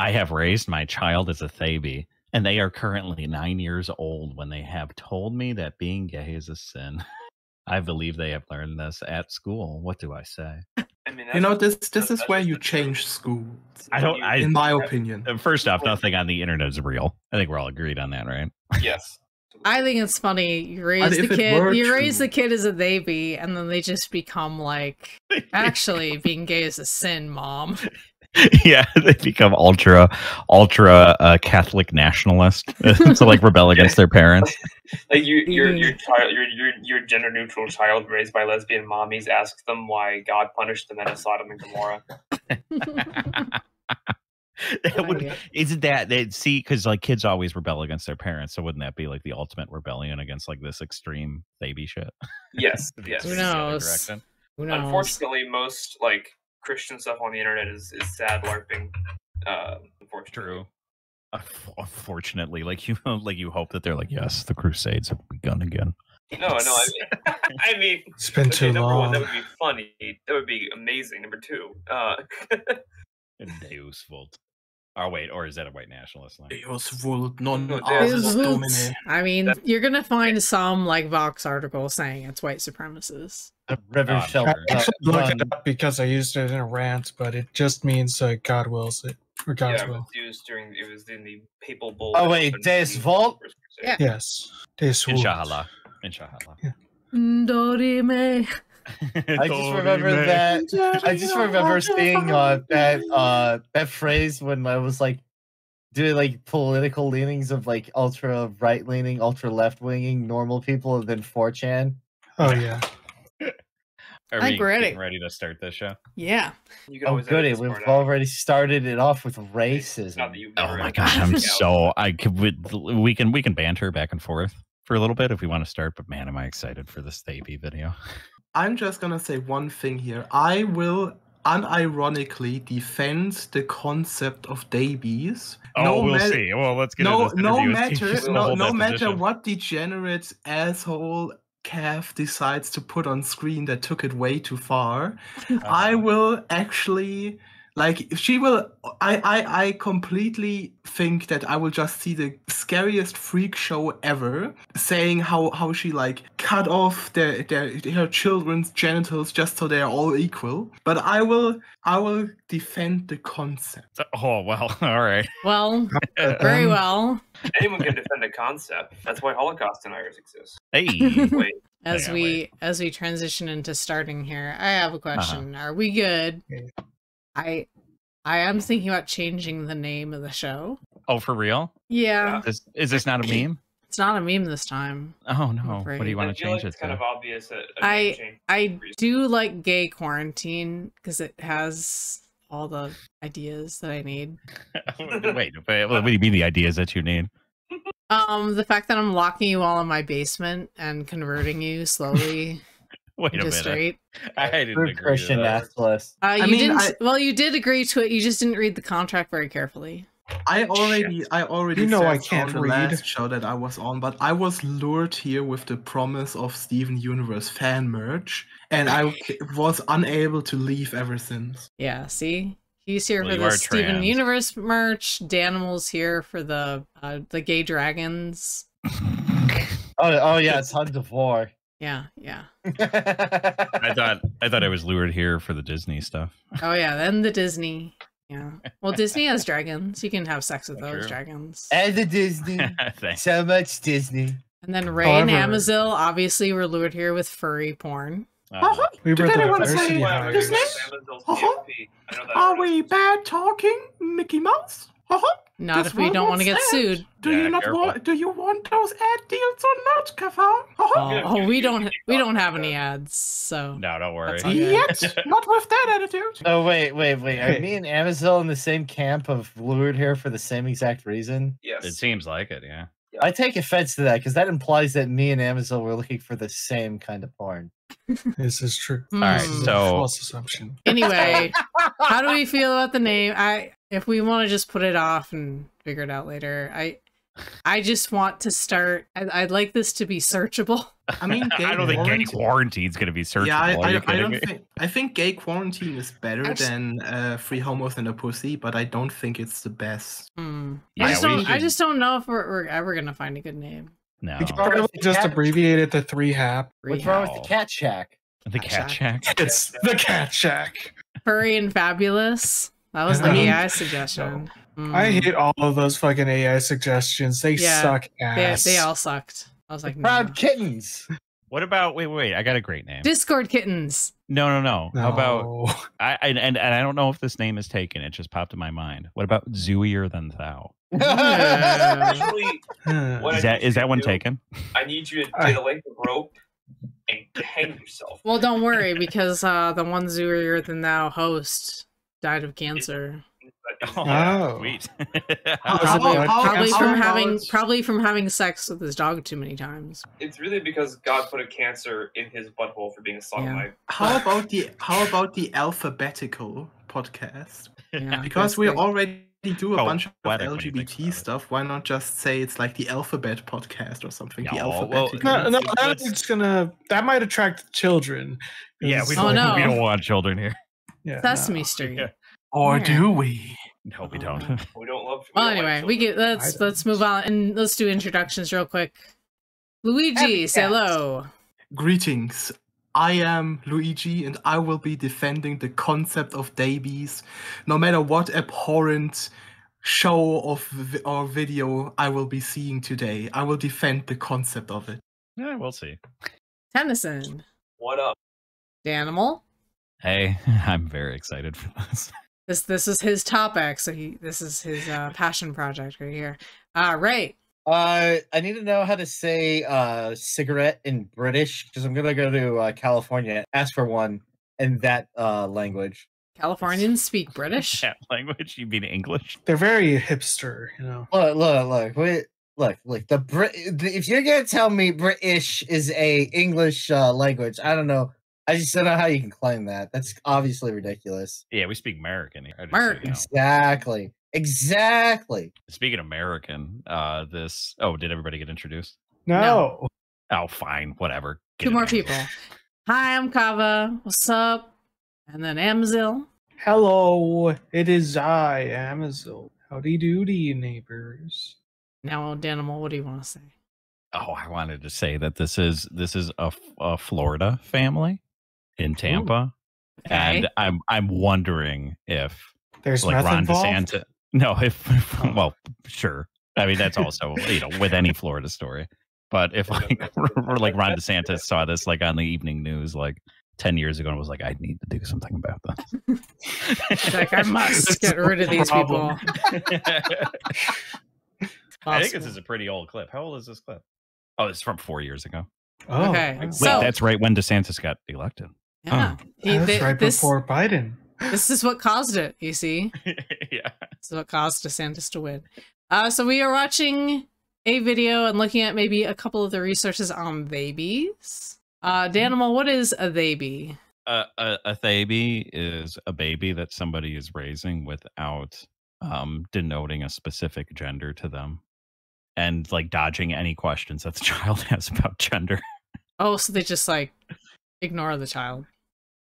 I have raised my child as a THEYBIE, and they are currently 9 years old when they have told me that being gay is a sin. I believe they have learned this at school. What do I say? I mean, You know, this is where you change schools. In my opinion. First off, nothing on the internet is real. I think we're all agreed on that, right? Yes. I think it's funny. You raise the kid. You raise the kid as a THEYBIE, and then they just become like, actually, being gay is a sin, mom. Yeah, they become ultra Catholic nationalist. So like rebel against their parents. Like your child, your gender neutral child raised by lesbian mommies asks them why God punished the men of Sodom and Gomorrah. Isn't that they see, because like kids always rebel against their parents, so wouldn't that be like the ultimate rebellion against like this extreme THEYBIE shit? Yes, yes. Who knows? Who knows? Unfortunately, most like Christian stuff on the internet is sad LARPing. Unfortunately. True. Unfortunately, like you hope that they're like, yes, the Crusades have begun again. No, I mean, it's been too long. Number one, that would be funny. That would be amazing. Number two, Deus Vult. Oh wait, or is that a white nationalist line? Deus Vult non Deus Domine. I mean, you're gonna find some like Vox article saying it's white supremacists. The river shall look it up because I used it in a rant, but it just means God wills it. Or God's will. It was in the papal bull. Oh wait, Deus Vult? Yeah. Yes. Deus Vult. Inshallah. Inshallah. Yeah. Dorime. I just remember that. I just remember seeing that phrase when I was like doing like political leanings of like ultra right leaning, ultra left winging normal people, and then 4chan. Oh yeah. Are we getting ready to start this show? Yeah. Oh goody, we've already started it off with racism. Oh my god, I'm so we can banter back and forth for a little bit if we want to start, but man, am I excited for this THEYBIE video. I'm just gonna say one thing here. I will unironically defend the concept of THEYBIES. Oh, we'll see. Well, let's get into this no matter what degenerate asshole Cav decides to put on screen that took it way too far, I will actually like she will. I completely think that I will just see the scariest freak show ever, saying how she like cut off her children's genitals just so they're all equal. But I will defend the concept. Oh well, all right. Well, very well. Anyone can defend a concept. That's why Holocaust deniers exist. Hey, wait. As we transition into starting here, I have a question. Are we good? I am thinking about changing the name of the show. Oh, for real? Yeah. Is this not a meme? It's not a meme this time. Oh no! What do you want to change it it's to? kind of obvious that I do like Gay Quarantine because it has all the ideas that I need. Wait, what do you mean the ideas that you need? The fact that I'm locking you all in my basement and converting you slowly. Wait a minute. Straight. I didn't agree Christian to that. You did agree to it. You just didn't read the contract very carefully. I already you know said I can't on the read. last show that I was on, but I was lured here with the promise of Steven Universe fan merch, and I was unable to leave ever since. Yeah, see? He's here for the Steven Universe merch. Danimals here for the gay dragons. Oh yeah, it's Tons of War. Yeah. I thought I was lured here for the Disney stuff. Oh yeah, then the Disney. Yeah. Well, Disney has dragons. You can have sex with those dragons. And the Disney. So much Disney. And then Ray and Amazil obviously were lured here with furry porn. We were anyone the say diversity Disney? Are we bad talking, Mickey Mouse? Not if we don't want to get sued. Do you want those ad deals or not, Kafar? Oh, we don't have any ads, so no, don't worry. Yet, not with that attitude. Oh wait. Are me and Amazil in the same camp of lured here for the same exact reason? Yes. It seems like it, yeah. I take offense to that because that implies that me and Amazil were looking for the same kind of porn. This is true. All right, so false assumption. Anyway, how do we feel about the name? If we want to just put it off and figure it out later, I just want to start. I'd like this to be searchable. I mean, I don't think gay quarantine's going to be searchable. Yeah, Are you I kidding don't me? think. I think gay quarantine is better than Free Homos and a Pussy, but I don't think it's the best. Yeah, I just don't know if we're ever gonna find a good name. No. We can probably just abbreviate it to 3HAP. What's wrong with the Cat Shack? The Cat Shack? It's the Cat Shack. Furry and Fabulous. That was the AI suggestion. I hate all of those fucking AI suggestions. They suck ass. They all sucked. I was like, Proud Kittens. What about wait? I got a great name. Discord Kittens. No. How about I don't know if this name is taken. It just popped in my mind. What about Zooier Than Thou? Actually, is that one taken? I need you to get a length of rope and hang yourself. Well, don't worry, because the one Zooier Than Thou host died of cancer. Oh, sweet. Probably from having sex with his dog too many times. It's really because God put a cancer in his butthole for being a sodomite. How about the alphabetical podcast? Yeah, because we already do a bunch of LGBT stuff. Why not just say it's like the alphabet podcast or something? The alphabetical. No, that might attract children. Yeah, we don't want children here. Yeah, Sesame Street. Yeah. Or do we? No, we don't. We don't love. Well, anyway, let's move on and let's do introductions real quick. Luigi, say hello. Greetings. I am Luigi, and I will be defending the concept of DISAGREEMENts, no matter what abhorrent show or video I will be seeing today. I will defend the concept of it. Yeah, we'll see. Tennyson. What up? Danimal. Hey, I'm very excited for this. This is his topic, so this is his passion project right here. Right. I need to know how to say cigarette in British because I'm gonna go to California, ask for one in that language. Californians speak British. That language? You mean English? They're very hipster, you know. Look. If you're gonna tell me British is a English language, I don't know. I just don't know how you can claim that. That's obviously ridiculous. Yeah, we speak American here. Exactly. Speaking of American, did everybody get introduced? No. Oh, fine, whatever. Two more people. Hi, I'm Kava. What's up? And then Amazil. Hello, it is I, Amazil. Howdy doody, neighbors. Now, Danimal, what do you want to say? Oh, I wanted to say that this is a Florida family in Tampa, and I'm wondering if there's like Ron involved? DeSantis. No, well, sure. I mean, that's also with any Florida story. But if like Ron DeSantis saw this like on the evening news like 10 years ago and was like, I need to do something about this. Like, I must get rid of these people. I think this is a pretty old clip. How old is this clip? Oh, it's from 4 years ago. Oh, okay. Wait, that's right when DeSantis got elected. Yeah. That's before Biden. This is what caused it, you see? Yeah. This is what caused DeSantis to win. So we are watching a video and looking at maybe a couple of the resources on THEYBIES. Danimal, what is a THEYBIE? A THEYBIE is a baby that somebody is raising without denoting a specific gender to them. And like dodging any questions that the child has about gender. Oh, so they just like ignore the child.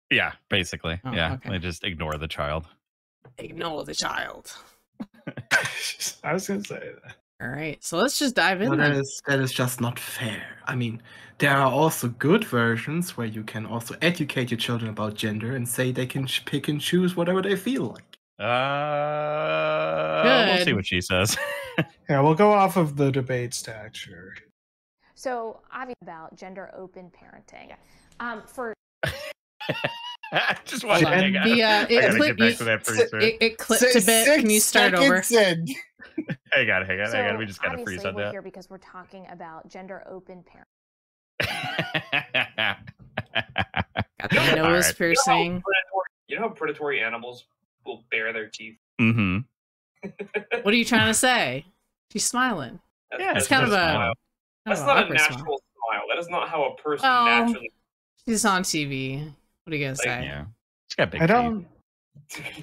Yeah, basically. Oh, yeah, okay. they just ignore the child. Ignore the child. I was gonna say that. All right, so let's just dive in. Well, that is just not fair. I mean, there are also good versions where you can also educate your children about gender and say they can pick and choose whatever they feel like. We'll see what she says. Yeah, we'll go off of the debate stature. So, obviously about gender open parenting. For just one hang on. It clipped a bit. Can you start over? Hang on. We just got to freeze on we're that. here because we're talking about gender open parenting. Got the nose piercing. You know how predatory animals will bare their teeth? Mm-hmm. What are you trying to say? She's smiling. That's kind of a smile. That's not a natural smile. That is not how a person naturally. She's on TV. What are you gonna say? Yeah, she's got big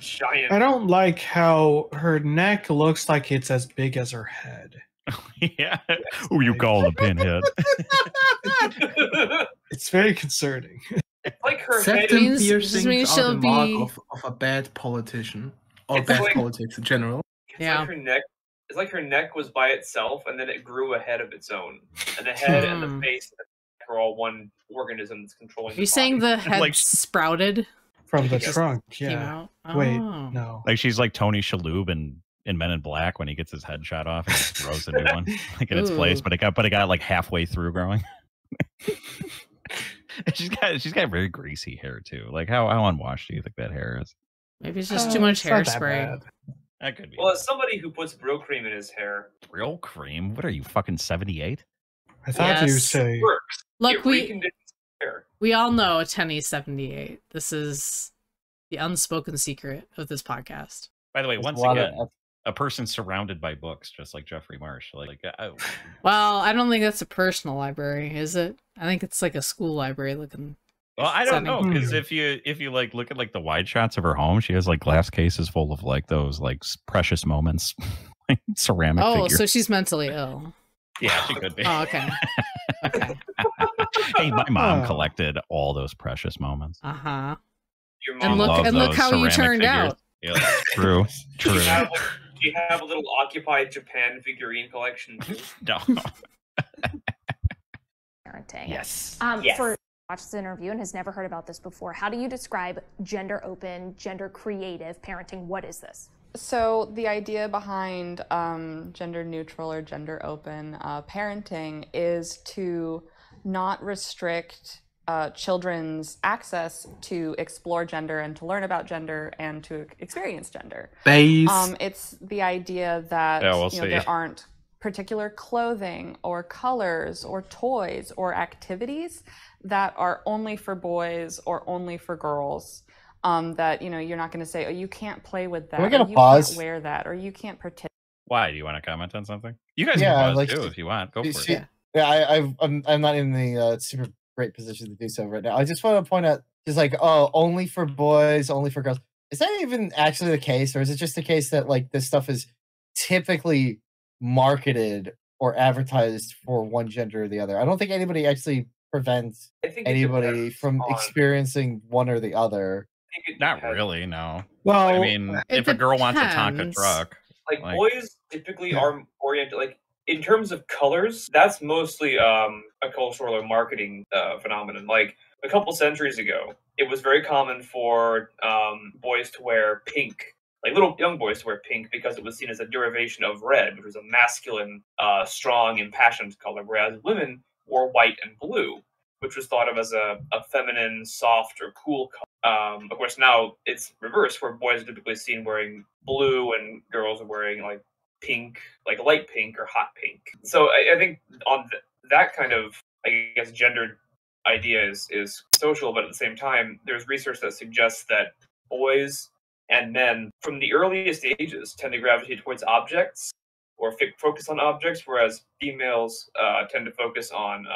Giant. I don't like how her neck looks like it's as big as her head. Yeah. Who you call the pinhead? It's very concerning. Like her head. Septum means- piercings just means are she'll the mark be- of a bad politician. Or It's bad like- politics in general. It's Yeah. like her neck. It's like her neck was by itself, and then it grew a head of its own. And the head and the face and the neck are all one organism that's controlling. Are you saying the head Like- sprouted? From the Just trunk, Came yeah. out? Wait, Oh. no. Like she's like Tony Shalhoub in Men in Black when he gets his head shot off and just throws a new one like in its place, Ooh. but it got like halfway through growing. she's got very greasy hair too. Like how unwashed do you think that hair is? Maybe it's just too much It's not that hairspray. bad. That could be. Well, as somebody who puts Brill cream in his hair, Real cream? What are you, fucking 78? I thought you would Yes. say it works. Look, It we reconditions hair. all know Tenny's 78. This is the unspoken secret of this podcast. By the way, There's once a lot again, of- a person surrounded by books, just like Jeffrey Marsh. Well, I don't think that's a personal library, is it? I think it's like a school library looking. Well, I don't know, setting. because if you like look at like the wide shots of her home, she has like glass cases full of like those like precious moments, like ceramic Oh, figures. so she's mentally ill. Yeah, she could be. Oh, okay. Okay. Hey, my mom Oh. collected all those precious moments. Uh huh. Your And mom look- Love and look those how you ceramic turned figures. out. Yeah, true. Do you True. have a little occupied Japan figurine collection too? No. Parenting. Yes. Yes. For watch this interview and has never heard about this before, how do you describe gender open, gender creative parenting? What is this? So the idea behind gender neutral or gender open parenting is to not restrict children's access to explore gender and to learn about gender and to experience gender. Base. It's the idea that Yeah, we'll see. there aren't particular clothing or colors or toys or activities that are only for boys or only for girls. That you're not going to say, oh, you can't play with that, Can we get or a you pause? can't wear that, or you can't participate. Why? Do you want to comment on something? You guys Yeah, can pause like, too if you want. Go for See- it. Yeah, I'm not in the super great position to do so right now. I just want to point out, just like, oh, only for boys, only for girls. Is that even actually the case, or is it just the case that like this stuff is typically marketed or advertised for one gender or the other? I don't think anybody actually prevents I think it anybody depends from on- experiencing one or the other. I think it Not depends. really, no. Well, I mean, It if a girl wants a Tonka depends. truck, Like, Like- boys typically Yeah. are oriented like in terms of colors. That's mostly a cultural or marketing phenomenon. Like a couple centuries ago, it was very common for boys to wear pink, like little young boys to wear pink, because it was seen as a derivation of red, which was a masculine, strong, impassioned color, whereas women wore white and blue, which was thought of as a feminine, soft, or cool color. Of course, now it's reversed, where boys are typically seen wearing blue and girls are wearing like pink, like light pink or hot pink. So I think on that kind of, I guess, gendered idea is social, but at the same time, there's research that suggests that boys and men from the earliest ages tend to gravitate towards objects or focus on objects, whereas females tend to focus on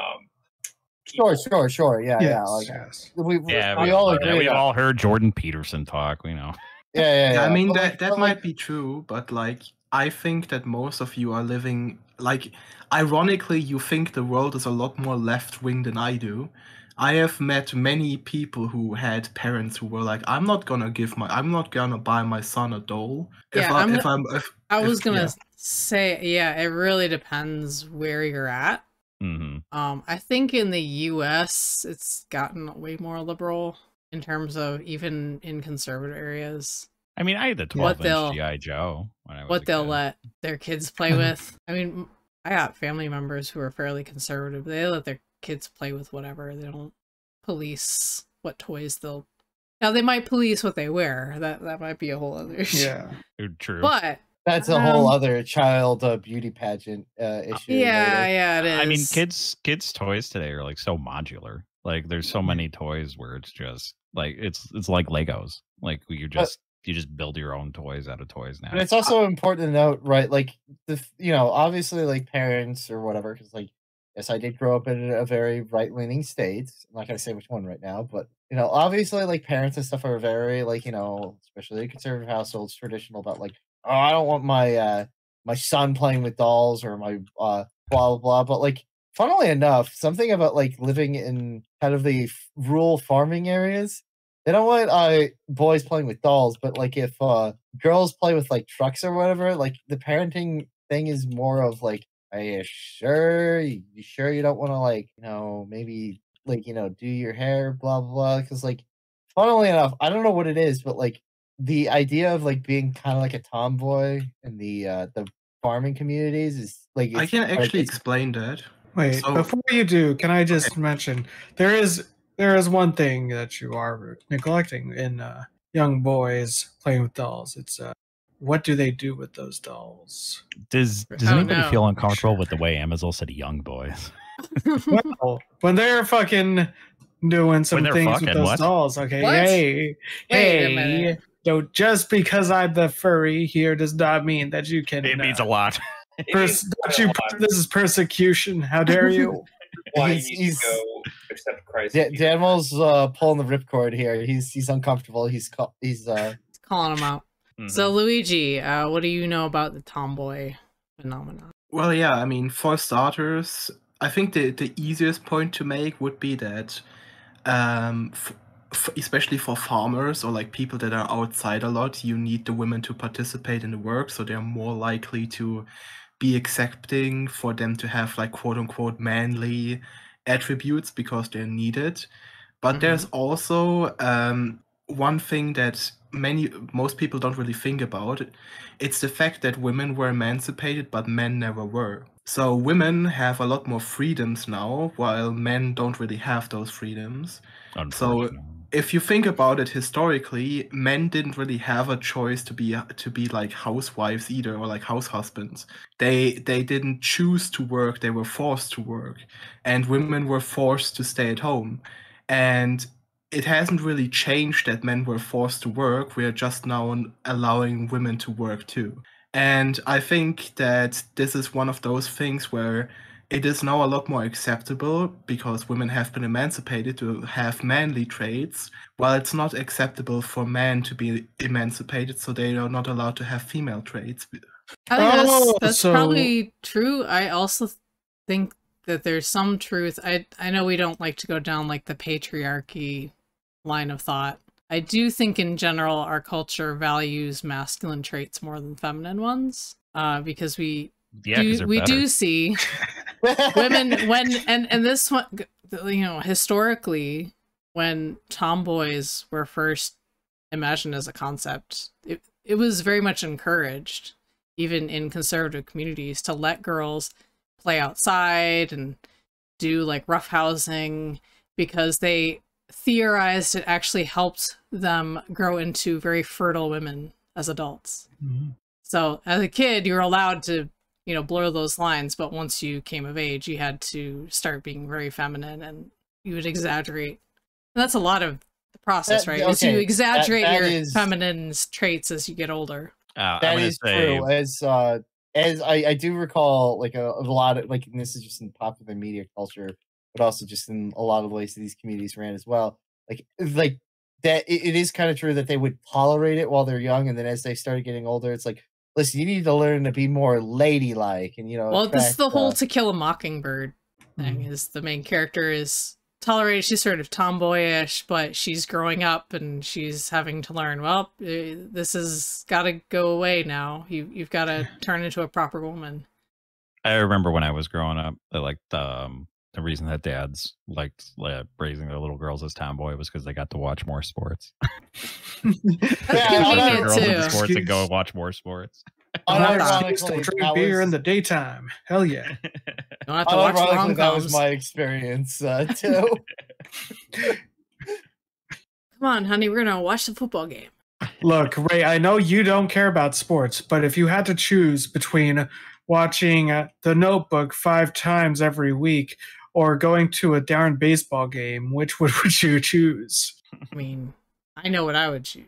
people. Sure. Yeah. yes, Like, yes. we yeah, all agree. we've that- all heard Jordan Peterson talk. We know. Yeah. I mean But, that like, that but, might like, be true, but like I think that most of you are living like ironically you think the world is a lot more left wing than I do. I have met many people who had parents who were like, I'm not gonna buy my son a doll. Yeah, I was if- gonna yeah. say, yeah, it really depends where you're at. Hmm. I think in the US it's gotten way more liberal in terms of even in conservative areas. I mean, I had the What 12-inch they'll- GI Joe when I was What a they'll kid. let their kids play with. I mean, I got family members who are fairly conservative. They let their kids play with whatever. They don't police what toys they'll. Now they might police what they wear. That might be a whole other issue. Yeah. True. But That's a whole Um, other child beauty pageant issue. yeah, later. yeah, it is. I mean, kids' toys today are like so modular. Like, there's so many toys where it's just like it's like Legos. Like you just build your own toys out of toys now. And it's also important to note, right? Like obviously, like parents or whatever, because like, yes, I did grow up in a very right-leaning state. I'm not gonna say which one right now, but obviously, like parents and stuff are very like especially in conservative households, traditional about like, oh, I don't want my my son playing with dolls or my blah blah blah. But like, funnily enough, something about like living in kind of the rural farming areas, they don't want boys playing with dolls. But like, if girls play with like trucks or whatever, like the parenting thing is more of like, are you sure? You sure you don't want to like, maybe like, do your hair, blah blah? Because like, funnily enough, I don't know what it is, but like the idea of like being kind of like a tomboy in the farming communities is like I it's can like, actually it's explain that. Wait, So- before you do, can I just mention there is one thing that you are neglecting in young boys playing with dolls. It's what do they do with those dolls? Does Oh, anybody no. feel uncomfortable with the way Amazon said young boys? Well, when they're fucking doing some they're things with fucking those what? dolls, okay? What? Hey, Wait a minute. don't just because I'm the furry here does not mean that you can. It means a lot. It means Don't a you? lot. This is persecution. How dare you? Why He's- you need he's- to go accept Christ. Daniel's pulling the ripcord here. He's uncomfortable. He's Calling him out. So Luigi, what do you know about the tomboy phenomenon? Well, yeah, I mean, for starters, I think the easiest point to make would be that, especially for farmers or like people that are outside a lot, you need the women to participate in the work, so they're more likely to be accepting for them to have like quote unquote manly attributes because they're needed. But there's also one thing that most people don't really think about. It's the fact that women were emancipated, but men never were. So women have a lot more freedoms now, while men don't really have those freedoms. So if you think about it historically, men didn't really have a choice to be like housewives either, or like house husbands. They didn't choose to work, they were forced to work. And women were forced to stay at home. And it hasn't really changed that men were forced to work. We are just now allowing women to work too. And I think that this is one of those things where it is now a lot more acceptable because women have been emancipated to have manly traits, while it's not acceptable for men to be emancipated, so they are not allowed to have female traits. I think that's so- probably true. I also think that there's some truth. I know we don't like to go down like the patriarchy line of thought. I do think in general our culture values masculine traits more than feminine ones, because we do see women when and this one, historically, when tomboys were first imagined as a concept, it was very much encouraged, even in conservative communities, to let girls play outside and do like roughhousing, because they theorized it actually helped them grow into very fertile women as adults. So as a kid, you were allowed to, blur those lines, but once you came of age, you had to start being very feminine, and you would exaggerate. And that's a lot of the process, right? Is you exaggerate your feminine traits as you get older. That is true. As I do recall, like a lot of like, and this is just in popular media culture, but also just in a lot of ways that these communities ran as well. Like that, it is kind of true that they would tolerate it while they're young, and then as they started getting older, it's like, listen, you need to learn to be more ladylike, and Well, this is the whole To Kill a Mockingbird thing. Is the main character is tolerated? She's sort of tomboyish, but she's growing up and she's having to learn. Well, this has got to go away now. You've got to turn into a proper woman. I remember when I was growing up, like the reason that dads liked raising their little girls as tomboy was because they got to watch more sports. Convenient too. Sports and go watch more sports. Still drink beer in the daytime. Hell yeah! Don't have to watch rom-coms. That was my experience too. Come on, honey, we're gonna watch the football game. Look, Ray, I know you don't care about sports, but if you had to choose between watching The Notebook 5 times every week or going to a darn baseball game, which would you choose? I mean, I know what I would choose.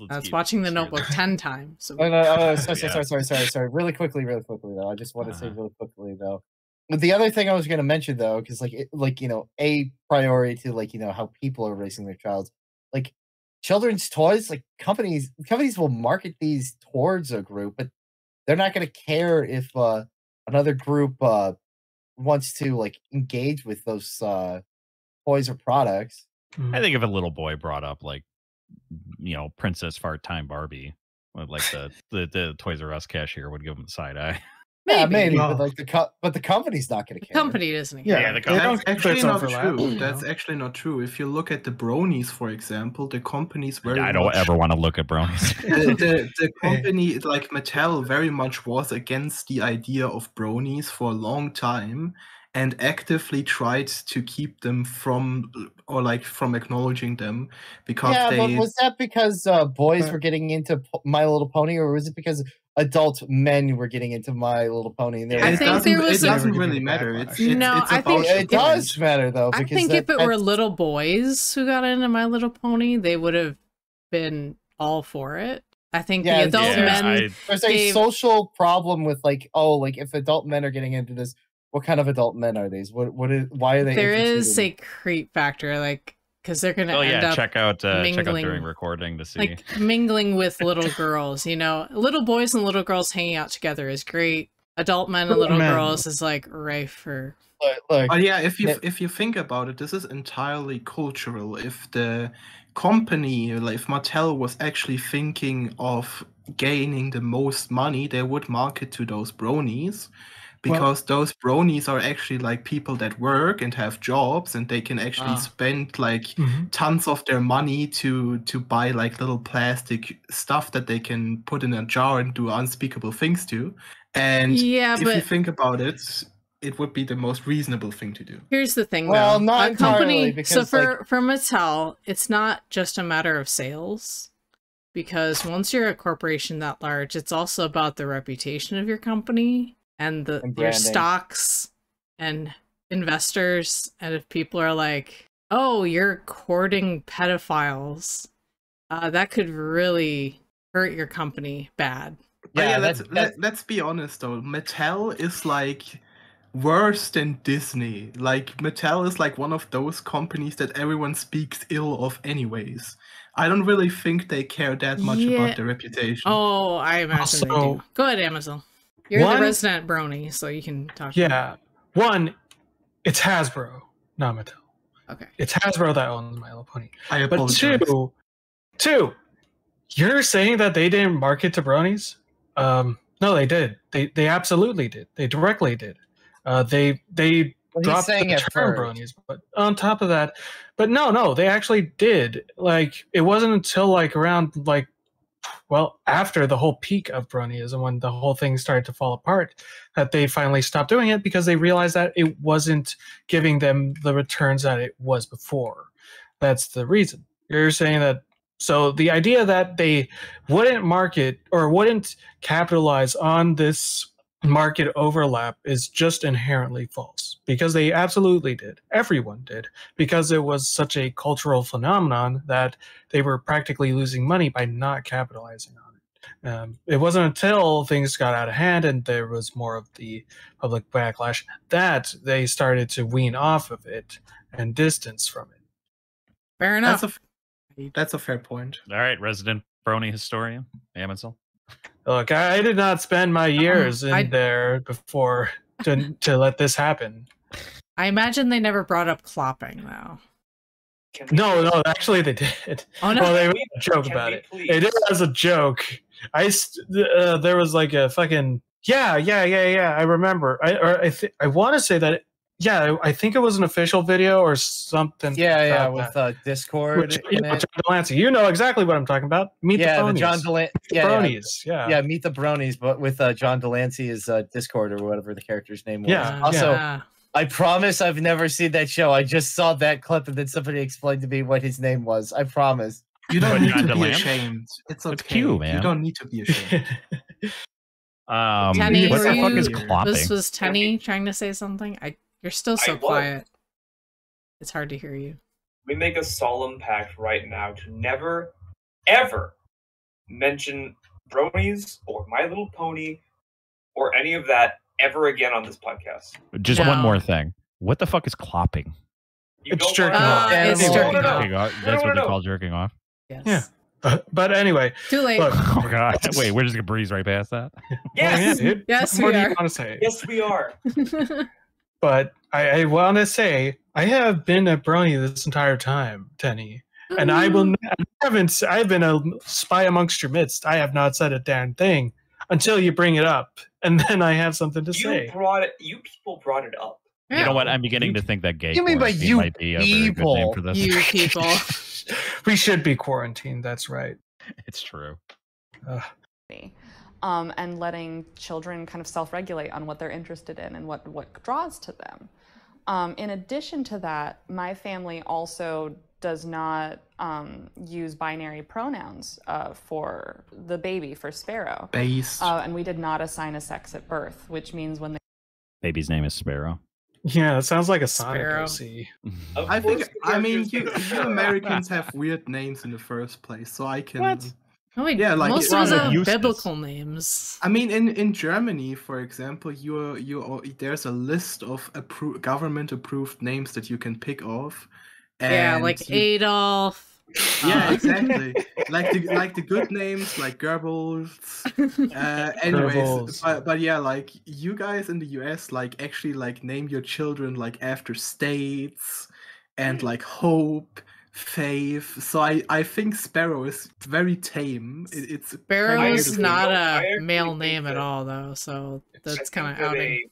That's watching The Notebook 10 times. So Sorry. Really quickly though. I just want to say really quickly though. The other thing I was going to mention though, because a priority to how people are raising their child, like children's toys, like companies will market these towards a group, but they're not going to care if another group wants to like engage with those toys or products. I think if a little boy brought up like, Princess Fart Time Barbie, like the Toys R Us cashier would give him the side eye. Yeah, maybe, but like the company's not going to care. Company doesn't care. Yeah, the That's actually not overlap, true. you know? That's actually not true. If you look at the bronies, for example, the companies very I don't much, ever want to look at bronies. the company like Mattel very much was against the idea of bronies for a long time and actively tried to keep them from acknowledging them because Yeah, they but was that because boys were getting into My Little Pony, or was it because adult men were getting into My Little Pony? And I think there was it a- doesn't really matter. It's No, it's I about think it does matter though. I Because think if it were little boys who got into My Little Pony, they would have been all for it. I think the adult men there's a social problem with like, if adult men are getting into this, what kind of adult men are these? Why are they? There is a creep factor, like because they're gonna end up check out mingling, during recording to see, like mingling with little girls. Little boys and little girls hanging out together is great. Adult men and little girls is like rife for. Yeah, if you think about it, this is entirely cultural. If the company, like if Mattel was actually thinking of gaining the most money, they would market to those bronies. Because those bronies are actually like people that work and have jobs, and they can actually spend like tons of their money to buy like little plastic stuff that they can put in a jar and do unspeakable things to. And if you think about it, it would be the most reasonable thing to do. Here's the thing, well, though. not a company. because, so for Mattel, it's not just a matter of sales. Because once you're a corporation that large, it's also about the reputation of your company. And your stocks and investors, and if people are like, "Oh, you're courting pedophiles," that could really hurt your company bad. Yeah, let's be honest though. Mattel is like worse than Disney. Like Mattel is like one of those companies that everyone speaks ill of, anyways. I don't really think they care that much about their reputation. Oh, I imagine they do. Go ahead, Amazon. You're the resident brony, so you can talk. Yeah. One, it's Hasbro, not Mattel. Okay. It's Hasbro that owns My Little Pony. I apologize. But two, you're saying that they didn't market to bronies? No, they did. They absolutely did. They directly did. They dropped the term bronies, but on top of that, but no, they actually did. Like, it wasn't until like around like, well, after the whole peak of bronyism, when the whole thing started to fall apart, that they finally stopped doing it because they realized that it wasn't giving them the returns that it was before. That's the reason. You're saying that. So the idea that they wouldn't market or wouldn't capitalize on this market overlap is just inherently false, because they absolutely did. Everyone did, because it was such a cultural phenomenon that they were practically losing money by not capitalizing on it. It wasn't until things got out of hand and there was more of the public backlash that they started to wean off of it and distance from it. Fair enough. That's a fair point. All right, resident brony historian, Amazon. Look, I did not spend my years in there before to let this happen. I imagine they never brought up clopping, though. No, actually they did. Oh, no. Well, they made a joke about it. They did it as a joke. There was like a fucking yeah. I remember. I want to say that. Yeah, I think it was an official video or something. Yeah, with Discord. John Delancey. You know exactly what I'm talking about. Meet the Bronies. John Bronies. Yeah, Meet the Bronies, but with John Delancey as Discord or whatever the character's name was. Yeah. Also, I promise I've never seen that show. I just saw that clip and then somebody explained to me what his name was. I promise. You don't need to be ashamed. It's okay. It's cute, man. You don't need to be ashamed. Tenny, what the fuck is clopping? Was Tenny trying to say something? You're still so quiet. It's hard to hear you. We make a solemn pact right now to never, ever mention bronies or My Little Pony or any of that ever again on this podcast. Just one more thing. What the fuck is clopping? It's jerking off. It's jerking off. That's what they call jerking off? Yes. Yeah. But anyway, Too late. look, Oh god! Wait, we're just gonna breeze right past that. Yes, dude, Yes, what we do you are. want to say? yes, we are. But I want to say I have been a brony this entire time, Tenny, and I will. I've been a spy amongst your midst. I have not said a damn thing until you bring it up, and then I have something to say. You people brought it up. You know what? I'm beginning to think that gay You mean by quarantine you might be a very good name people? for this. You people. We should be quarantined. That's right. It's true. And letting children kind of self-regulate on what they're interested in and what draws to them. In addition to that, my family also does not use binary pronouns for the baby, for Sparrow. Base. And we did not assign a sex at birth, which means when the Baby's name is Sparrow. Yeah, it sounds like a Sonic Sparrow. OC. I think. I mean, you Sparrow. Americans have weird names in the first place, so I can. What? Oh, wait, Yeah, like, most it's of us rather have useless. biblical names. I mean, in Germany, for example, there's a list of government approved names that you can pick off. Yeah, and like you- Adolf. Yeah, exactly. like the good names like Goebbels. Anyways, Goebbels. but yeah, like you guys in the US like actually like name your children like after states and like hope, faith. So I think Sparrow is very tame. It's Sparrow kinda is beautiful. not I a actually male think name at that- all, though, so that's I think kind of that outing.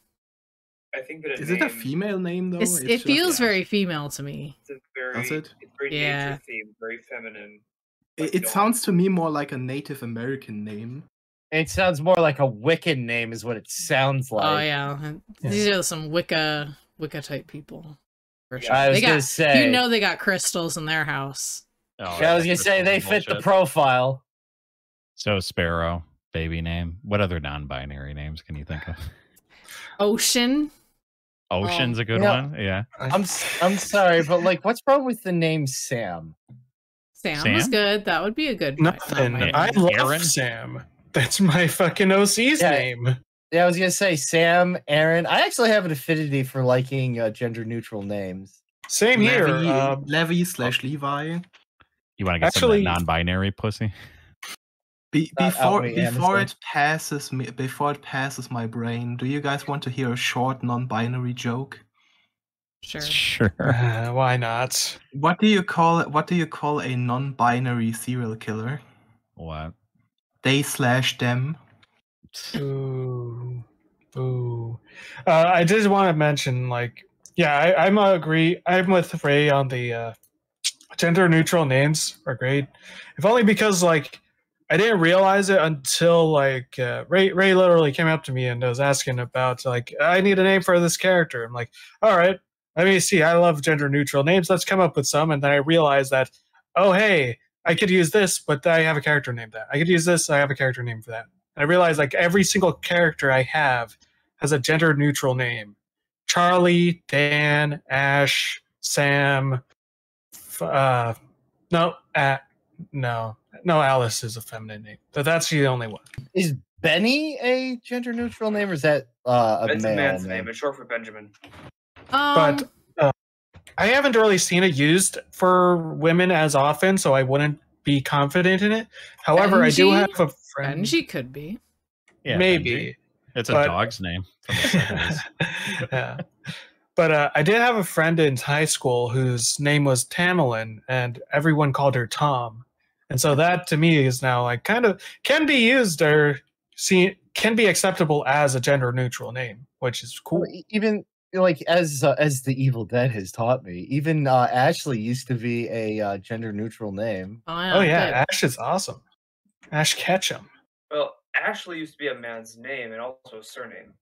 I think that Is it a female name though? It just- feels very female to me. It's a very, Does it? It's very Yeah. nature themed, very feminine. It sounds to me more like a Native American name. It sounds more like a Wiccan name, is what it sounds like. Oh yeah, and these are some Wicca type people. For sure. I was They gonna got, say. you know, they got crystals in their house. Oh, I was gonna that's say they fit the bullshit. profile. So Sparrow, baby name. What other non-binary names can you think of? Ocean. Ocean's a good Yeah. one. Yeah. I'm sorry, but like, what's wrong with the name Sam? Sam was Sam? good. That would be a good. Nothing. non-binary. I love Aaron? Sam. That's my fucking OC's Yeah. name. Yeah, I was gonna say Sam, Aaron. I actually have an affinity for liking gender-neutral names. Same here. Levi/Levi. You want to get Actually- some of that non-binary pussy? Before outweigh before Amazon. it passes my brain, do you guys want to hear a short non-binary joke? Sure. Sure. Why not? What do you call a non-binary serial killer? What? They/them. Ooh. Ooh. I just want to mention, like, yeah, I'm with Ray on the gender neutral names are great. If only because like I didn't realize it until like Ray literally came up to me and was asking about like I need a name for this character. I'm like, all right, let me see. I love gender neutral names. Let's come up with some. And then I realized that, oh hey, I could use this, but I have a character named that. I could use this. I have a character name for that. I realized like every single character I have has a gender neutral name. Charlie, Dan, Ash, Sam. No, Alice is a feminine name. But that's the only one. Is Benny a gender-neutral name, or is that a That's a male man's name? name. It's short for Benjamin. But I haven't really seen it used for women as often, so I wouldn't be confident in it. However, I do Benji? have a friend. Benji could be. Yeah, maybe. Benji. It's a But- dog's name from the 70s. Yeah. But I did have a friend in high school whose name was Tamerlan, and everyone called her Tom. And so that to me is now like kind of can be used or can be acceptable as a gender neutral name, which is cool. Even like as the Evil Dead has taught me, even Ashley used to be a gender-neutral name. Oh yeah, good. Ash is awesome. Ash Ketchum. Well, Ashley used to be a man's name and also a surname.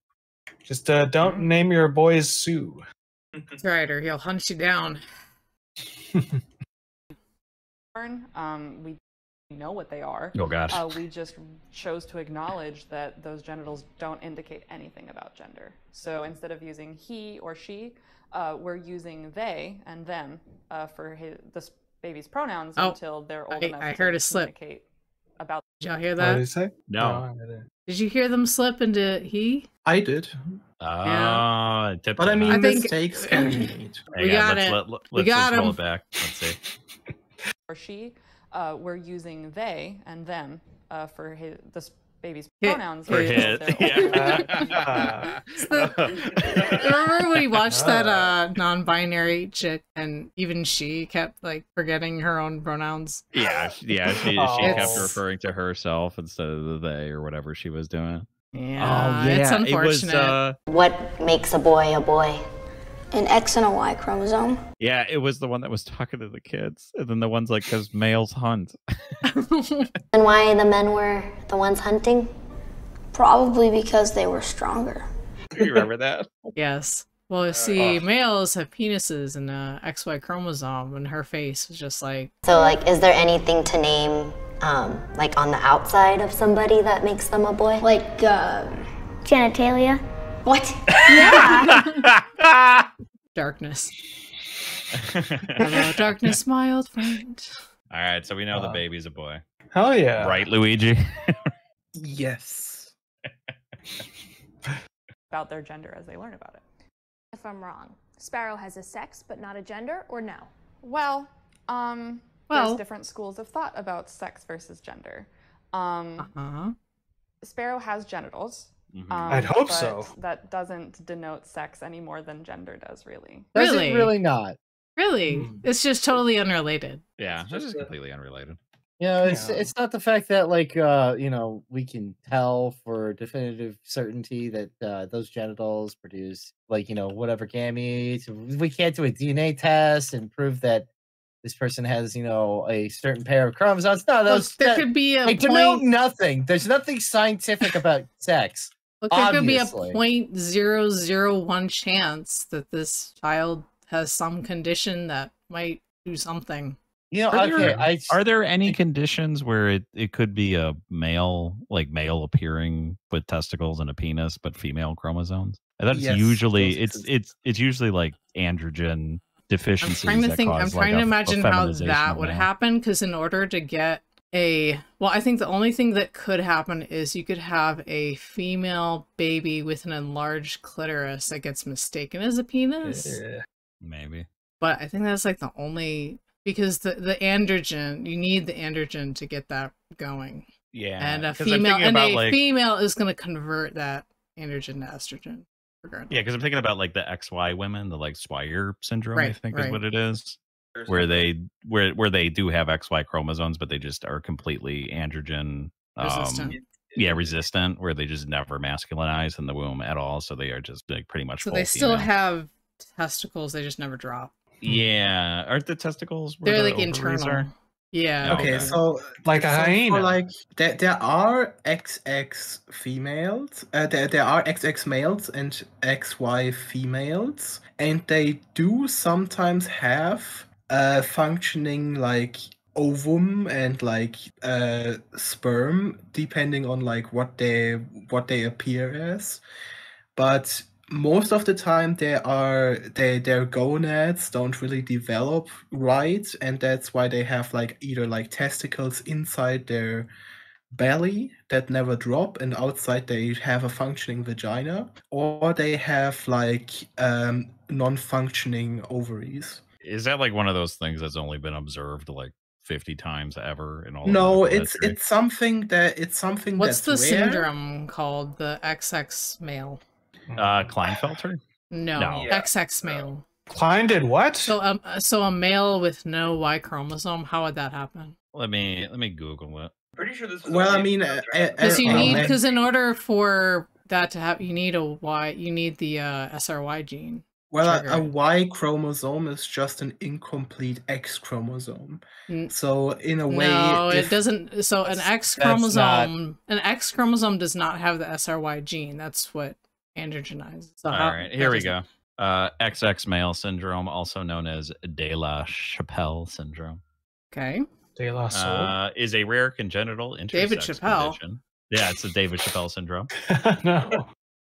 Just don't name your boys Sue. That's right, or he'll hunt you down. We know what they are. Oh god. We just chose to acknowledge that those genitals don't indicate anything about gender. So instead of using he or she, we're using they and them for this baby's pronouns Oh, until they're old I enough heard to a slip. communicate about. Did y'all hear What did he that? say? No. I didn't. Did you hear them slip into he? I did, Oh, tipped but I it mean back. I think- mistakes can be made. We got it. Let's We got roll him. it back. Let's see. Or she, we're using they and them for this baby's Hit. pronouns. For instead his, of their own. yeah. Remember when we watched that non-binary chick, and even she kept like forgetting her own pronouns? Yeah, she Oh. kept referring to herself instead of the they or whatever she was doing. Yeah, it's unfortunate. It was, What makes a boy a boy? An X and a Y chromosome. yeah, it was the one that was talking to the kids, and then the one's like, because males hunt. And why the men were the ones hunting? Probably because they were stronger. You remember that? Yes. Well, see, males have penises and XY chromosome, and her face was just like. So, like, is there anything to name, like, on the outside of somebody that makes them a boy? Like, genitalia? What? Yeah! Darkness. Hello, darkness, my old friend. All right, so we know the baby's a boy. Hell yeah. Right, Luigi? Yes. About their gender as they learn about it. If I'm wrong, Sparrow has a sex but not a gender, or no? Well, there's different schools of thought about sex versus gender. Sparrow has genitals. I'd hope but so. That doesn't denote sex any more than gender does, really. Does Really? it really not? Really? It's just totally unrelated. Yeah, this is completely unrelated. You know, it's not the fact that like you know, we can tell for definitive certainty that those genitals produce like, you know, whatever gametes. We can't do a DNA test and prove that this person has, you know, a certain pair of chromosomes. No, those There could be a they denote point. nothing. There's nothing scientific about sex. Look, there could be a obviously. 0.001 chance that this child has some condition that might do something. You know, Are there any conditions where it could be a male, like male appearing with testicles and a penis, but female chromosomes? I thought it's Yes, usually those it's usually like androgen deficiencies. I'm trying to that think. cause, I'm like, trying to imagine how feminization that of would male. happen. Because in order to get I think the only thing that could happen is you could have a female baby with an enlarged clitoris that gets mistaken as a penis. Maybe. But I think that's like the only, because the androgen, you need the androgen to get that going. Yeah, And a 'cause I'm female, thinking and about, a like- female is going to convert that androgen to estrogen. Regardless. Yeah, because I'm thinking about like the XY women, the like Swyer syndrome, I Right, think is right. what it is, where they do have XY chromosomes, but they just are completely androgen Resistant. Yeah, resistant, where they just never masculinize in the womb at all, so they are just like pretty much. So full they still female. have testicles, they just never drop. Yeah, aren't the testicles? where They're the like ovaries internal. are? Yeah. Oh, Okay, okay. so Like a so hyena. for like there are XX females, there are XX males and XY females, and they do sometimes have functioning like ovum and like sperm, depending on like what they appear as, but most of the time their gonads don't really develop right, and that's why they have like either like testicles inside their belly that never drop, and outside they have a functioning vagina, or they have like non-functioning ovaries. Is that like one of those things that's only been observed like 50 times ever in all? No, of medical it's history? something What's that's the rare. syndrome called? The XX male? Klinefelter. No, No. XX male. Klein did what? So a male with no Y chromosome, how would that happen? Let me Google it. Pretty sure this was. Well, I only- mean, Because in order for that to happen, you need the SRY gene. Well, trigger a it. Y chromosome is just an incomplete X chromosome. N- So in a way, No, it if- doesn't. So an X chromosome, does not have the SRY gene. That's what androgenizes. So All right, here we go. XX male syndrome, also known as De La Chapelle syndrome, Okay. De La Soul. is a rare congenital intersex David Chappelle. condition. Yeah, it's the David Chappelle syndrome. No.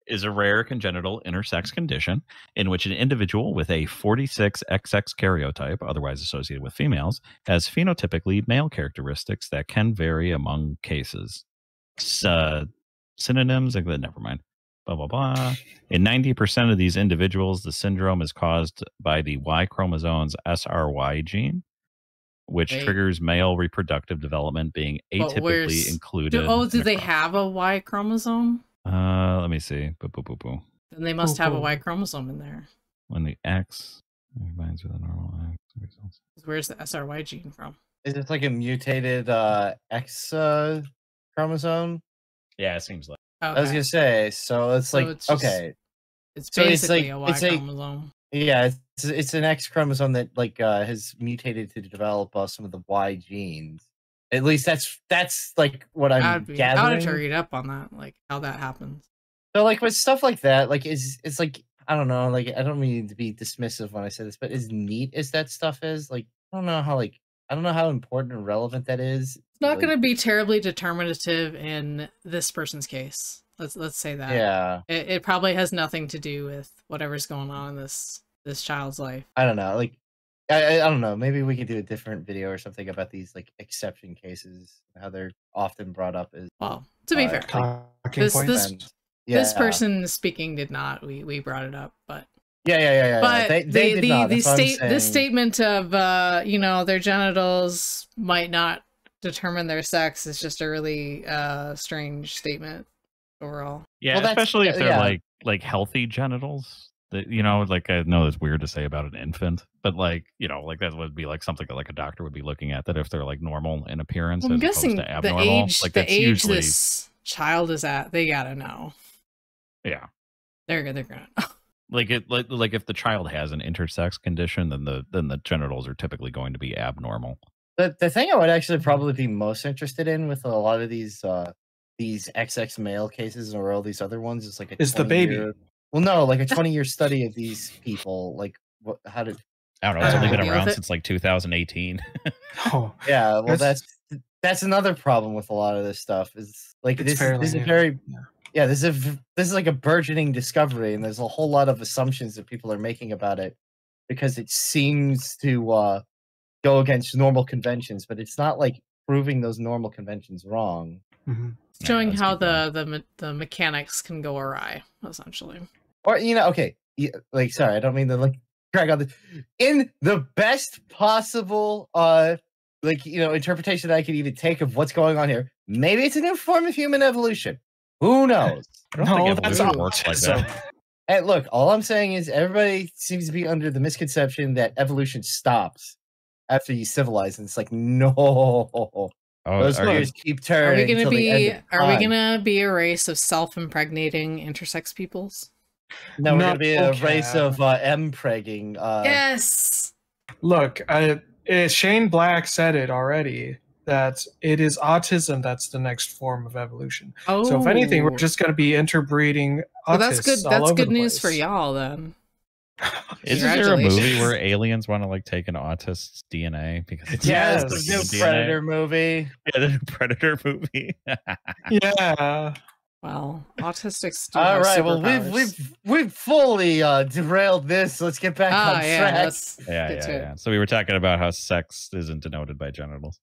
Is a rare congenital intersex condition in which an individual with a 46XX karyotype, otherwise associated with females, has phenotypically male characteristics that can vary among cases. Synonyms, like that, never mind. Blah, blah, blah. In 90% of these individuals, the syndrome is caused by the Y chromosome's SRY gene. which triggers male reproductive development being atypically included. Do they have a Y chromosome? Let me see. Boo, boo, boo, boo. Then they must have a Y chromosome in there. When the X combines with a normal X, results. Where's the SRY gene from? Is it like a mutated X chromosome? Yeah, it seems like. Okay. I was gonna say, so it's like it's just, okay. It's basically a Y chromosome. Yeah, it's an X chromosome that like has mutated to develop some of the Y genes. At least that's like what I'm gathering. I would have to read up on that, like how that happens. So like with stuff like that, like it's like I don't know, like I don't mean to be dismissive when I say this, but as neat as that stuff is, like I don't know how important and relevant that is. It's not going to be terribly determinative in this person's case. Let's say that. Yeah. It probably has nothing to do with whatever's going on in this child's life. I don't know. Like I don't know. Maybe we could do a different video or something about these like exception cases, how they're often brought up as well. To be fair, this person speaking did not. We brought it up, but yeah. But they did not. This statement of their genitals might not determine their sex is just a really strange statement overall. Yeah, well, especially if they're like healthy genitals. That like I know it's weird to say about an infant, but like like that would be like something that like a doctor would be looking at. That if they're like normal in appearance, I'm guessing to abnormal, the age this child is at, they gotta know. Yeah, they're gonna. Like if the child has an intersex condition, then the genitals are typically going to be abnormal. The thing I would actually probably be most interested in with a lot of these XX male cases or all these other ones is like the baby. Well, no, like a 20-year study of these people. Like how did I don't know? It's only been around since like 2018. Oh, yeah. Well, that's another problem with a lot of this stuff. Is like this is a very this is like a burgeoning discovery, and there's a whole lot of assumptions that people are making about it because it seems to go against normal conventions, but it's not like proving those normal conventions wrong. Mm-hmm. Showing how the mechanics can go awry, essentially. Or okay, like sorry, I don't mean to like drag on this. In the best possible interpretation that I could even take of what's going on here, maybe it's a new form of human evolution. Who knows? I don't think evolution works like that. Hey, look, all I'm saying is everybody seems to be under the misconception that evolution stops after you civilize, and it's like no. Those gears keep turning. Are we gonna be a race of self-impregnating intersex peoples? No, we're gonna be a race of M-pregging. Yes. Look, Shane Black said it already that it is autism that's the next form of evolution. Oh. So if anything, we're just gonna be interbreeding autists. Well, that's good. That's good news for place. y'all then. Isn't there a movie where aliens want to like take an autist's DNA because it's the new Predator movie? Yeah, the new Predator movie. Yeah. Well, autistics. All right. Well, we've fully derailed this. Let's get back on track. Yeah. So we were talking about how sex isn't denoted by genitals.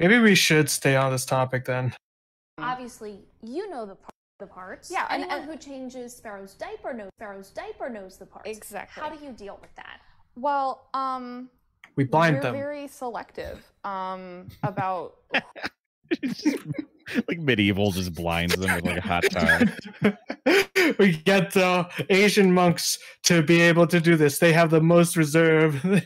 Maybe we should stay on this topic then. Obviously, you know the parts. Yeah, anyone who changes Sparrow's diaper knows the parts. Exactly. How do you deal with that? Well, we blind them. We're very selective about. Like medieval just blinds them with like a hot tar. We get Asian monks to be able to do this. They have the most reserve. We're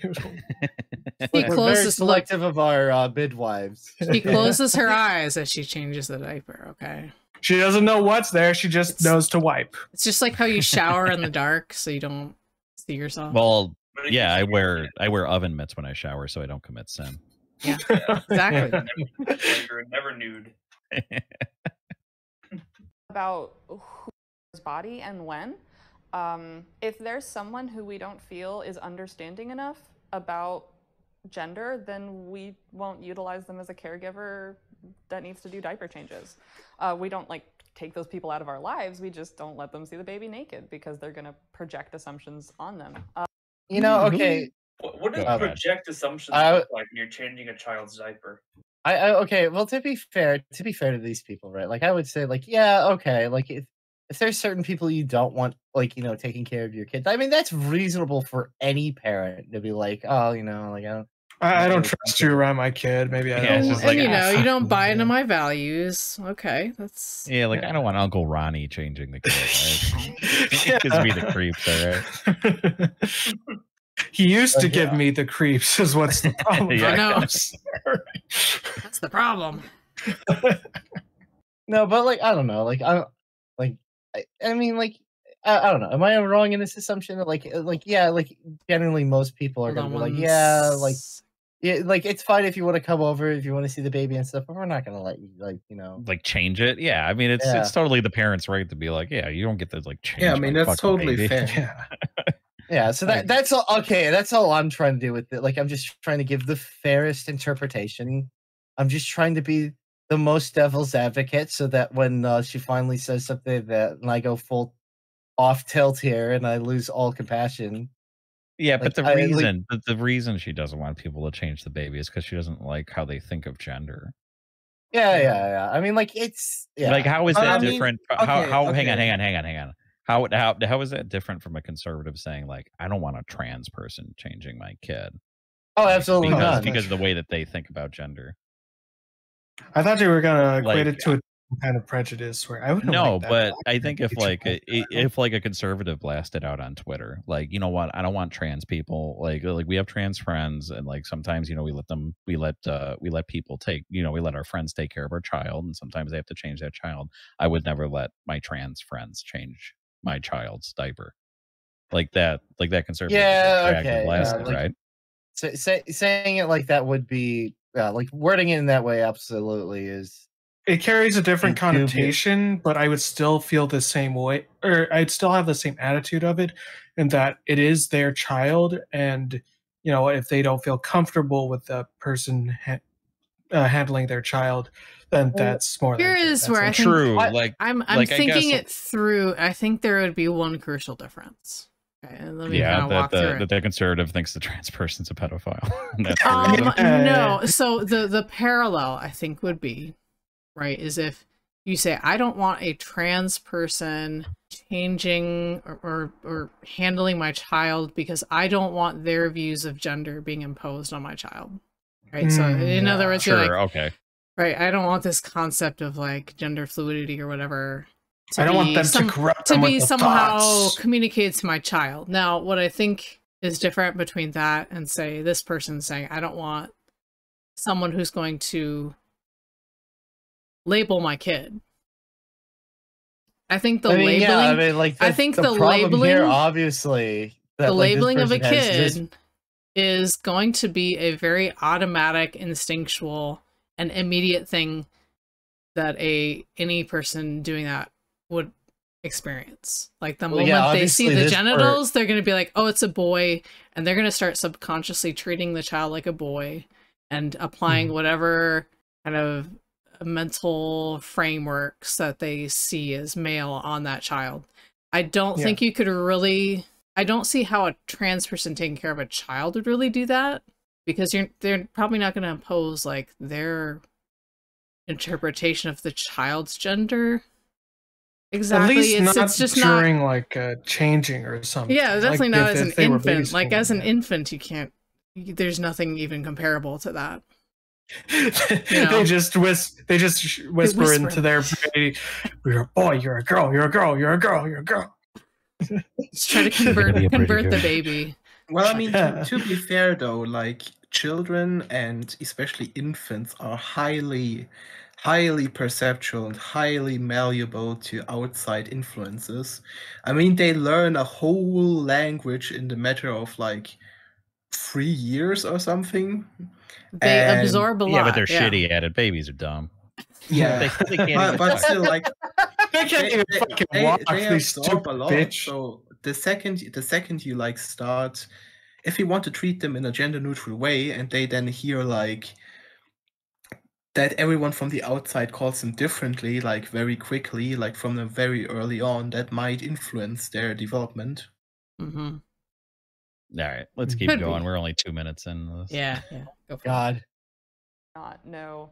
very selective of our midwives. She closes her eyes as she changes the diaper. Okay. She doesn't know what's there. She just knows to wipe. It's just like how you shower in the dark so you don't see yourself. Well, yeah, I wear oven mitts when I shower so I don't commit sin. Yeah, exactly. You're never nude. About whose body and when. If there's someone who we don't feel is understanding enough about gender, then we won't utilize them as a caregiver that needs to do diaper changes. We don't like take those people out of our lives. We just don't let them see the baby naked because they're going to project assumptions on them. Okay. What does project assumptions look like when you're changing a child's diaper? Okay, well, to be fair to these people, right? Like, I would say, like, yeah, okay, like if there's certain people you don't want, like, taking care of your kids, I mean, that's reasonable for any parent to be like, oh, like, I don't. I don't trust you around my kid. Maybe I don't. just And like, you know, you don't buy into my values. Okay, that's yeah, like I don't want Uncle Ronnie changing the kid. Right? It gives me the creeps, all right? He used to give me the creeps, is what's the problem. Yeah. I know. That's the problem. No, but like I don't know, like I mean, like I don't know. Am I wrong in this assumption that like yeah, like generally most people are Hold gonna on be like, one yeah, like s- yeah, like it's fine if you want to come over if you want to see the baby and stuff, but we're not gonna let you like Like change it. Yeah, I mean it's totally the parent's right to be like, yeah, you don't get to like change. Yeah, I mean my that's fucking totally baby. fair. Yeah. Yeah, so that's all okay. That's all I'm trying to do with it. Like, I'm just trying to give the fairest interpretation. I'm just trying to be the most devil's advocate, so that when she finally says something that, and I go full off tilt here, and I lose all compassion. Yeah, Like, but the reason she doesn't want people to change the baby is because she doesn't like how they think of gender. Yeah. I mean, like it's Like, how is that different? How? okay. Hang on. How is that different from a conservative saying like, I don't want a trans person changing my kid? Oh, absolutely not. Because of the way that they think about gender. I thought you were gonna equate Like, it to a kind of prejudice where I wouldn't No, like that. but I think if It's like a conservative blasted out on Twitter, like, you know what, I don't want trans people. Like we have trans friends, and like sometimes, you know, we let people take, you know, we let our friends take care of our child, and sometimes they have to change that child. I would never let my trans friends change my child's diaper. Like that conservative. Yeah, okay. Blasted, Like, right? saying it like that would be like wording it in that way. Absolutely is. It carries a different Dubious. connotation, but I would still feel the same way, or I'd still have the same attitude of it, in that it is their child, and you know, if they don't feel comfortable with the person handling their child, then that's more. Here than is fair. where I That's think True. Like I'm like, I thinking guess- it through. I think there would be one crucial difference. Okay, and let me kind Yeah, of walk through it. that the conservative thinks the trans person's a pedophile. And that's the reason. No, so the parallel I think would be, right, is if you say, I don't want a trans person changing or handling my child because I don't want their views of gender being imposed on my child. Right. So in other words, you're Sure, like, okay. right, I don't want this concept of like gender fluidity or whatever. I don't want them to corrupt them with the somehow thoughts. communicated to my child. Now, what I think is different between that and say this person saying, I don't want someone who's going to label my kid. I think the labeling. Yeah, I mean, like I think the problem labeling here, obviously, that, the like, this labeling of a person has kid is going to be a very automatic, instinctual, and immediate thing that any person doing that would experience. Like the moment they see the genitals, they're going to be like, oh, it's a boy, and they're going to start subconsciously treating the child like a boy and applying whatever kind of mental frameworks that they see as male on that child. I don't think you could really, I don't see how a trans person taking care of a child would really do that, because they're probably not going to impose like their interpretation of the child's gender. Exactly. At least it's just during not like changing or something. Yeah, definitely like not as an infant. Like babysitting, as an infant, you can't. There's nothing even comparable to that. They just whisper into their baby, "You're a boy. You're a girl. You're a girl. You're a girl. You're a girl." Just try to convert the baby. Well, I mean, to be fair though, like children and especially infants are highly perceptual and highly malleable to outside influences. I mean, they learn a whole language in the matter of like 3 years or something. They absorb a lot. Yeah, but they're shitty at it. Babies are dumb. Yeah, they can't but still, like they can't even fucking walk. They These absorb stupid a lot. bitch. So the second you like start, if you want to treat them in a gender neutral way, and they then hear like that everyone from the outside calls them differently, like very quickly, like from them very early on, that might influence their development. Mm-hmm. All right, let's keep going. We're only 2 minutes in. Yeah. Go for God. Not know.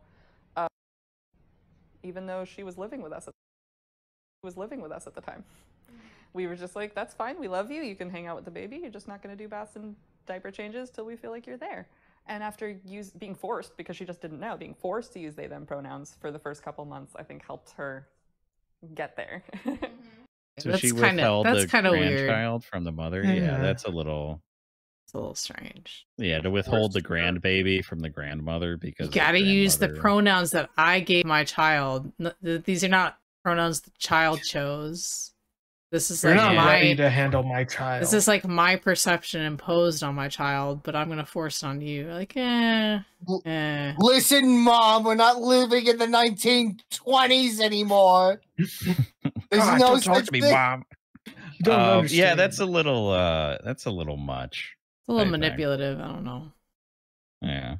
Even though she was living with us at the time. We were just like, that's fine, we love you, you can hang out with the baby, you're just not going to do baths and diaper changes till we feel like you're there. And after being forced, because she just didn't know, being forced to use they, them pronouns for the first couple months, I think helped her get there. So she withheld the weird. grandchild from the mother? Yeah, that's a little... It's a little strange. Yeah, to withhold the grandbaby from the grandmother because... You gotta use the pronouns that I gave my child. These are not pronouns the child chose. This is You're like not ready to handle my child. This is like my perception imposed on my child, but I'm gonna force it on you. Like, Listen, Mom, we're not living in the 1920s anymore. There's God, no don't talk to me, Mom. Yeah, that's a little much. It's a little manipulative. I don't know. Yeah.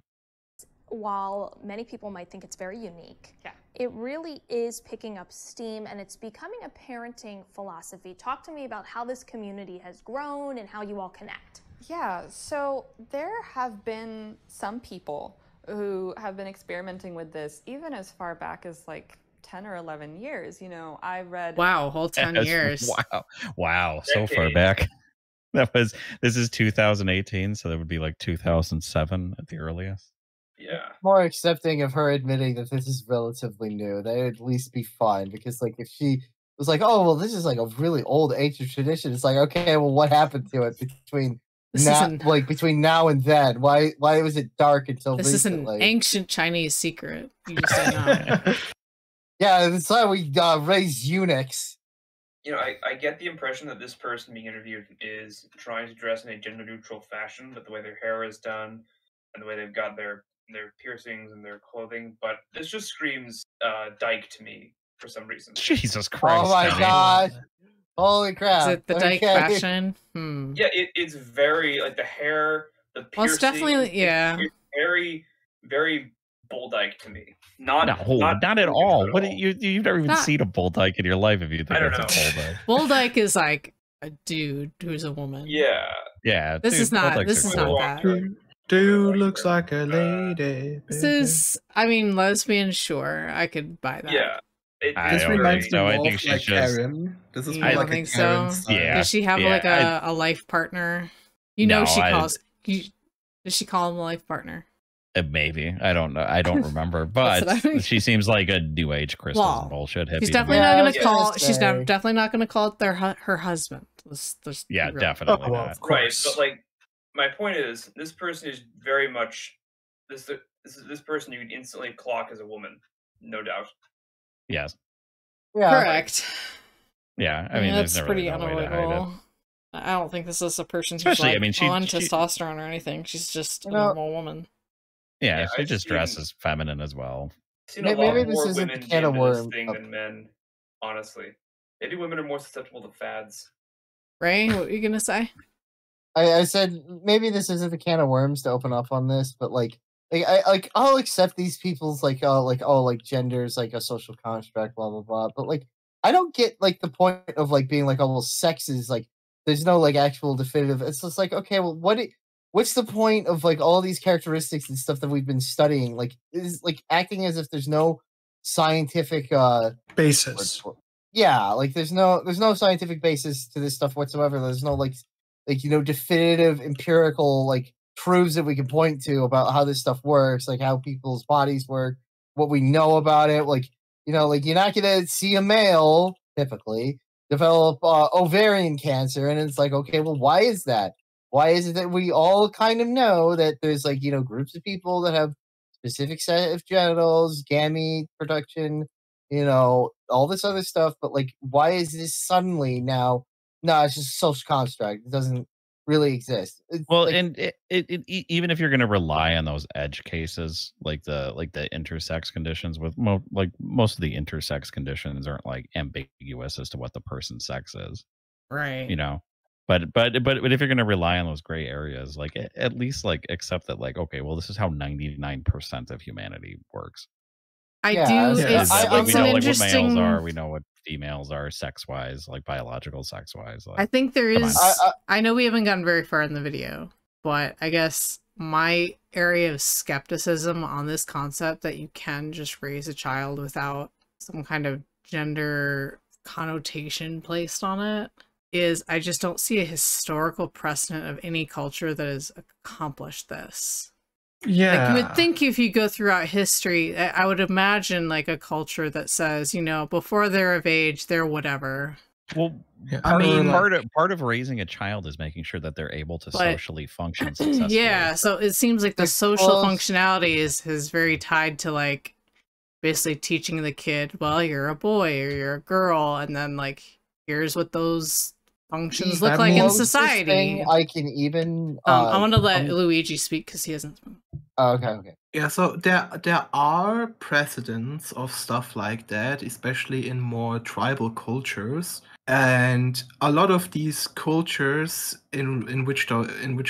While many people might think it's very unique, it really is picking up steam and it's becoming a parenting philosophy. Talk to me about how this community has grown and how you all connect. Yeah, so there have been some people who have been experimenting with this even as far back as like 10 or 11 years. You know, I read... Wow, whole 10 years. Wow, so far back. This is 2018, so that would be like 2007 at the earliest. Yeah. More accepting of her admitting that this is relatively new. That would at least be fine, because like if she was like, oh well, this is like a really old ancient tradition, it's like, okay, well, what happened to it between now and then? Why was it dark until this recently? Is an ancient Chinese secret. You just don't know. Yeah, that's why we raise eunuchs. You know, I get the impression that this person being interviewed is trying to dress in a gender-neutral fashion, but the way their hair is done and the way they've got their piercings and their clothing, but this just screams dyke to me for some reason. Jesus Christ. Oh my God. Holy crap. Is it the dyke fashion? Yeah, it's very, like, the hair, the piercing. Well, it's definitely, yeah. It's very, very bull dyke to me. Not at all. What you've never even seen a bull dyke in your life if you think it's a bull dyke. Bull dyke is like a dude who's a woman. Yeah. Yeah. This is not that. Dude looks like a lady. This is, I mean, lesbian, sure. I could buy that. Yeah. This reminds me I more think of she's like just... Karen. This is I more don't like think a Karen so. style. Yeah. Does she have like a life partner? You know, she calls... Does she call him a life partner? Maybe. I don't know. I don't remember. But she seems like a new age crystals and bullshit hippie. She's definitely not going to call... She's definitely not going to call it her husband. Yeah, definitely not. Right, but like, my point is, this person is very much... This person you can instantly clock as a woman, no doubt. Yes. Yeah. Correct. Yeah, I mean, that's there's pretty really no way to hide it. unavoidable. I don't think this is a person who's Especially, like, I mean, she on testosterone or anything. She's just a normal woman. Yeah, she just dresses feminine as well. I've seen a lot more women get into this thing than men, honestly. Maybe women are more susceptible to fads. Ray, what were you gonna say? I said maybe this isn't a can of worms to open up on this, but I'll accept these people's gender's like a social construct, blah blah blah. But like I don't get like the point of like being like, oh well, sex is like there's no like actual definitive. It's just like, okay, well what's the point of like all these characteristics and stuff that we've been studying? Like is like acting as if there's no scientific basis. Yeah, like there's no scientific basis to this stuff whatsoever. There's no like definitive empirical like proofs that we can point to about how this stuff works, like how people's bodies work, what we know about it. Like, you know, like you're not gonna see a male typically develop ovarian cancer, and it's like, okay, well, why is that? Why is it that we all kind of know that there's like, you know, groups of people that have specific set of genitals, gamete production, you know, all this other stuff, but like, why is this suddenly now? No, it's just a social construct. It doesn't really exist. Well, like, and even if you're going to rely on those edge cases, like the intersex conditions, with most of the intersex conditions aren't like ambiguous as to what the person's sex is, right? You know, but if you're going to rely on those gray areas, like at least like accept that, like, okay, well, this is how 99% of humanity works. We know like what males are, we know what females are sex wise, like biological sex wise. Like, I think there is I know we haven't gotten very far in the video, but I guess my area of skepticism on this concept that you can just raise a child without some kind of gender connotation placed on it is I just don't see a historical precedent of any culture that has accomplished this. Yeah. Like you would think if you go throughout history, I would imagine like a culture that says, you know, before they're of age, they're whatever. Well, Yeah, I mean, like- part of raising a child is making sure that they're able to socially function successfully. Yeah, so it seems like the social functionality is very tied to like basically teaching the kid, well, you're a boy or you're a girl, and then like here's what those functions look like in society. I can even I want to let Luigi speak because he hasn't spoken. Oh, okay. Yeah, so there are precedents of stuff like that, especially in more tribal cultures, and a lot of these cultures in which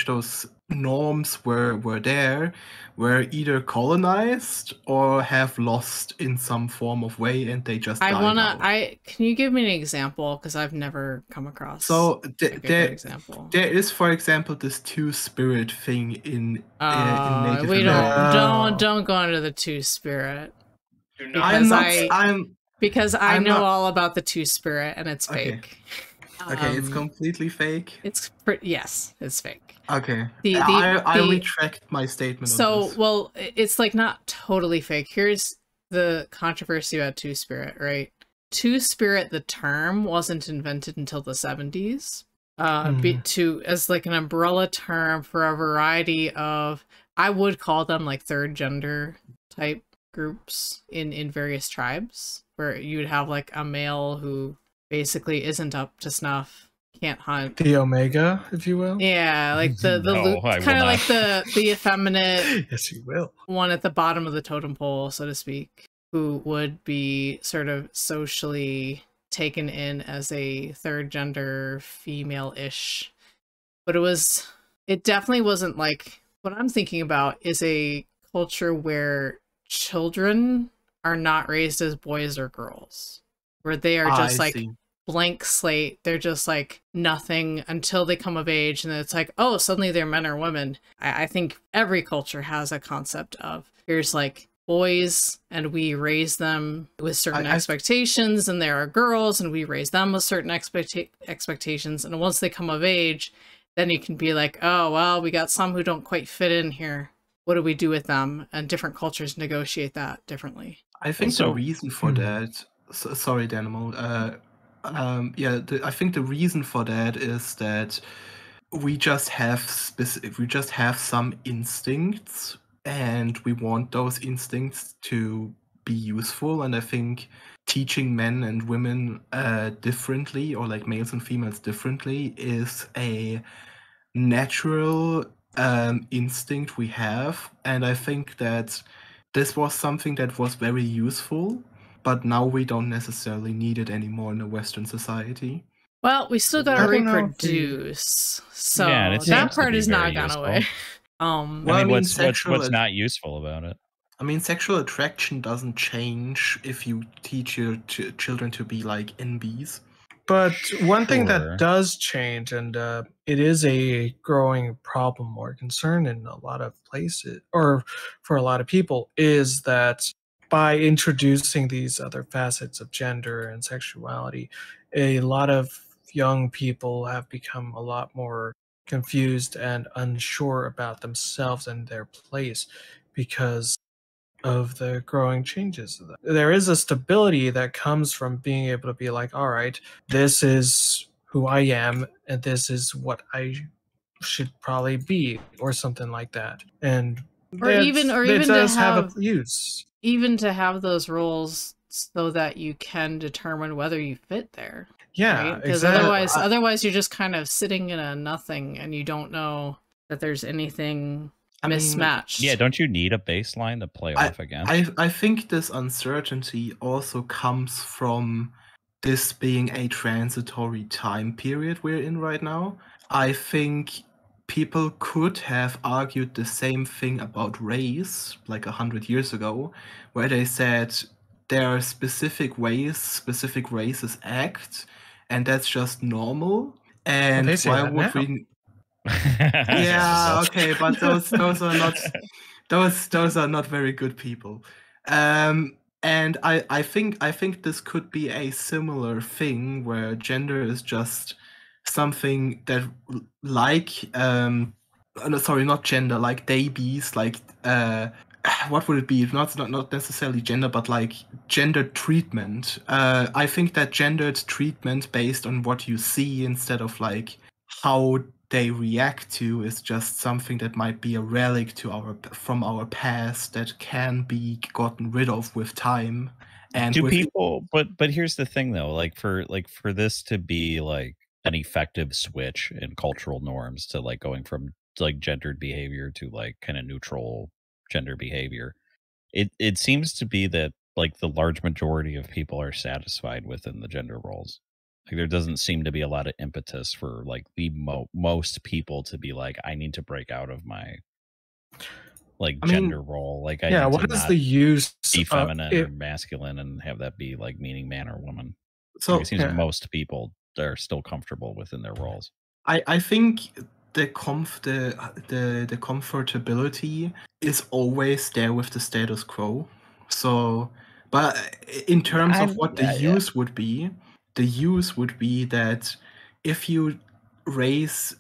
those norms were there were either colonized or have lost in some form of way, and they just died out. Can you give me an example? Because I've never come across. So like a good example. There is, for example, this two-spirit thing in Native we America. don't go into the two-spirit. Because I know all about the two-spirit, and it's fake. Okay, it's completely fake. Yes, it's fake. Okay, I retract my statement. So, well, it's like not totally fake. Here's the controversy about two-spirit, right? Two-spirit, the term, wasn't invented until the 70s. As like an umbrella term for a variety of, I would call them like third gender type groups in various tribes, where you would have like a male who basically isn't up to snuff, can't hunt. The Omega, if you will. Yeah, like the kind of like the effeminate yes, you will. one at the bottom of the totem pole, so to speak, who would be sort of socially taken in as a third gender female-ish. But it definitely wasn't like, what I'm thinking about is a culture where children are not raised as boys or girls, where they are just blank slate. They're just like nothing until they come of age, and then it's like, oh, suddenly they're men or women. I think every culture has a concept of, here's like boys and we raise them with certain expectations, and there are girls and we raise them with certain expectations, and once they come of age, then you can be like, oh well, we got some who don't quite fit in here. What do we do with them? And different cultures negotiate that differently. I think the reason for that, sorry, Danimal, I think the reason for that is that we just have some instincts, and we want those instincts to be useful. And I think teaching men and women differently, or like males and females differently, is a natural instinct we have. And I think that this was something that was very useful, but now we don't necessarily need it anymore in a Western society. Well, we still gotta reproduce, so yeah, that part is not gone away. What's not useful about it? I mean, sexual attraction doesn't change if you teach your children to be like NBs. But one thing that does change, and it is a growing problem or concern in a lot of places, or for a lot of people, is that by introducing these other facets of gender and sexuality, a lot of young people have become a lot more confused and unsure about themselves and their place because of the growing changes. There is a stability that comes from being able to be like, all right, this is who I am, and this is what I should probably be, or something like that. And even to have a use. Even to have those roles so that you can determine whether you fit there. Yeah, right? Because otherwise you're just kind of sitting in a nothing, and you don't know that there's anything mismatched. Yeah, don't you need a baseline to play off again? I think this uncertainty also comes from this being a transitory time period we're in right now. I think people could have argued the same thing about race like 100 years ago, where they said there are specific ways specific races act, and that's just normal. And why would we? Yeah, okay, but those are not very good people. And I think this could be a similar thing where gender is just something that, like no, sorry, not gender, like DISAGREEMENTS, like what would it be? Not necessarily gender, but like gendered treatment. I think that gendered treatment based on what you see instead of like how they react to is just something that might be a relic from our past that can be gotten rid of with time. And do people? But here's the thing, though. Like for this to be like an effective switch in cultural norms to like going from like gendered behavior to like kind of neutral gender behavior, it seems to be that like the large majority of people are satisfied within the gender roles. Like there doesn't seem to be a lot of impetus for like the most people to be like, I need to break out of my like gender role. Like I need what to is not the use be feminine or masculine and have that be like meaning man or woman. So like it seems most people are still comfortable within their roles. I think the comfortability is always there with the status quo. So, but in terms of what the use would be, the use would be that if you raise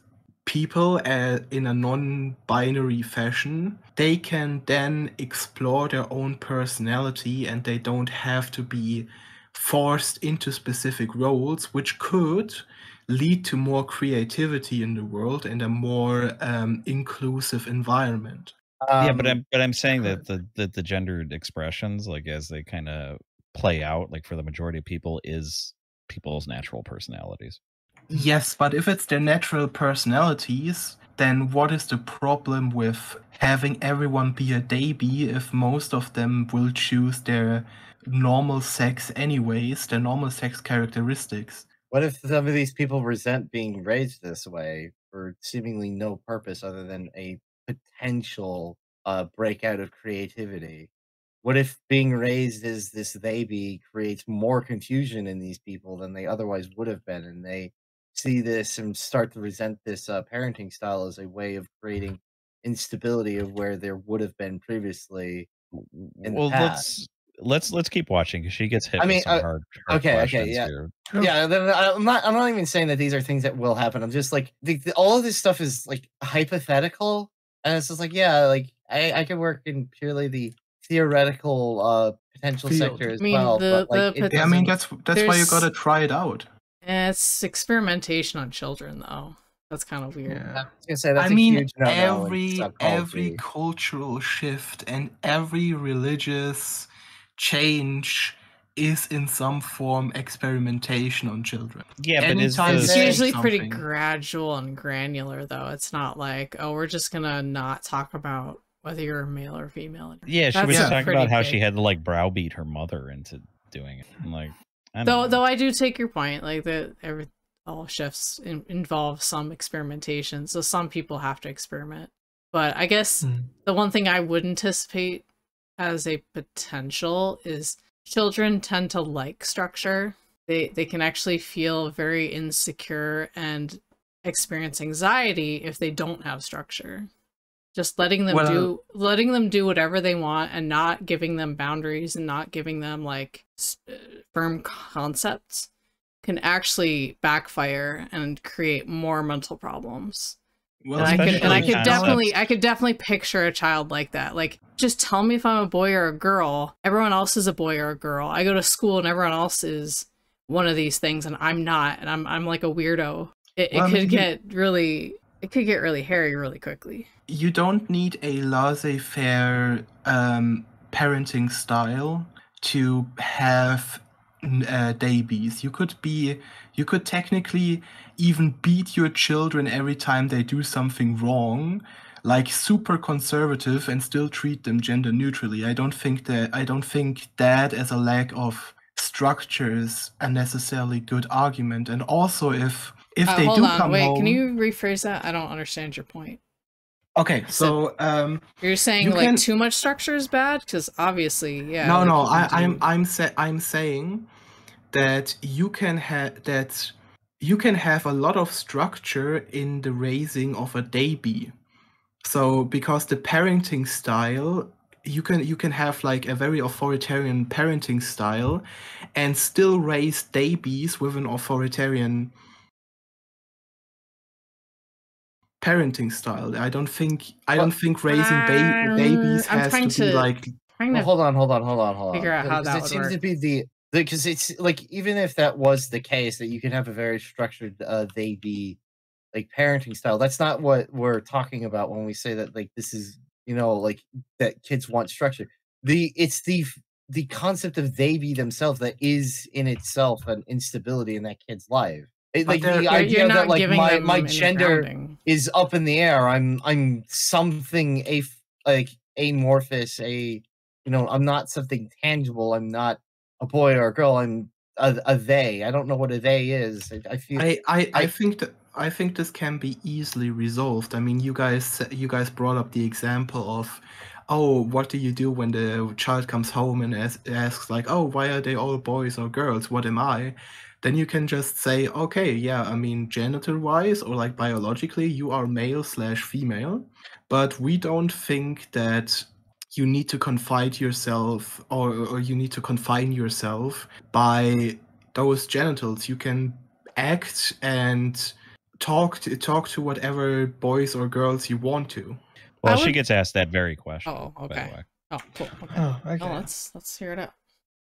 people in a non-binary fashion, they can then explore their own personality and they don't have to be forced into specific roles, which could lead to more creativity in the world and a more inclusive environment. Yeah, but I'm saying that the gendered expressions, like as they kind of play out, like for the majority of people, is people's natural personalities. Yes, but if it's their natural personalities, then what is the problem with having everyone be a DISAGREEMENT if most of them will choose their normal sex anyways, their normal sex characteristics? What if some of these people resent being raised this way for seemingly no purpose other than a potential breakout of creativity? What if being raised as this they be creates more confusion in these people than they otherwise would have been, and they see this and start to resent this parenting style as a way of creating instability of where there would have been previously in the past? Let's keep watching because she gets hit with some hard questions here. Yeah. I'm not even saying that these are things that will happen. I'm just like all of this stuff is like hypothetical, and it's just like I could work in purely the theoretical potential sector as well. But like, that's why you gotta try it out. It's experimentation on children, though. That's kind of weird. I was gonna say that's a huge no-no in every cultural shift and every religious change is in some form experimentation on children. Yeah, but it's usually pretty gradual and granular, though. It's not like, oh, we're just gonna not talk about whether you're male or female. Yeah, she was talking about how she had to like browbeat her mother into doing it. I'm like, though I do take your point, like all shifts involve some experimentation, so some people have to experiment. But I guess the one thing I would anticipate as a potential is children tend to like structure. They can actually feel very insecure and experience anxiety if they don't have structure. Just letting them do whatever they want and not giving them boundaries and not giving them like firm concepts can actually backfire and create more mental problems. Well, I could definitely picture a child like that. Like, just tell me if I'm a boy or a girl. Everyone else is a boy or a girl. I go to school and everyone else is one of these things, and I'm not, and I'm like a weirdo. It could get really hairy really quickly. You don't need a laissez-faire parenting style to have DISAGREEMENTs. You could technically even beat your children every time they do something wrong, like super conservative, and still treat them gender neutrally. I don't think that as a lack of structure is a necessarily good argument. And also if they do come home, can you rephrase that? I don't understand your point. Okay, so you're saying too much structure is bad? Because obviously, yeah. No, I'm saying that you can have a lot of structure in the raising of a DISAGREEMENT. So because the parenting style, you can have like a very authoritarian parenting style and still raise DISAGREEMENTs with an authoritarian parenting style. I don't think raising babies I'm has trying to be like. Well, hold on. figure out how Because that it would seems work. to be because it's like, even if that was the case, that you can have a very structured they be like parenting style. That's not what we're talking about when we say that, like, this is, like, that kids want structure. It's the concept of they be themselves that is in itself an instability in that kid's life. Like the idea you're that, not like, giving my them any gender grounding. is up in the air. I'm something like amorphous. I'm not something tangible. I'm not a boy or a girl. I'm a they. I don't know what a they is. I feel. I think this can be easily resolved. I mean, you guys brought up the example of, oh, what do you do when the child comes home and asks like, oh, why are they all boys or girls? What am I? Then you can just say, okay, yeah, I mean, genital-wise or like biologically, you are male/female, but we don't think that you need to confine yourself or you need to confine yourself by those genitals. You can act and talk to whatever boys or girls you want to. Well, she gets asked that very question. Oh, okay. By the way. Oh, cool. Okay. Oh, okay. Oh, let's hear it out.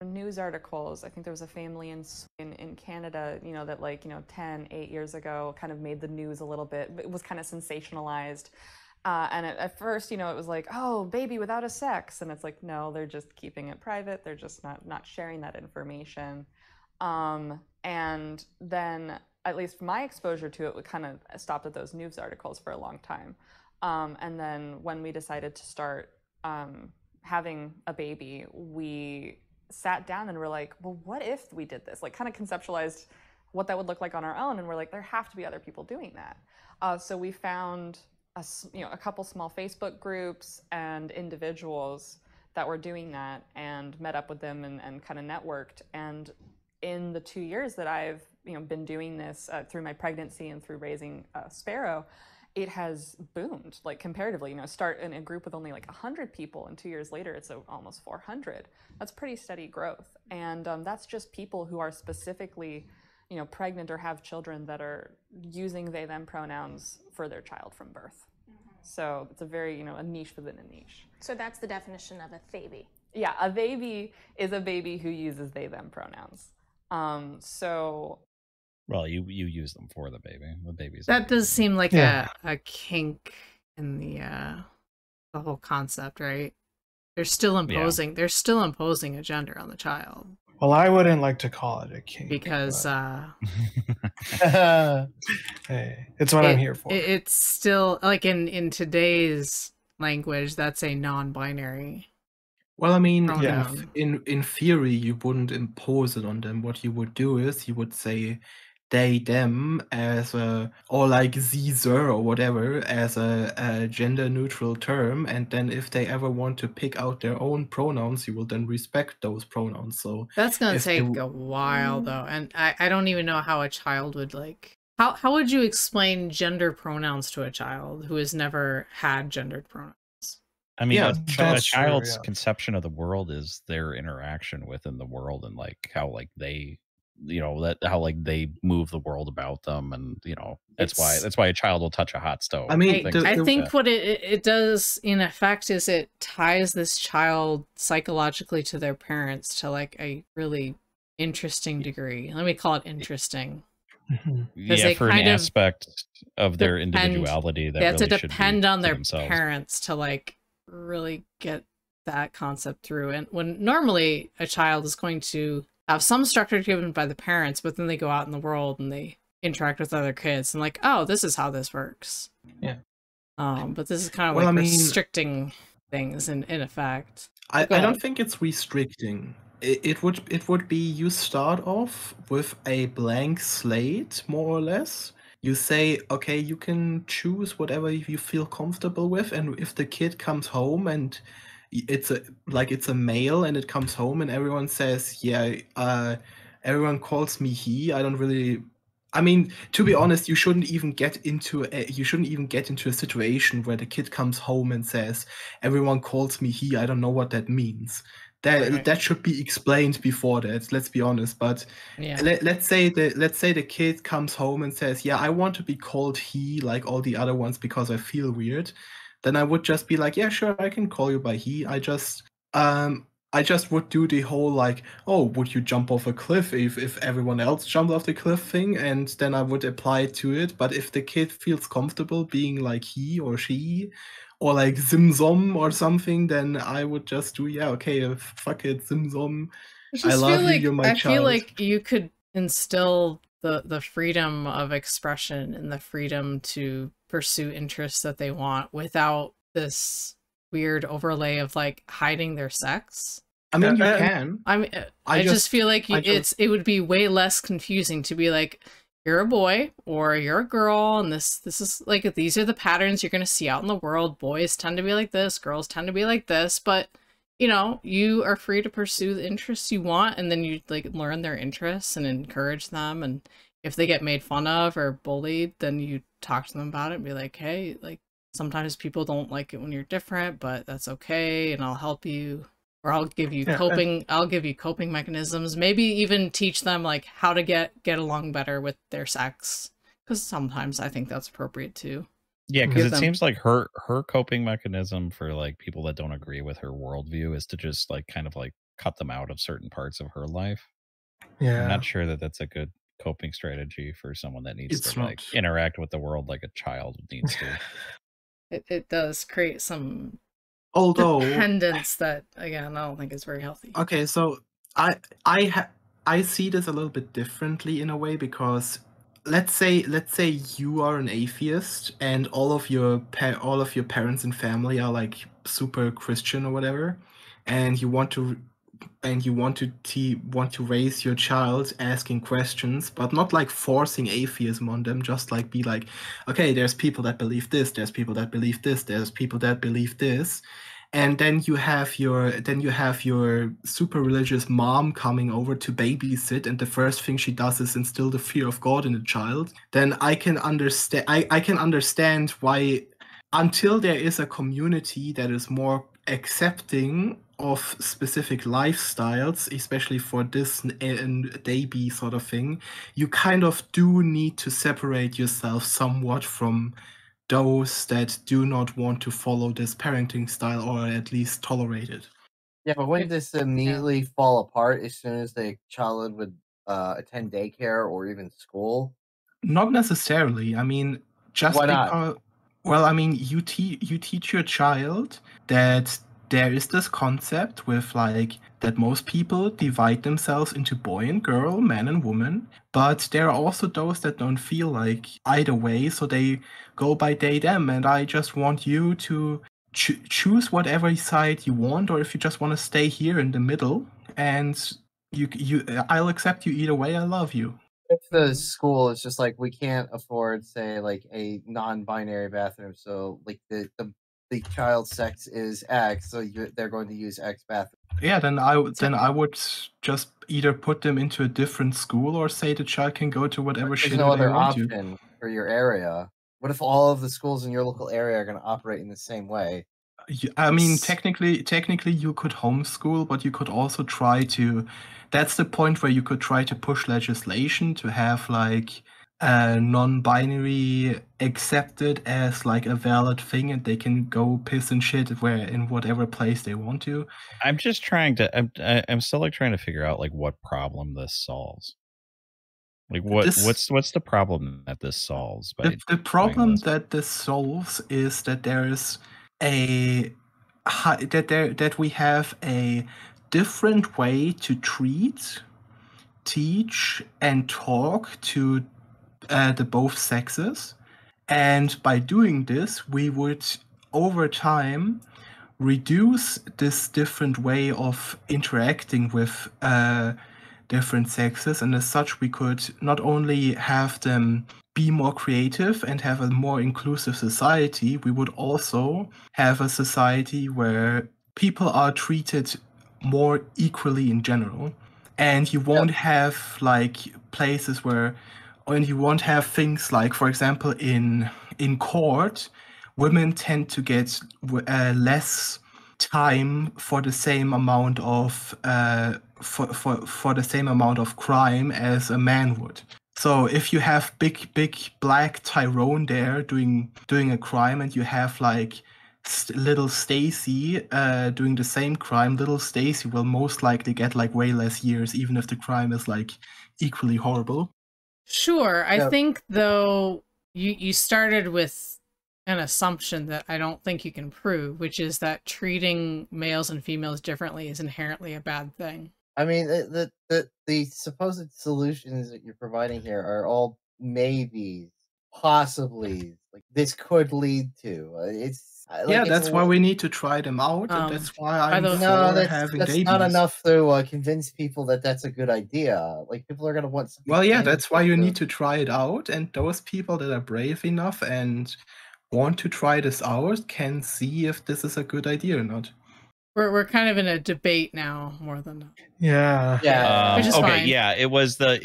News articles. I think there was a family in Canada, that, like, 8 years ago kind of made the news a little bit. It was kind of sensationalized. And at first, it was like, oh, baby without a sex. And it's like, no, they're just keeping it private. They're just not sharing that information. And then, at least my exposure to it, kind of stopped at those news articles for a long time. And then when we decided to start having a baby, we sat down and were like, well, what if we did this? Like, kind of conceptualized what that would look like on our own. And we're like, there have to be other people doing that. So we found a couple small Facebook groups and individuals that were doing that, and met up with them and kind of networked. And in the 2 years that I've been doing this through my pregnancy and through raising Sparrow, it has boomed, like, comparatively. Start in a group with only like 100 people, and 2 years later it's almost 400. That's pretty steady growth. And that's just people who are specifically pregnant or have children that are using they them pronouns for their child from birth. So it's a very a niche within a niche. So that's the definition of a THEYBIE. Yeah, a baby is a baby who uses they them pronouns. So Well, you use them for the baby. The baby's That does seem like a kink in the whole concept, right? They're still imposing a gender on the child. Well, I wouldn't like to call it a kink because hey, it's what I'm here for. It's still like in today's language, that's a non-binary. Well, I mean, pronoun. in theory, you wouldn't impose it on them. What you would do is you would say they, them as or like sie, her or whatever as a gender neutral term. And then if they ever want to pick out their own pronouns, you will then respect those pronouns. So that's going to take a while though. And I don't even know how a child would like, how would you explain gender pronouns to a child who has never had gendered pronouns? I mean, Yeah, a child's conception of the world is their interaction within the world, and like how like they, how like they move the world about them, and that's why a child will touch a hot stove. I mean, I think what it does in effect is it ties this child psychologically to their parents to like a really interesting degree. Let me call it interesting. Yeah, for an aspect of their individuality that they have really to depend on their themselves. parents to like really get that concept through. And when normally a child is going to have some structure given by the parents, but then they go out in the world and they interact with other kids and like, oh, this is how this works. Yeah. But this is kind of restricting things in effect. I don't think it's restricting. It would be you start off with a blank slate, more or less. You say, okay, you can choose whatever you feel comfortable with, and if the kid comes home and it's a male and it comes home and everyone says, yeah, everyone calls me he. I don't really. I mean, to be honest, you shouldn't even get into a situation where the kid comes home and says, everyone calls me he. I don't know what that means. that should be explained before that. Let's be honest. But Yeah. let's say the kid comes home and says, "Yeah, I want to be called he like all the other ones because I feel weird." Then I would just be like, "Yeah, sure, I can call you by he. I just would do the whole like, oh, would you jump off a cliff if everyone else jumped off the cliff thing, and then I would apply it to it. But if the kid feels comfortable being like he or she, or like Zimzom or something, then I would just do, yeah, okay, fuck it, Zimzom. I love you, you're my child. I feel like you could instill the freedom of expression and the freedom to pursue interests that they want without this weird overlay of like hiding their sex. I mean, you can. I mean, I just feel like it would be way less confusing to be like, you're a boy or you're a girl, and this is like, these are the patterns you're going to see out in the world. Boys tend to be like this, girls tend to be like this, but you know, you are free to pursue the interests you want, and then you like learn their interests and encourage them. And if they get made fun of or bullied, then you talk to them about it and be like, hey, like sometimes people don't like it when you're different, but that's okay, and I'll help you. Or I'll give you coping mechanisms. Maybe even teach them like how to get along better with their sex, because sometimes I think that's appropriate too. Yeah, because it seems like her coping mechanism for like people that don't agree with her worldview is to just like kind of like cut them out of certain parts of her life. Yeah, I'm not sure that that's a good coping strategy for someone that needs to like interact with the world like a child needs to. It does create some dependence that, again, I don't think is very healthy. Okay, so I see this a little bit differently in a way, because let's say you are an atheist and all of your parents and family are like super Christian or whatever, and you want to raise your child asking questions, but not like forcing atheism on them, just like be like, okay, there's people that believe this, there's people that believe this, there's people that believe this. And then you have your super religious mom coming over to babysit, and the first thing she does is instill the fear of God in the child. Then I can understand. I can understand why, until there is a community that is more accepting of specific lifestyles, especially for this DISAGREEMENT sort of thing, you kind of do need to separate yourself somewhat from those that do not want to follow this parenting style, or at least tolerate it. Yeah, but wouldn't this immediately fall apart as soon as the child would attend daycare or even school? Not necessarily. I mean, just Why because. not? Well, I mean, you teach your child that there is this concept with like that most people divide themselves into boy and girl, man and woman, but there are also those that don't feel like either way, so they go by they them. And I just want you to choose whatever side you want, or if you just want to stay here in the middle, and I'll accept you either way. I love you. If the school is just like, we can't afford, say, like a non-binary bathroom, so like the child's sex is X, so they're going to use X bathroom. Yeah, then I would just either put them into a different school or say the child can go to whatever shit. There's no other option for your area. What if all of the schools in your local area are going to operate in the same way? I mean, technically, you could homeschool, but you could also try to. That's the point where you could try to push legislation to have like non-binary accepted as like a valid thing, and they can go piss and shit in whatever place they want to. I'm just trying to. I'm still like trying to figure out like what problem this solves. Like what's the problem that this solves? By the problem that this solves is that there is that we have a different way to treat, teach, and talk to the both sexes, and by doing this, we would over time reduce this different way of interacting with different sexes, and as such we could not only have them be more creative and have a more inclusive society, we would also have a society where people are treated more equally in general. And you won't have like places where, and you won't have things like, for example, in court, women tend to get less time for the same amount of for the same amount of crime as a man would. So if you have big black Tyrone there doing a crime, and you have like little Stacy doing the same crime, little Stacy will most likely get like way less years, even if the crime is like equally horrible. Sure. I think though you started with an assumption that I don't think you can prove, which is that treating males and females differently is inherently a bad thing. I mean, the supposed solutions that you're providing here are all maybes, possibly. Like this could lead to. That's why we need to try them out, and that's why I'm for having that's babies. not enough to convince people that that's a good idea. Like people are gonna want something. Well, yeah, that's why you need to try it out, and those people that are brave enough and want to try this out can see if this is a good idea or not. We're kind of in a debate now more than which is okay, fine. yeah, it was the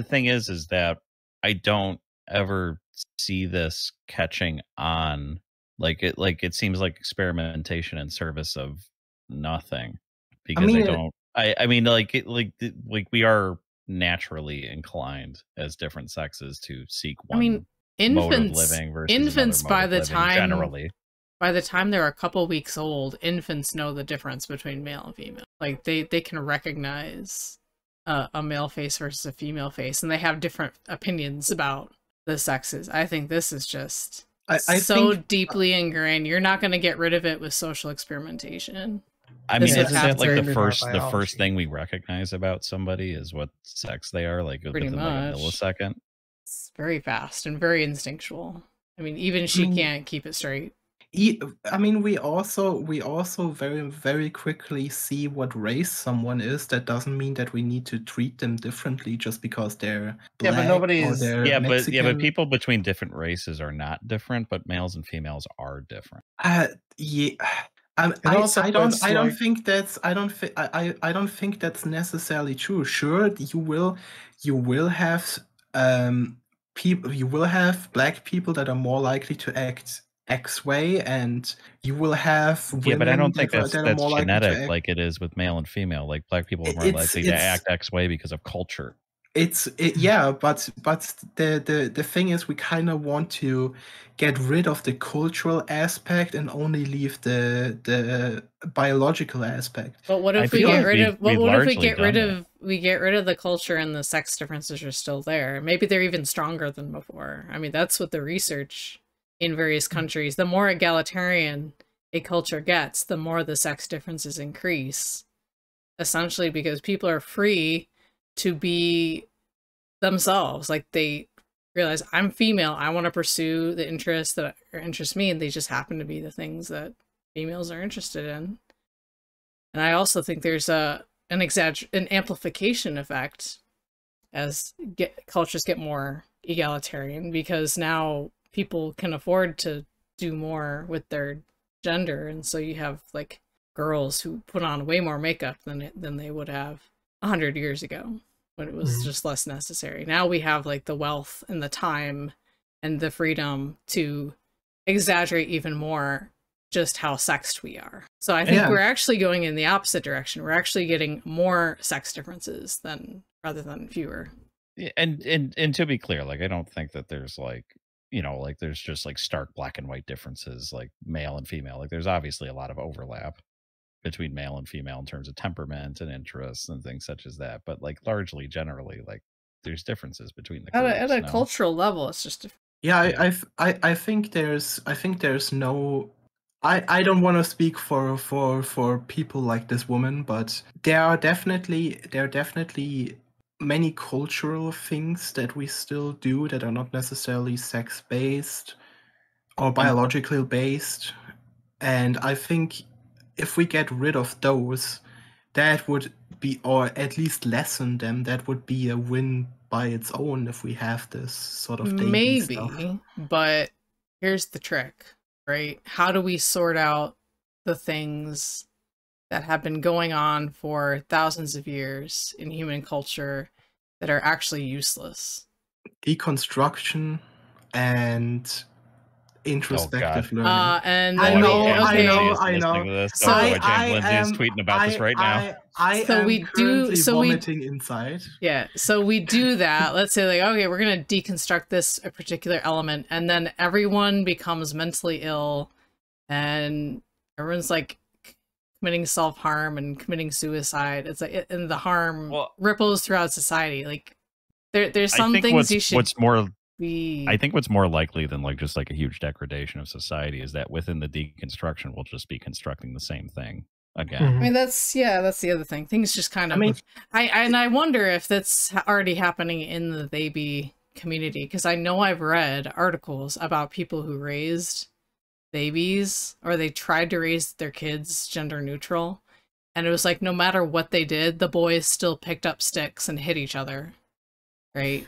thing is that I don't ever see this catching on. It seems like experimentation in service of nothing, because we are naturally inclined as different sexes to seek one mode of living versus infants another mode of living, generally. By the time they're a couple weeks old, infants know the difference between male and female. Like they can recognize a male face versus a female face, and they have different opinions about the sexes. I think this is just so deeply ingrained. You're not going to get rid of it with social experimentation. I mean, isn't that like the first thing we recognize about somebody is what sex they are, like within like a millisecond? It's very fast and very instinctual. I mean, even she can't keep it straight. I mean, we also very quickly see what race someone is. That doesn't mean that we need to treat them differently just because they're black. Yeah, but nobody is. But people between different races are not different, but males and females are different. I don't think that's necessarily true. Sure, you will have black people that are more likely to act X way, and you will have women but I don't think that's more genetic like it is with male and female. Like black people are more likely to act X way because of culture. But the thing is, we kind of want to get rid of the cultural aspect and only leave the biological aspect. But what if we get rid of we get rid of the culture and the sex differences are still there? Maybe they're even stronger than before. I mean, that's what the research in various countries, the more egalitarian a culture gets, the more the sex differences increase. Essentially because people are free to be themselves. Like they realize, I'm female, I want to pursue the interests that interest me, and they just happen to be the things that females are interested in. And I also think there's an amplification effect as cultures get more egalitarian, because now people can afford to do more with their gender, and so you have like girls who put on way more makeup than they would have 100 years ago when it was just less necessary. Now we have like the wealth and the time and the freedom to exaggerate even more just how sexed we are. So I think we're actually going in the opposite direction. We're actually getting more sex differences rather than fewer. Yeah, and to be clear, like I don't think that there's like, like there's just like stark black and white differences like male and female. Like there's obviously a lot of overlap between male and female in terms of temperament and interests and things such as that. But like largely, generally, like there's differences between the groups. At a cultural level, it's just different. Yeah, I think there's no. I don't want to speak for people like this woman, but there are definitely many cultural things that we still do that are not necessarily sex-based or biologically based. And I think if we get rid of those, that would be, or at least lessen them, that would be a win by its own if we have this sort of maybe stuff. But here's the trick, right? How do we sort out the things that have been going on for thousands of years in human culture that are actually useless? Deconstruction and introspective learning. And I then know. So James Lindsay is tweeting about this right now. I So am we currently do- vomiting inside. Yeah, so we do that. Let's say, like, okay, we're going to deconstruct this a particular element, and then everyone becomes mentally ill, and everyone's, like, committing self-harm and committing suicide. It's like, and the harm ripples throughout society. Like, there's some things you should I think what's more likely than, like, just, like, a huge degradation of society is that within the deconstruction, we'll just be constructing the same thing again. I mean, that's the other thing. Things just kind of. I wonder if that's already happening in the THEYBIE community, because I know I've read articles about people who raised babies, or they tried to raise their kids gender neutral, and it was like no matter what they did, the boys still picked up sticks and hit each other, right?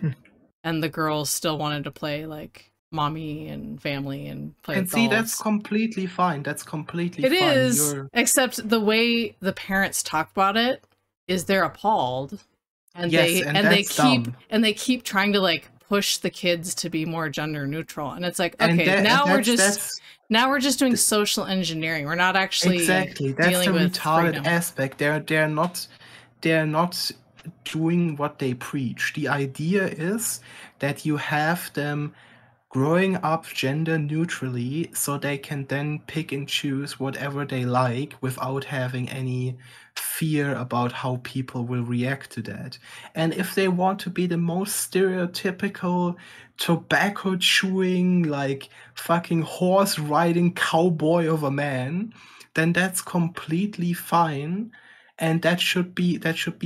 And the girls still wanted to play like mommy and family and play with see, dolls. that's completely fine. That's completely fine. It is, except the way the parents talk about it is they're appalled, and they keep trying to like push the kids to be more gender neutral, and it's like, okay, now we're just doing social engineering. We're not actually exactly. That's dealing the with retarded freedom. aspect. They're not doing what they preach. The idea is that you have them growing up gender neutrally so they can then pick and choose whatever they like without having any fear about how people will react to that. And if they want to be the most stereotypical tobacco chewing, like fucking horse riding cowboy of a man, then that's completely fine. And that should be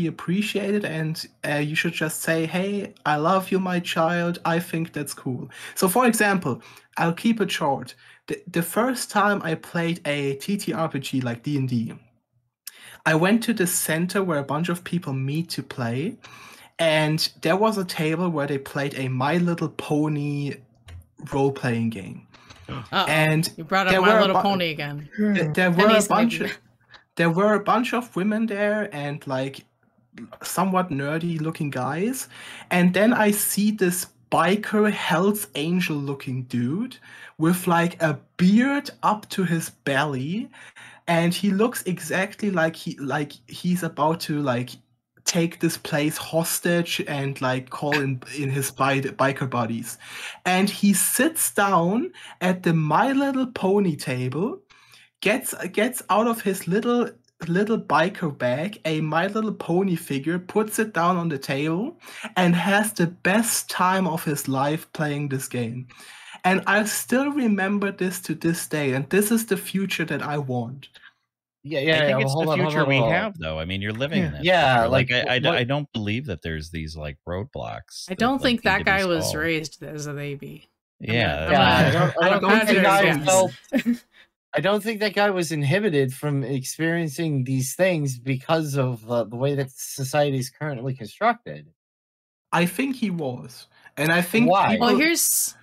appreciated, and you should just say, hey, I love you, my child. I think that's cool. So, for example, I'll keep it short. The first time I played a TTRPG like D&D, I went to the center where a bunch of people meet to play, and there was a table where they played a My Little Pony role-playing game. And you brought up My Little Pony again. There were a bunch of women there and like somewhat nerdy looking guys. And then I see this biker Hell's Angel looking dude with like a beard up to his belly. And he looks exactly like he's about to like take this place hostage and like call in his biker buddies. And he sits down at the My Little Pony table, gets out of his little biker bag a My Little Pony figure, puts it down on the table, and has the best time of his life playing this game. And I still remember this to this day, and this is the future that I want. I think it's the future we have, though. I mean, you're living in it. Yeah, like I don't believe that there's these like roadblocks. I don't think that guy was raised as a baby. Yeah, I don't think that guy was inhibited from experiencing these things because of the way that society is currently constructed. I think he was, and I think why. Well, here's.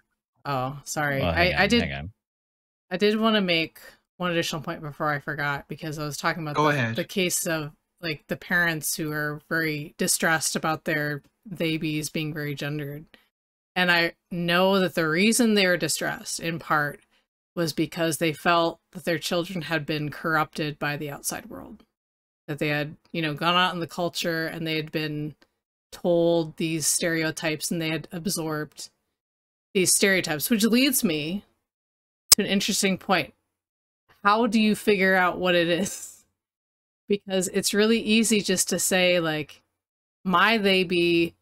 Oh, sorry. Well, I did want to make one additional point before I forgot, because I was talking about the case of like the parents who are very distressed about their babies being very gendered, and I know that the reason they were distressed in part was because they felt that their children had been corrupted by the outside world, that they had, gone out in the culture and they had been told these stereotypes and they had absorbed these stereotypes, which leads me to an interesting point. How do you figure out what it is? Because it's really easy just to say, like, my baby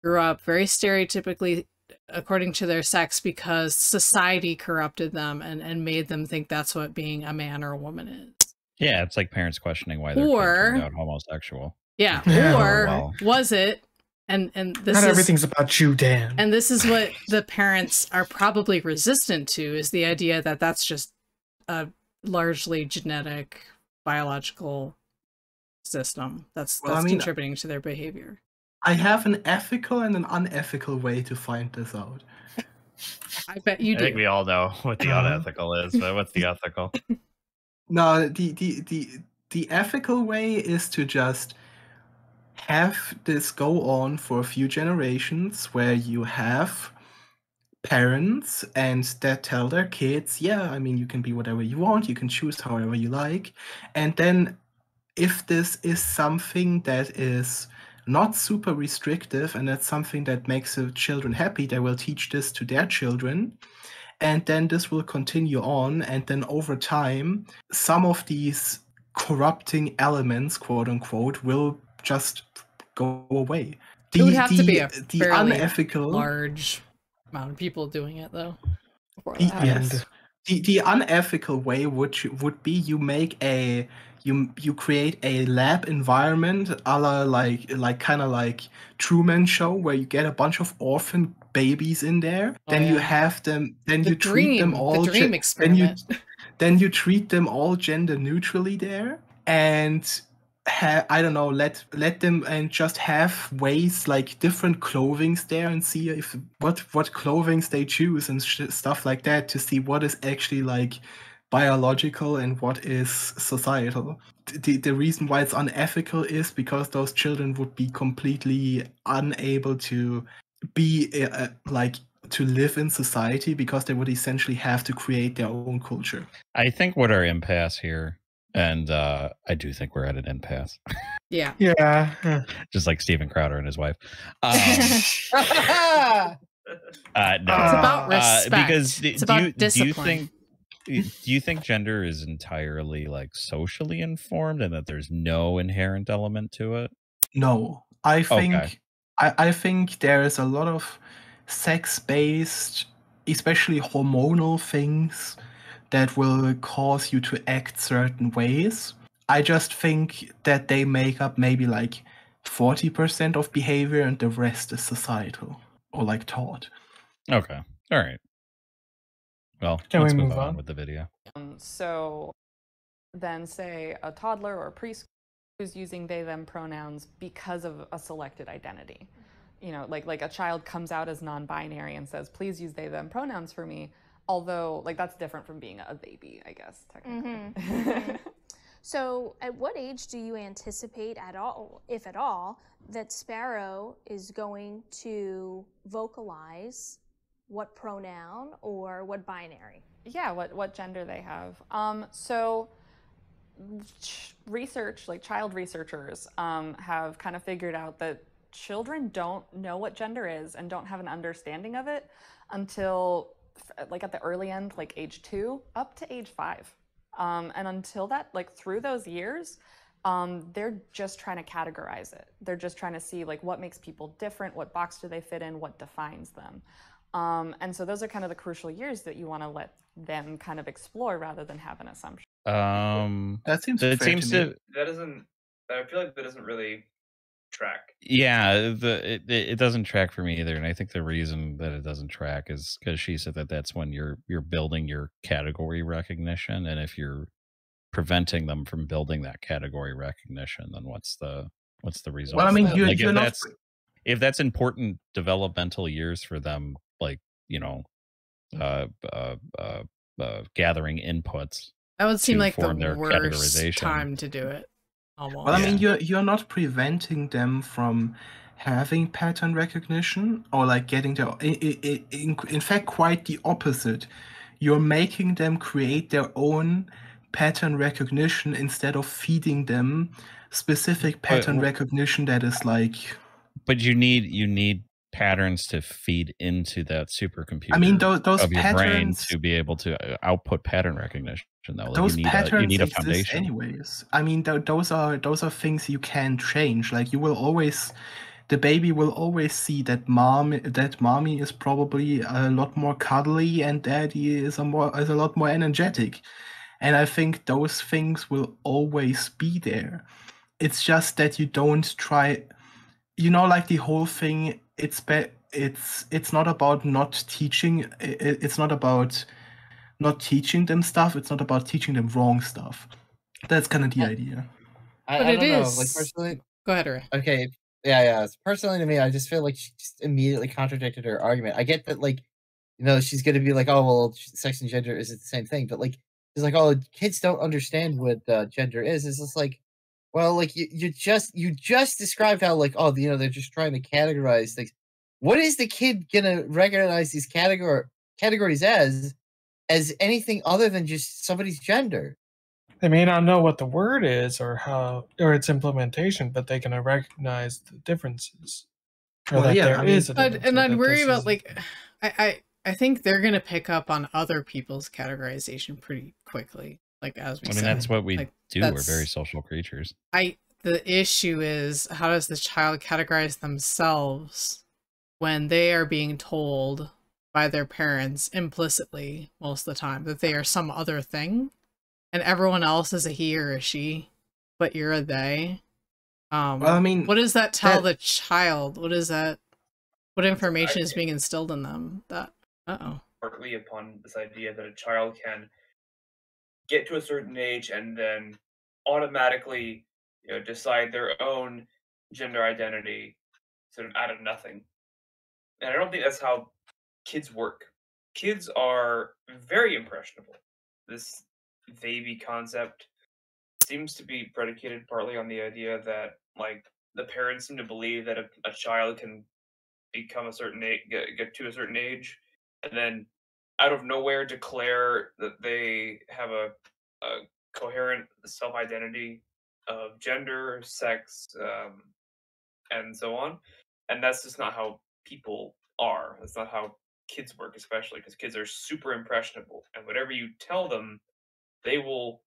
grew up very stereotypically according to their sex because society corrupted them and made them think that's what being a man or a woman is. Yeah, it's like parents questioning why their kid turned out homosexual. Yeah, or was it? And this not everything's about you, Dan. And this is what the parents are probably resistant to, is the idea that that's just a largely genetic, biological system that's contributing to their behavior. I have an ethical and an unethical way to find this out. I bet you do. I think we all know what the unethical is, but what's the ethical? No, the ethical way is to just have this go on for a few generations where you have parents and that tell their kids, yeah, I mean, you can be whatever you want, you can choose however you like. And then if this is something that is not super restrictive and that's something that makes the children happy, they will teach this to their children. And then this will continue on. And then over time, some of these corrupting elements, quote unquote, will just go away. It would have to be a the fairly unethical large amount of people doing it, though. Before that happens. Yes. The unethical way would be you make a you create a lab environment a la like kind of like Truman Show, where you get a bunch of orphan babies in there, then you have them, then you treat them all the dream experiment. then you treat them all gender neutrally there, and I don't know, let them and just have ways like different clothings there and see if what clothings they choose and stuff like that, to see what is actually like biological and what is societal. The reason why it's unethical is because those children would be completely unable to be like to live in society, because they would essentially have to create their own culture. I think what our impasse here, and I do think we're at an impasse. Yeah. Yeah. Just like Steven Crowder and his wife. No. It's about respect. Because it's about discipline. Do you think gender is entirely like socially informed and that there's no inherent element to it? No, I think I think there is a lot of sex-based, especially hormonal things that will cause you to act certain ways. I just think that they make up maybe like 40% of behavior, and the rest is societal or like taught. Okay. All right. Well, Can let's we move move on on? with the video. So then say a toddler or a preschool who's using they them pronouns because of a selected identity. You know, like a child comes out as non-binary and says, please use they them pronouns for me. Although, like, that's different from being a baby, I guess, technically. So at what age do you anticipate at all, if at all, that Sparrow is going to vocalize what pronoun or what binary? Yeah, what gender they have. So research, like child researchers, have kind of figured out that children don't know what gender is and don't have an understanding of it until like at the early end, like age 2 up to age 5. And until that, like through those years, they're just trying to categorize it. They're just trying to see like what makes people different, what box do they fit in, what defines them. And so those are kind of the crucial years that you want to let them kind of explore rather than have an assumption. That seems it fair seems to me. to That doesn't. I feel like that doesn't really track. yeah, it doesn't track for me either, and I think the reason that it doesn't track is because she said that that's when you're building your category recognition, and if you're preventing them from building that category recognition, then what's the result? Well, I mean, like you're not. if that's important developmental years for them, like, you know, gathering inputs. That would seem to like the form their worst categorization. time to do it. Almost. Well, I mean, you're not preventing them from having pattern recognition or like getting their. In fact, quite the opposite. You're making them create their own pattern recognition instead of feeding them specific pattern recognition that is like. But you need patterns to feed into that supercomputer. I mean, those of your brain patterns to be able to output pattern recognition. Though, like those patterns you need a exist foundation. anyways. I mean, those are things you can change. Like you will always, the baby will always see that mommy is probably a lot more cuddly and daddy is a lot more energetic, and I think those things will always be there. It's just that you don't try. You know, like the whole thing. It's not about not teaching. It's not about not teaching them stuff. It's not about teaching them wrong stuff. That's kind of the idea. I But it don't know. is. Like personally, Go ahead, Ray. okay, yeah. Personally, to me, I just feel like she just immediately contradicted her argument. I get that, like, you know, she's gonna be like, oh well, sex and gender isn't the same thing, but like, she's like, oh, kids don't understand what gender is. It's just like, well, like you just described how like, oh, you know, they're just trying to categorize things. what is the kid gonna recognize these categories as anything other than just somebody's gender? They may not know what the word is or its implementation, but they can recognize the differences. Or that there is a difference. And I'd worry about like I think they're gonna pick up on other people's categorization pretty quickly. Like as we said. That's what we like, do. We're very social creatures. The issue is, how does the child categorize themselves when they are being told by their parents implicitly most of the time that they are some other thing, and everyone else is a he or a she, but you're a they. Well, I mean, what does that tell the child? What is that? What information is being instilled in them? That partly upon this idea that a child can get to a certain age and then automatically, decide their own gender identity sort of out of nothing. And I don't think that's how kids work. Kids are very impressionable. This baby concept seems to be predicated partly on the idea that, like, the parents seem to believe that a child can become a certain age, get to a certain age, and then out of nowhere declare that they have a coherent self-identity of gender, sex, and so on. And that's just not how people are. That's not how kids work, especially because kids are super impressionable, and whatever you tell them, they will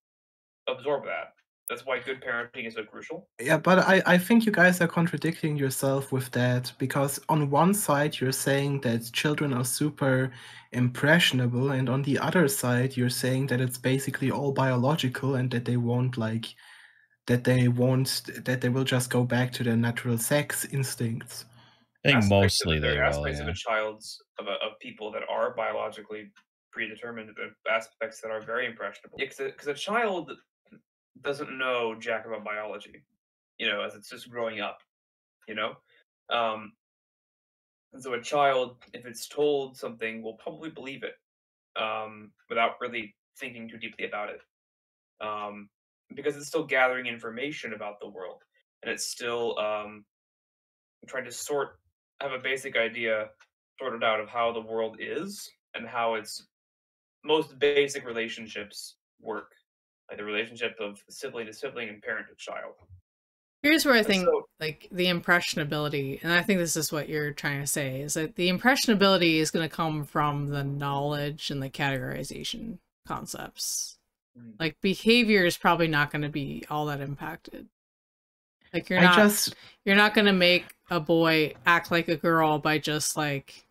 absorb that. That's why good parenting is so crucial. Yeah, but I think you guys are contradicting yourself with that, because on one side you're saying that children are super impressionable, and on the other side you're saying that it's basically all biological and that they won't that they will just go back to their natural sex instincts. I think mostly they will. Aspects of of people that are biologically predetermined, aspects that are very impressionable. Because a child doesn't know jack about biology, as it's just growing up, and so a child, if it's told something, will probably believe it, without really thinking too deeply about it, because it's still gathering information about the world, and it's still trying to have a basic idea sorted out of how the world is and how its most basic relationships work. Like the relationship of sibling to sibling and parent to child. Here's where I think like the impressionability, and I think this is what you're trying to say, is that the impressionability is going to come from the knowledge and the categorization concepts. Like behavior is probably not going to be all that impacted. Like you're not going to make a boy act like a girl by just like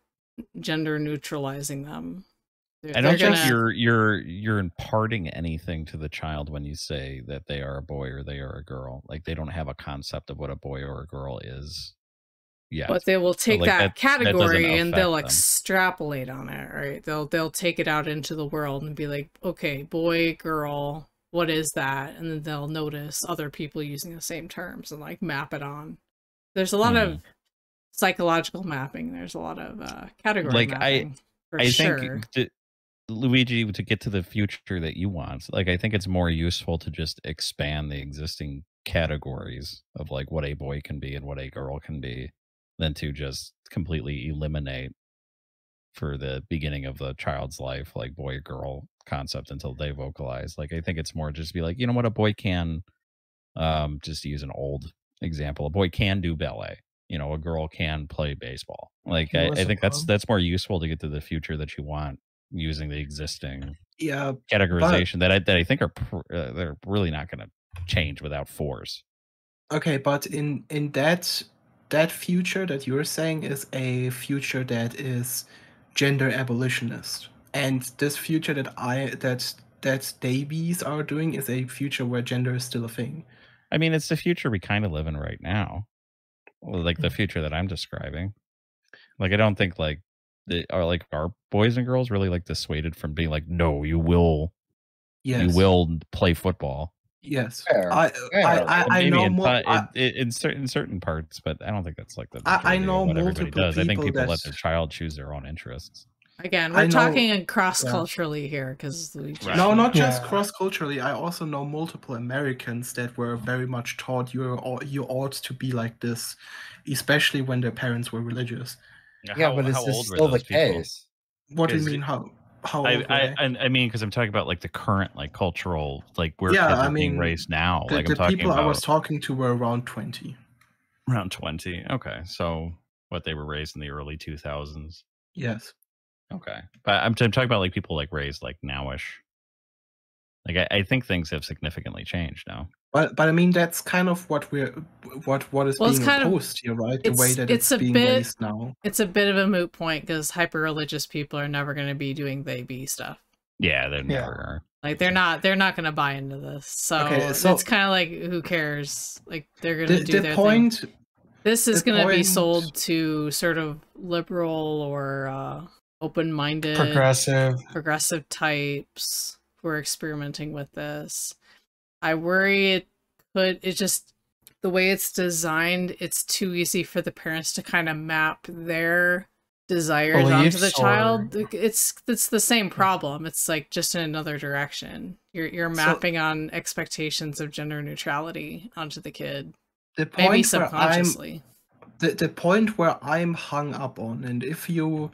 gender neutralizing them. I don't think you're imparting anything to the child when you say that they are a boy or they are a girl. Like they don't have a concept of what a boy or a girl is yet. But they will take that category and they'll extrapolate on it, right? They'll take it out into the world and be like, okay, boy, girl, what is that? And then they'll notice other people using the same terms and like map it on. There's a lot of psychological mapping. There's a lot of category mapping. I think Luigi, to get to the future that you want, like I think it's more useful to just expand the existing categories of like what a boy can be and what a girl can be than to just completely eliminate for the beginning of the child's life like boy girl concept until they vocalize. Like I think it's more just be like, what, a boy can just to use an old example, a boy can do ballet, a girl can play baseball. Like I think that's more useful to get to the future that you want using the existing categorization that I think they're really not going to change without force. Okay, but in that future that you're saying is a future that is gender abolitionist, and this future that THEYBIES are doing is a future where gender is still a thing. I mean, it's the future we kind of live in right now, like the future that I'm describing. Like I don't think like our boys and girls really like dissuaded from being like, no, you will play football. Yes, I know in certain parts, but I don't think that's like I know what multiple everybody does. I think people that let their child choose their own interests. Again, we're talking cross-culturally here because no, not just cross-culturally. I also know multiple Americans that were very much taught you ought to be like this, especially when their parents were religious. Yeah, but it's just still the case. What do you mean? How old were they? I mean, because I'm talking about like the current like cultural like where kids Yeah, I are being mean, raised now. the Like I'm talking people I about was talking to were around 20. around 20. Okay, so what they were raised in the early 2000s. Yes. Okay, but I'm talking about like people like raised like nowish. Like I think things have significantly changed now. But I mean that's kind of what is Well, it's being kind of- opposed here, right? The way that it's a being bit- raised now. It's a bit of a moot point because hyper-religious people are never going to be doing they-be stuff. Yeah, they never are. Like they're not going to buy into this. So, Okay, so- it's kind of like who cares? Like they're going to do The their point. thing. This is the going to be point- sold to sort of liberal or open-minded, progressive types who are experimenting with this. I worry it's just the way it's designed, it's too easy for the parents to kind of map their desires onto the child. It's the same problem. It's like just in another direction. You're mapping on expectations of gender neutrality onto the kid. The Maybe point subconsciously. the point where I'm hung up on, and if you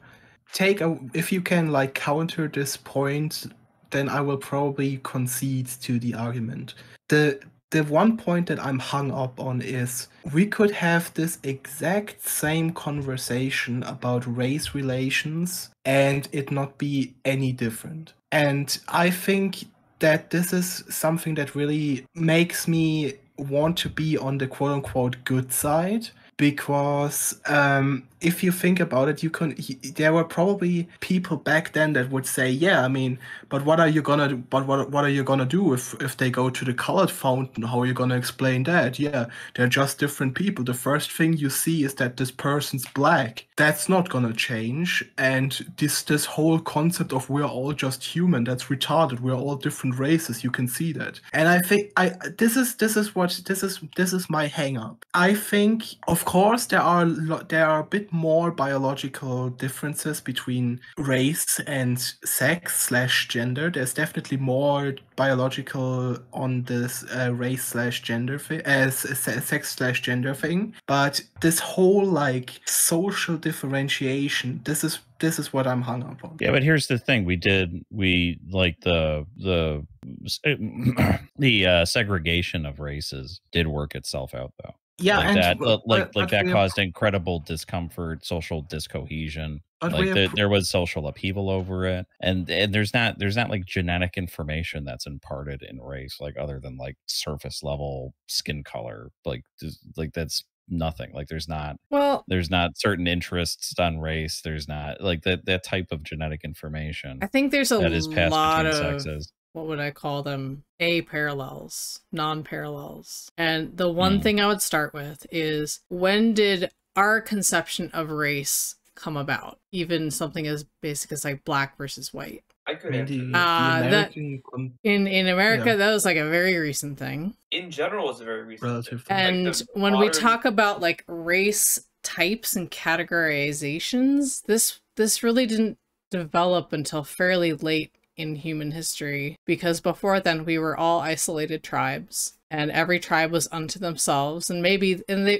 can like counter this point, then I will probably concede to the argument. The one point that I'm hung up on is we could have this exact same conversation about race relations and it not be any different. And I think that this is something that really makes me want to be on the quote-unquote good side, because if you think about it, there were probably people back then that would say, yeah, I mean, but what are you gonna do if they go to the colored fountain? How are you gonna explain that? Yeah, they're just different people. The first thing you see is that this person's black. That's not gonna change. And this whole concept of we're all just human, that's retarded. We're all different races. You can see that. And I think this is my hang up. I think, of course, there are a bit more biological differences between race and sex/gender. There's definitely more biological on this race/gender thing, as sex/gender thing. But this whole like social differentiation, this is what I'm hung up on. Yeah, but here's the thing: we like the segregation of races did work itself out, though. Yeah, like that caused incredible discomfort, social discohesion. Like there was social upheaval over it, and there's not like genetic information that's imparted in race, like other than like surface level skin color. Like that's nothing. Like there's not certain interests on race. There's not like that type of genetic information. I think there's a that is passed lot between of sexes. What would I call them? A-parallels, non-parallels. And the one thing I would start with is, when did our conception of race come about? Even something as basic as like black versus white. I could in America, that was like a very recent thing. In general, it's a very recent thing. And like when we talk about like race types and categorizations, this really didn't develop until fairly late in human history, because before then we were all isolated tribes and every tribe was unto themselves, and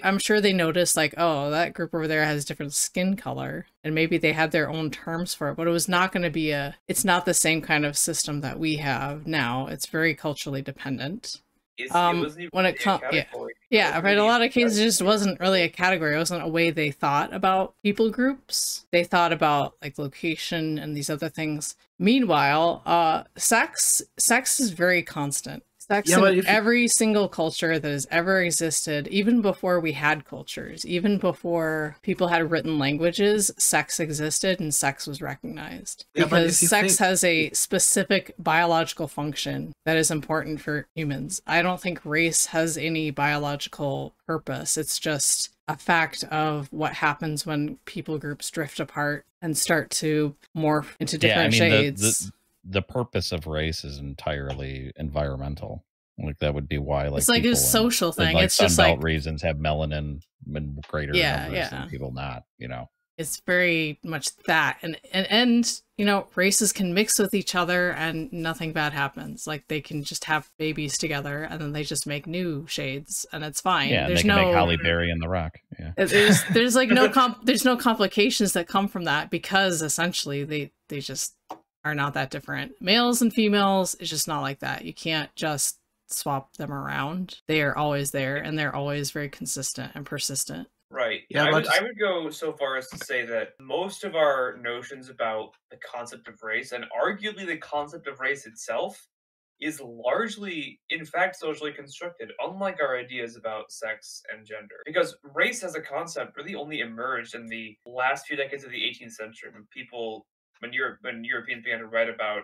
I'm sure they noticed like, oh, that group over there has different skin color, and maybe they had their own terms for it, but it was not going to be it's not the same kind of system that we have now. It's very culturally dependent. When it comes, yeah, right. A lot of cases, it just wasn't really a category. It wasn't a way they thought about people groups. They thought about like location and these other things. Meanwhile, sex is very constant. Sex in every single culture that has ever existed, even before we had cultures, even before people had written languages, sex existed and sex was recognized. Because sex has a specific biological function that is important for humans. I don't think race has any biological purpose. It's just a fact of what happens when people groups drift apart and start to morph into different shades. The purpose of race is entirely environmental. Like that would be why, like, it's like a social thing. Like it's just like regions have melanin in greater numbers than people not. You know, it's very much that, and you know, races can mix with each other and nothing bad happens. Like they can just have babies together and then they just make new shades and it's fine. Yeah, there's they can make Halle Berry and The Rock. Yeah. There's like there's no complications that come from that, because essentially they just are not that different. Males and females, it's just not like that. You can't just swap them around. They are always there, and they're always very consistent and persistent. Right. Yeah, I but- would go so far as to say that most of our notions about the concept of race, and arguably the concept of race itself, is largely, in fact, socially constructed, unlike our ideas about sex and gender. Because race as a concept really only emerged in the last few decades of the 18th century, when Europeans began to write about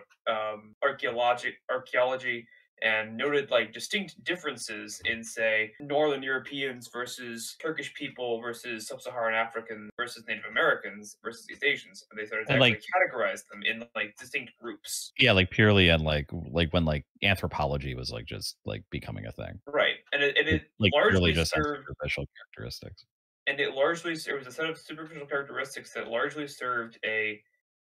archaeology and noted like distinct differences in, say, Northern Europeans versus Turkish people versus Sub-Saharan Africans versus Native Americans versus East Asians, and they started to And, actually categorize them in like distinct groups. Yeah, like purely and like when like anthropology was like just like becoming a thing. Right, and it Like largely really just has served, superficial characteristics. and it was a set of superficial characteristics that largely served a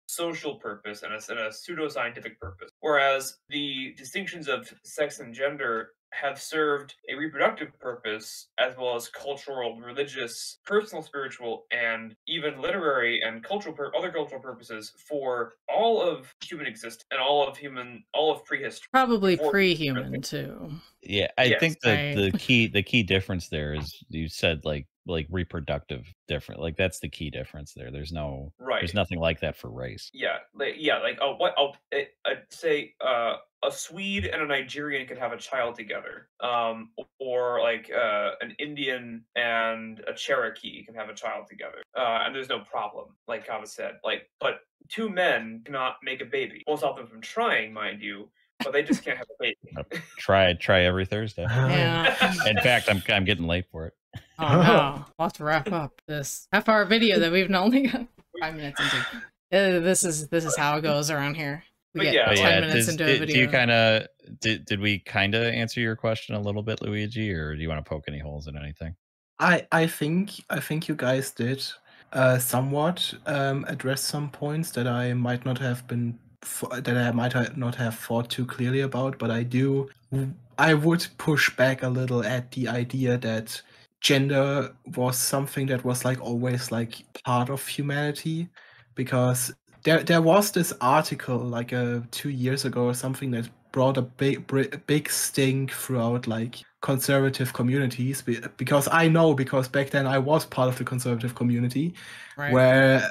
social purpose and a pseudo-scientific purpose. Whereas the distinctions of sex and gender have served a reproductive purpose, as well as cultural, religious, personal, spiritual, and even literary and other cultural purposes for all of human existence and all of prehistory. Probably pre-human too. Yeah, I think that Right. the key difference there is you said like reproductive different. Like that's the key difference there. There's nothing like that for race. Say a Swede and a Nigerian could have a child together, or like an Indian and a Cherokee can have a child together, and there's no problem, like Kava said. But two men cannot make a baby. Won't stop them from trying, mind you, but they just can't have a baby. Try every Thursday. Yeah. In fact, I'm getting late for it. Oh no, we'll have to wrap up this half-hour video that we've only got 5 minutes into. This is how it goes around here. We get 10 minutes into a video. Do you kind of did we kind of answer your question a little bit, Luigi, or do you want to poke any holes in anything? I think you guys did somewhat address some points that I might not have thought too clearly about, but I would push back a little at the idea that gender was something that was like always like part of humanity, because there was this article like 2 years ago or something that brought a big stink throughout like conservative communities, because back then I was part of the conservative community, right, where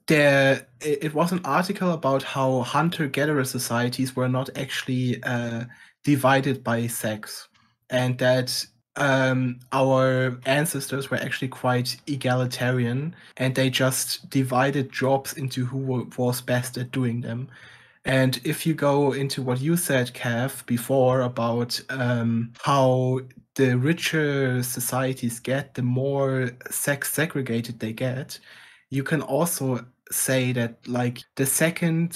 it was an article about how hunter-gatherer societies were not actually divided by sex, and that our ancestors were actually quite egalitarian, and they just divided jobs into who was best at doing them. And if you go into what you said, Cav, before about how the richer societies get, the more sex segregated they get, you can also say that like the second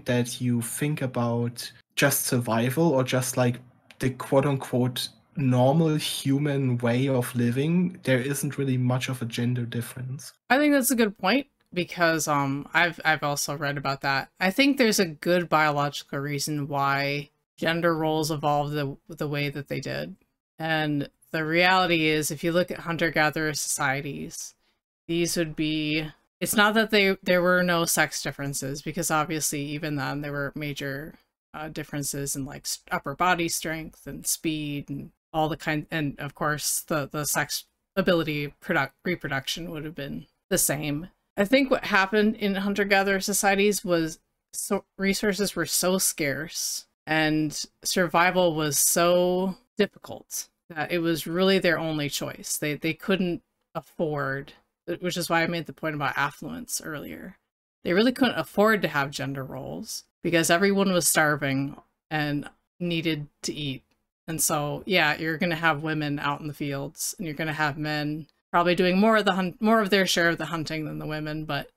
that you think about just survival, or just like the quote-unquote normal human way of living, there isn't really much of a gender difference. I think that's a good point, because I've also read about that. I think there's a good biological reason why gender roles evolved the way that they did. And the reality is, if you look at hunter-gatherer societies, these would be, it's not that there were no sex differences, because obviously even then there were major differences in like upper body strength and speed and all the kind, and of course the sex ability reproduction would have been the same. I think what happened in hunter-gatherer societies was resources were so scarce and survival was so difficult that it was really their only choice. They couldn't afford, which is why I made the point about affluence earlier. They really couldn't afford to have gender roles, because everyone was starving and needed to eat. And so, yeah, you're going to have women out in the fields, and you're going to have men probably doing more of their share of the hunting than the women, but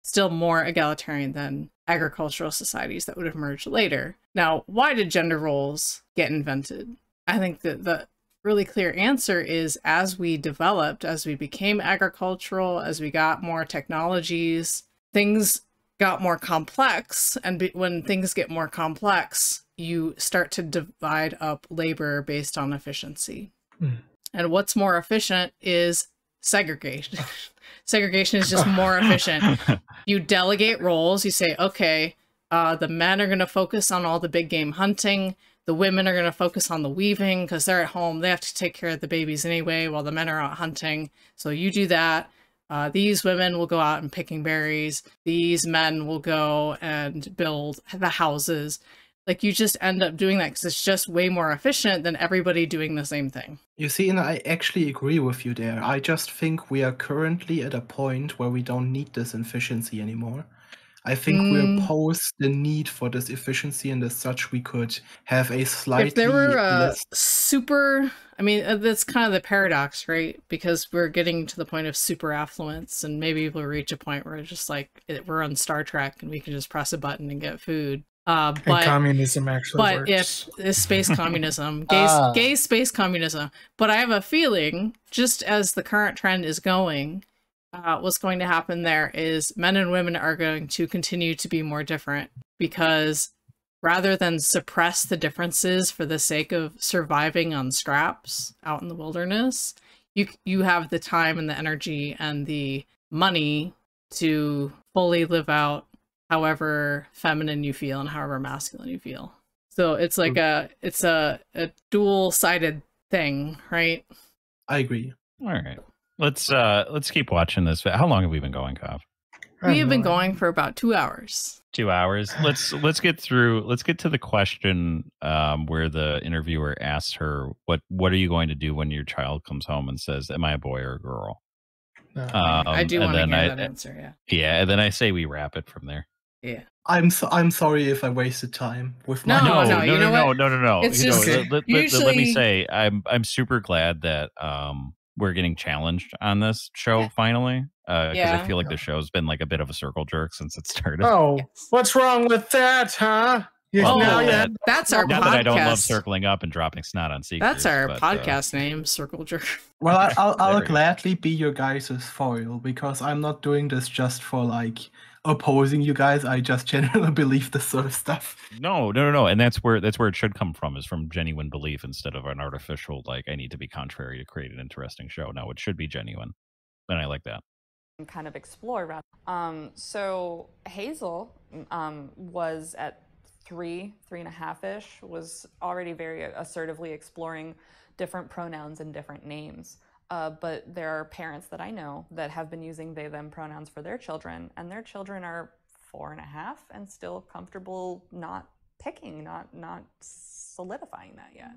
still more egalitarian than agricultural societies that would emerge later. Now, why did gender roles get invented? I think that the really clear answer is, as we developed, as we became agricultural, as we got more technologies, things got more complex, and when things get more complex, you start to divide up labor based on efficiency. And what's more efficient is segregation. Segregation is just more efficient. You delegate roles. You say, okay, the men are going to focus on all the big game hunting. The women are going to focus on the weaving because they're at home. They have to take care of the babies anyway while the men are out hunting. So you do that. These women will go out and picking berries. These men will go and build the houses. Like, you just end up doing that because it's just way more efficient than everybody doing the same thing. You see, and I actually agree with you there. I just think we are currently at a point where we don't need this efficiency anymore. I think we're post the need for this efficiency, and as such, we could have a slightly If there were less... super, I mean, that's kind of the paradox, right? Because we're getting to the point of super affluence, and maybe we'll reach a point where it's just like we're on Star Trek and we can just press a button and get food. But communism actually works. But if it's space communism, gay space communism. But I have a feeling, just as the current trend is going, what's going to happen there is men and women are going to continue to be more different, because rather than suppress the differences for the sake of surviving on scraps out in the wilderness, you have the time and the energy and the money to fully live out however feminine you feel and however masculine you feel. So it's like a dual-sided thing, right? I agree. All right. Let's keep watching this. How long have we been going, Kav? We have been going for about 2 hours. 2 hours. Let's get to the question where the interviewer asks her, what are you going to do when your child comes home and says, am I a boy or a girl? I do want to hear that answer, yeah. Yeah, and then I say we wrap it from there. Yeah. I'm sorry if I wasted time with my... No. It's just, let me say, I'm super glad that we're getting challenged on this show finally, because I feel like the show's been like a bit of a circle jerk since it started. Oh, what's wrong with that, huh? That's our not podcast. That I don't love circling up and dropping snot on secrets. That's our podcast name, Circle Jerk. Well, I'll gladly be your guys' foil, because I'm not doing this just for like opposing you guys. I just genuinely believe this sort of stuff. No, and that's where it should come from, is from genuine belief instead of an artificial, like, I need to be contrary to create an interesting show. No, it should be genuine, and I like that. Kind of explore. So Hazel was at 3.5-ish, was already very assertively exploring different pronouns and different names. But there are parents that I know that have been using they, them pronouns for their children, and their children are 4.5 and still comfortable not picking, not solidifying that yet.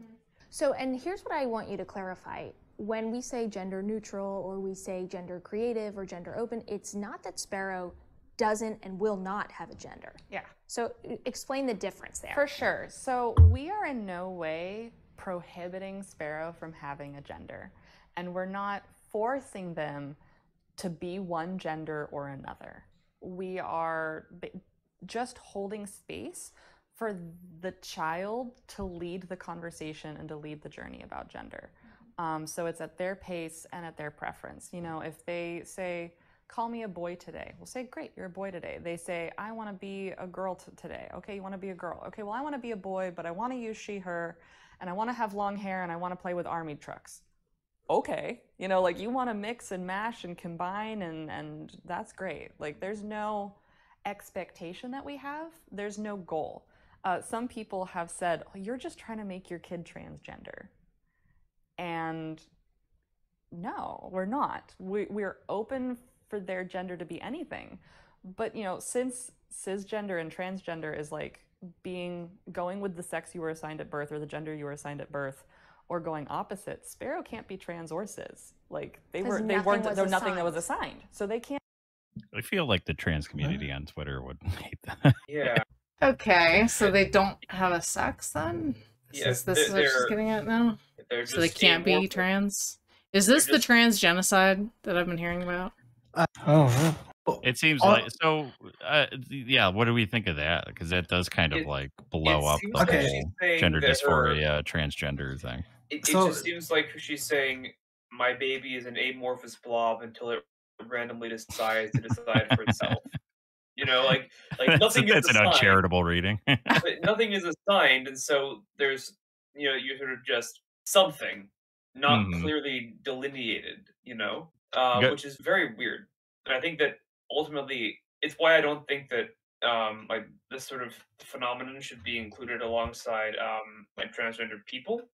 So, and here's what I want you to clarify. When we say gender neutral, or we say gender creative or gender open, it's not that Sparrow doesn't and will not have a gender. Yeah. So explain the difference there. For sure. So we are in no way prohibiting Sparrow from having a gender. And we're not forcing them to be one gender or another. We are just holding space for the child to lead the conversation and to lead the journey about gender. So it's at their pace and at their preference. You know, if they say, call me a boy today, we'll say, great, you're a boy today. They say, I want to be a girl today. Okay, you want to be a girl. Okay, well, I want to be a boy, but I want to use she, her, and I want to have long hair, and I want to play with army trucks. Okay, you know, like, you want to mix and mash and combine, and that's great. Like, there's no expectation that we have. There's no goal. Some people have said, oh, you're just trying to make your kid transgender. And no, we're not. We're open for their gender to be anything. But, you know, since cisgender and transgender is like going with the sex you were assigned at birth or the gender you were assigned at birth, or going opposite, Sparrow can't be trans or cis. Like, there was nothing that was assigned. So they can't. I feel like the trans community on Twitter would hate that. Yeah. Okay, so they don't have a sex then? Yes, This is what she's getting at now? So they can't be trans? Is this the trans genocide that I've been hearing about? It seems like so. Yeah, what do we think of that? Because that does kind of like blow up the whole gender dysphoria, transgender thing. It just seems like she's saying my baby is an amorphous blob until it randomly decides to decide for itself. You know, like nothing is that's an uncharitable reading. But nothing is assigned, and so there's, you know, you sort of just something. not Mhm. clearly delineated, Good. which is very weird. And I think that ultimately it's why I don't think that like this sort of phenomenon should be included alongside like transgender people,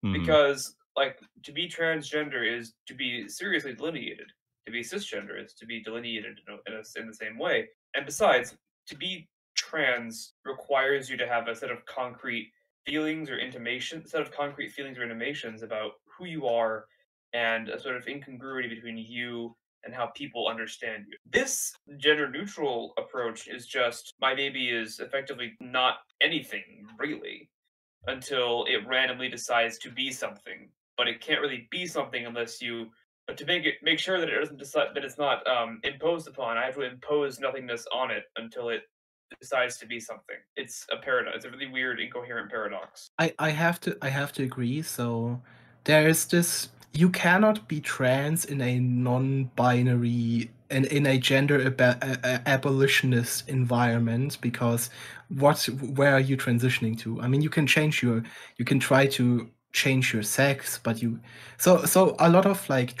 Mhm. because like to be transgender is to be seriously delineated. To be cisgender is to be delineated in the same way. And besides, to be trans requires you to have a set of concrete feelings or intimations, set of concrete feelings or intimations about who you are, and a sort of incongruity between you and how people understand you. This gender neutral approach is just my baby is effectively not anything really until it randomly decides to be something. But it can't really be something unless you. But to make sure that it doesn't decide that it's not imposed upon, I have to impose nothingness on it until it decides to be something. It's a paradox. It's a really weird, incoherent paradox. I have to agree. So there is this, you cannot be trans in a non-binary in a gender abolitionist environment, because where are you transitioning to? I mean, you can try to change your sex, but so a lot of like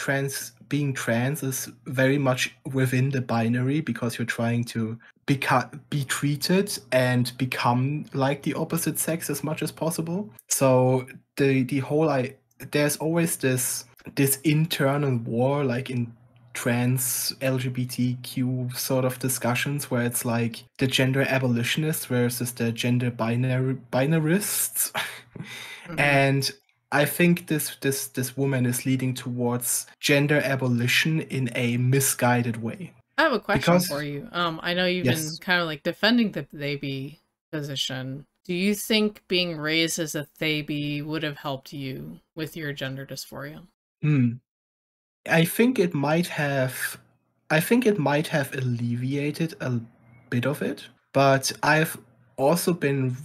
being trans is very much within the binary, because you're trying to be treated and become like the opposite sex as much as possible. So the whole there's always this internal war, like in trans LGBTQ sort of discussions, where it's like the gender abolitionists versus the gender binarists. And I think this woman is leading towards gender abolition in a misguided way. I have a question Because- for you. I know you've Yes. been kind of like defending the THEYBIE position. Do you think being raised as a THEYBIE would have helped you with your gender dysphoria? I think it might have alleviated a bit of it, but I've also been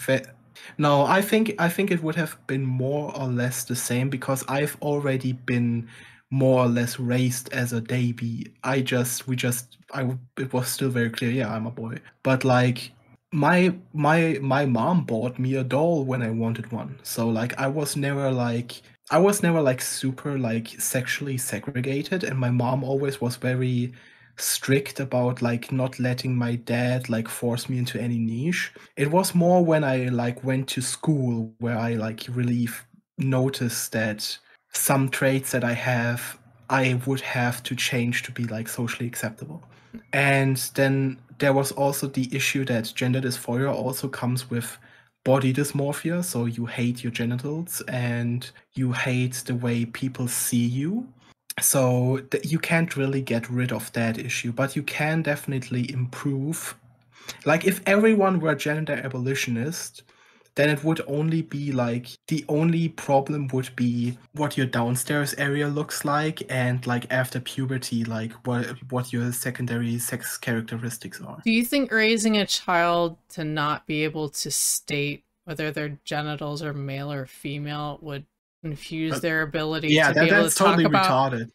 no, I think it would have been more or less the same, because I've already been more or less raised as a baby. It was still very clear, yeah, I'm a boy. But like my mom bought me a doll when I wanted one. So like I was never like super like sexually segregated, and my mom always was very strict about like not letting my dad like force me into any niche. It was more when I like went to school where I like really noticed that some traits that I would have to change to be like socially acceptable. And then there was also the issue that gender dysphoria also comes with body dysmorphia, so you hate your genitals and you hate the way people see you. So you can't really get rid of that issue, but you can definitely improve. Like if everyone were gender abolitionist, then it would only be like the only problem would be what your downstairs area looks like, and like after puberty, like what your secondary sex characteristics are. Do you think raising a child to not be able to state whether their genitals are male or female would confuse their ability to be able to talk totally about retarded.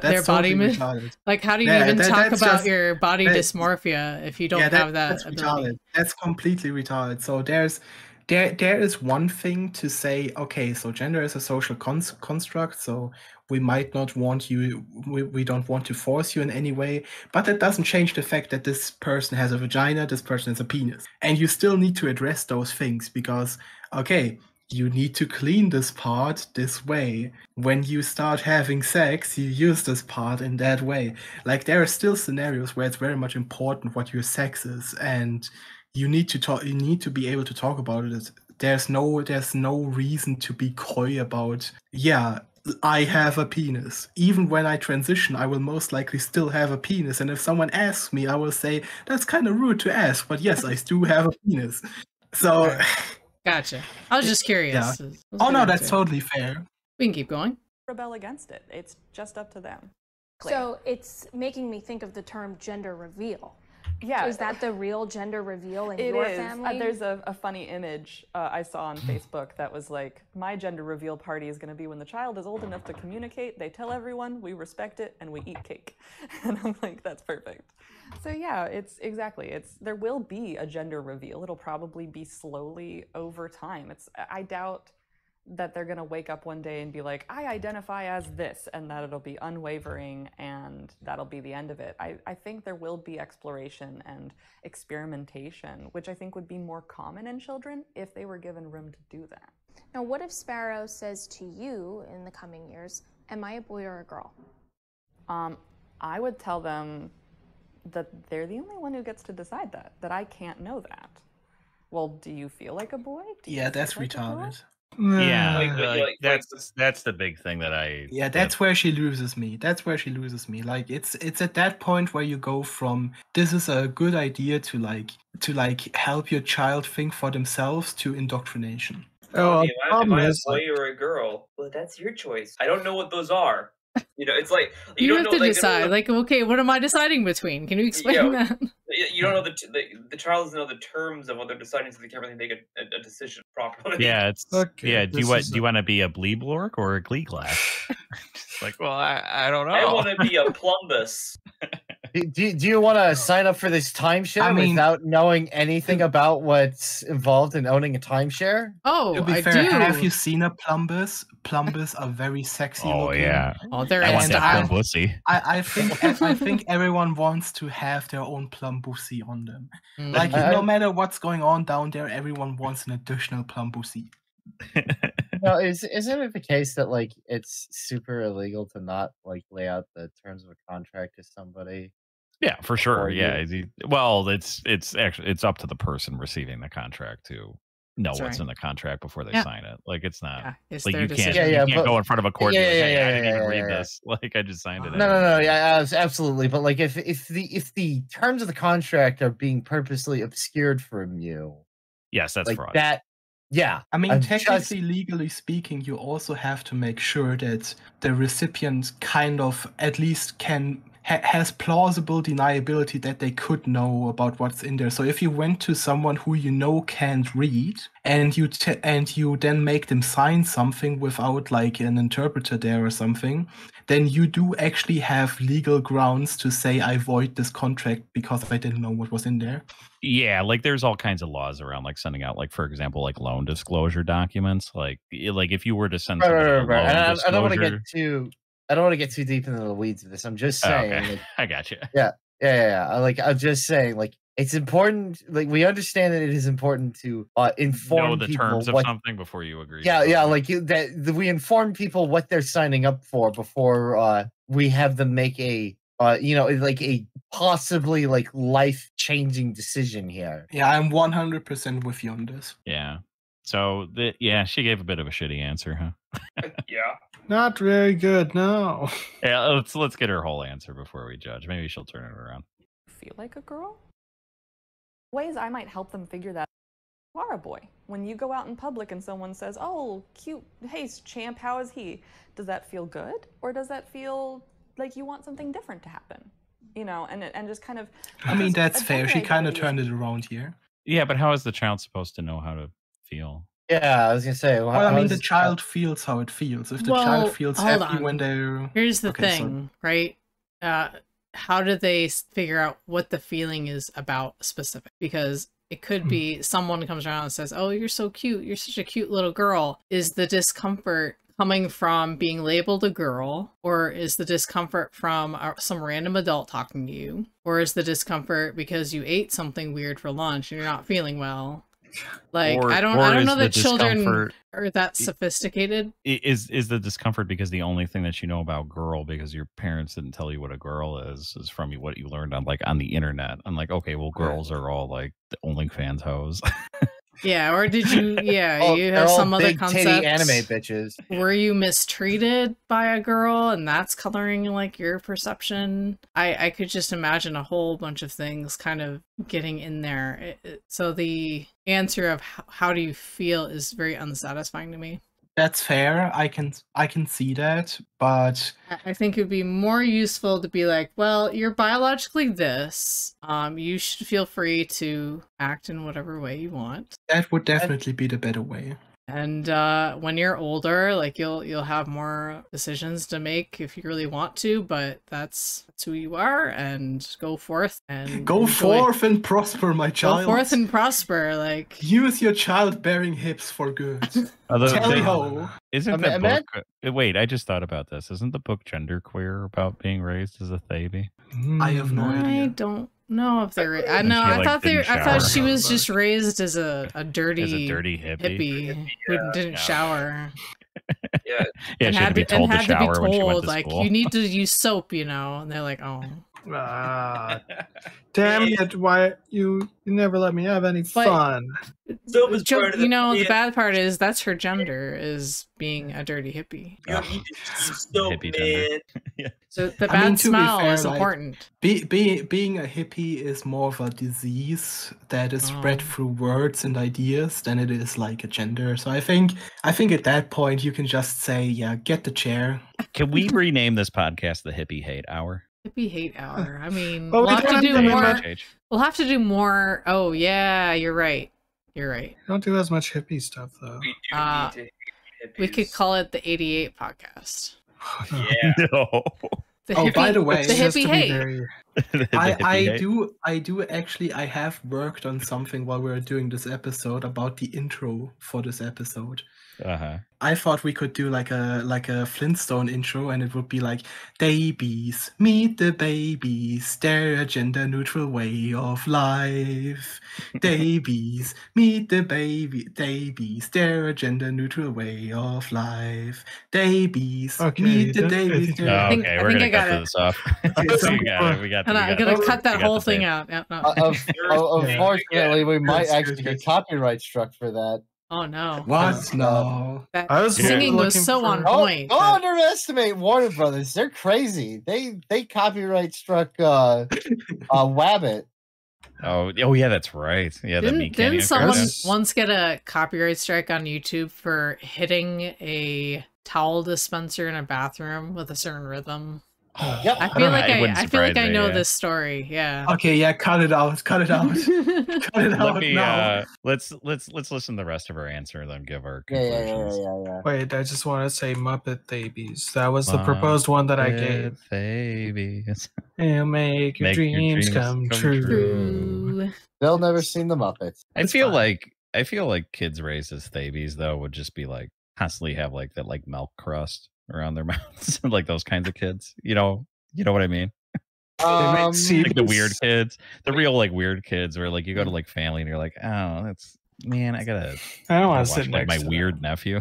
their body retarded. like how do you Yeah, even talk that's about just- your body that- dysmorphia if you don't Yeah, have that that's ability? retarded. That's completely retarded. So there is one thing to say, okay, so gender is a social construct, so we might not want you, we don't want to force you in any way, but that doesn't change the fact that this person has a vagina, this person has a penis. And you still need to address those things, because, okay, you need to clean this part this way. When you start having sex, you use this part in that way. Like there are still scenarios where it's very much important what your sex is, and you need to be able to talk about it. There's no reason to be coy about, yeah, I have a penis. Even when I transition, I will most likely still have a penis. And if someone asks me, I will say, that's kind of rude to ask, but yes, I do have a penis. So Gotcha. I was just curious. Yeah. It was a Oh good no, that's answer. totally fair. We can keep going. Rebel against it. It's just up to them. So it's making me think of the term gender reveal. Yeah. Is that the real gender reveal in It your is. family? There's a funny image I saw on Facebook that was like, my gender reveal party is going to be when the child is old enough to communicate, they tell everyone, we respect it, and we eat cake. And I'm like, that's perfect. So yeah, it's there will be a gender reveal. It'll probably be slowly over time. I doubt that they're going to wake up one day and be like, I identify as this, and that it'll be unwavering and that'll be the end of it. I think there will be exploration and experimentation, which I think would be more common in children if they were given room to do that. Now, what if Sparrow says to you in the coming years, am I a boy or a girl? I would tell them that they're the only one who gets to decide that I can't know that. Well, do you feel like a boy? Yeah, that's retarded. Yeah, that's the big thing that I. Yeah, that's where she loses me. Like it's at that point where you go from this is a good idea to like help your child think for themselves to indoctrination. Oh, am I a boy or a girl? Well, that's your choice. I don't know what those are. It's like you don't have know, to decide. Like, okay, what am I deciding between? Can you explain that? You don't know the child doesn't know the terms of what they're deciding, so they can't really make a decision properly. Yeah, it's Okay, yeah. Do you want to be a Bleeblork or a Glee Glass? It's like, well, I don't know. I want to be a Plumbus. Do you want to sign up for this timeshare without knowing anything about what's involved in owning a timeshare? Oh, to be fair, have you seen a Plumbus? Plumbus are very sexy looking. Yeah. Oh, they're I want that plum pussy. I think everyone wants to have their own plum pussy on them. Like no matter what's going on down there, everyone wants an additional plum pussy. No, isn't it the case that like it's super illegal to not like lay out the terms of a contract to somebody? Yeah, for sure. Yeah. Well, it's actually up to the person receiving the contract to know what's in the contract before they sign it. Like it's not like you can't go in front of a court and be like, hey, I didn't even read this. Like I just signed it. No, yeah, absolutely. But like if the terms of the contract are being purposely obscured from you, yes, that's like fraud. that. Yeah, I mean, technically, legally speaking, you also have to make sure that the recipient kind of at least has plausible deniability that they could know about what's in there. So if you went to someone who you know can't read and you then make them sign something without like an interpreter there or something, then you do actually have legal grounds to say I void this contract because I didn't know what was in there. Yeah, like there's all kinds of laws around like sending out like, for example, like loan disclosure documents. Like if you were to send somebody a loan disclosure, I don't want to get too deep into the weeds of this. I'm just saying. Okay. Like, I got you. Yeah. Like I'm just saying, like it's important. Like we understand that it is important to inform know the people terms of something before you agree. Yeah. Like that we inform people what they're signing up for before we have them make a like a possibly like life-changing decision here. Yeah, I'm 100% with you on this. Yeah. So she gave a bit of a shitty answer, huh? Yeah. Not very good, no. Yeah, let's get her whole answer before we judge. Maybe she'll turn it around. Feel like a girl? Ways I might help them figure that you are a boy. When you go out in public and someone says, oh, cute, hey, champ, how is he? Does that feel good? Or does that feel like you want something different to happen? And just kind of... I mean, that's fair. She kind of turned it around here. Yeah, but how is the child supposed to know how to feel? Yeah, I was gonna say. Well, I mean, the child feels how it feels. If the child feels happy when they're... Here's the thing, right? How do they figure out what the feeling is about specific? Because it could be someone comes around and says, oh, you're so cute. You're such a cute little girl. Is the discomfort coming from being labeled a girl, or is the discomfort from some random adult talking to you, or is the discomfort because you ate something weird for lunch and you're not feeling well? Like I don't know that children are that sophisticated. Is the discomfort because the only thing that you know about girl, because your parents didn't tell you what a girl is from what you learned on the internet? I'm like, okay, well, girls are all like the OnlyFans hoes. Yeah, or did you? Yeah, you have some other concept. Anime bitches. Were you mistreated by a girl, and that's coloring like your perception? I could just imagine a whole bunch of things kind of getting in there. So the answer of how do you feel is very unsatisfying to me. That's fair. I can see that, but I think it would be more useful to be like, well, you're biologically this. You should feel free to act in whatever way you want. That would definitely be the better way. And when you're older, like you'll have more decisions to make if you really want to, but that's who you are, and go forth and Go enjoy. forth and prosper, my child. Go forth and prosper. Like use your childbearing hips for good. Tally ho. Isn't the book? Wait, I just thought about this. Isn't the book genderqueer about being raised as a Thebe? I have no idea. I don't know if they're. I know. I thought she was just raised as a dirty hippie who didn't shower. Yeah, yeah, she had to be told to shower when she went to like school. you need to use soap, you know, and they're like, oh. Damn it! Why you never let me have any fun? Soap is part of You know, the bad part is that's her gender, is being a dirty hippie. Hippie yeah. So the bad smell is important. Being a hippie is more of a disease that is spread through words and ideas than it is like a gender. So I think at that point you can just say, yeah, get the chair. Can we rename this podcast the Hippie Hate Hour? Hippie Hate Hour. I mean, But we'll have to do more. H. We'll have to do more. Oh yeah, you're right. You're right. Don't do as much hippie stuff though. We could call it the 88 podcast. Yeah. No. By the way, the hippie hate. I do actually. I have worked on something while we were doing this episode about the intro for this episode. I thought we could do like a Flintstone intro, and it would be like, "Theybies, meet the babies, they're a gender-neutral way of life. Theybies, meet the Theybies, they're a gender-neutral way of life. Theybies, meet the Theybies." Okay, we're gonna cut this off. We got I'm gonna cut that whole thing out. Yeah, no. Unfortunately, we might actually get copyright struck for that. Oh no! What? No. That singing was so on point. Don't underestimate Warner Brothers. They're crazy. They copyright struck Wabbit. Oh yeah, that's right. Yeah, didn't someone once get a copyright strike on YouTube for hitting a towel dispenser in a bathroom with a certain rhythm? Yep. I feel like I know this story. Yeah. Okay, yeah, cut it out. Cut it out. Cut it out. Let's listen to the rest of our answer and then give our conclusions. Yeah. Wait, I just want to say Muppet Theybies. That was the proposed one that I gave. Theybies. And make your dreams come true. They'll never seen the Muppets. I feel like kids raised as Theybies though would just be like constantly have like that like milk crust around their mouths, like those kinds of kids. You know what I mean? Like the weird kids, the real like weird kids, where like you go to like family and you're like, oh, that's man, I don't want to sit like my weird nephew.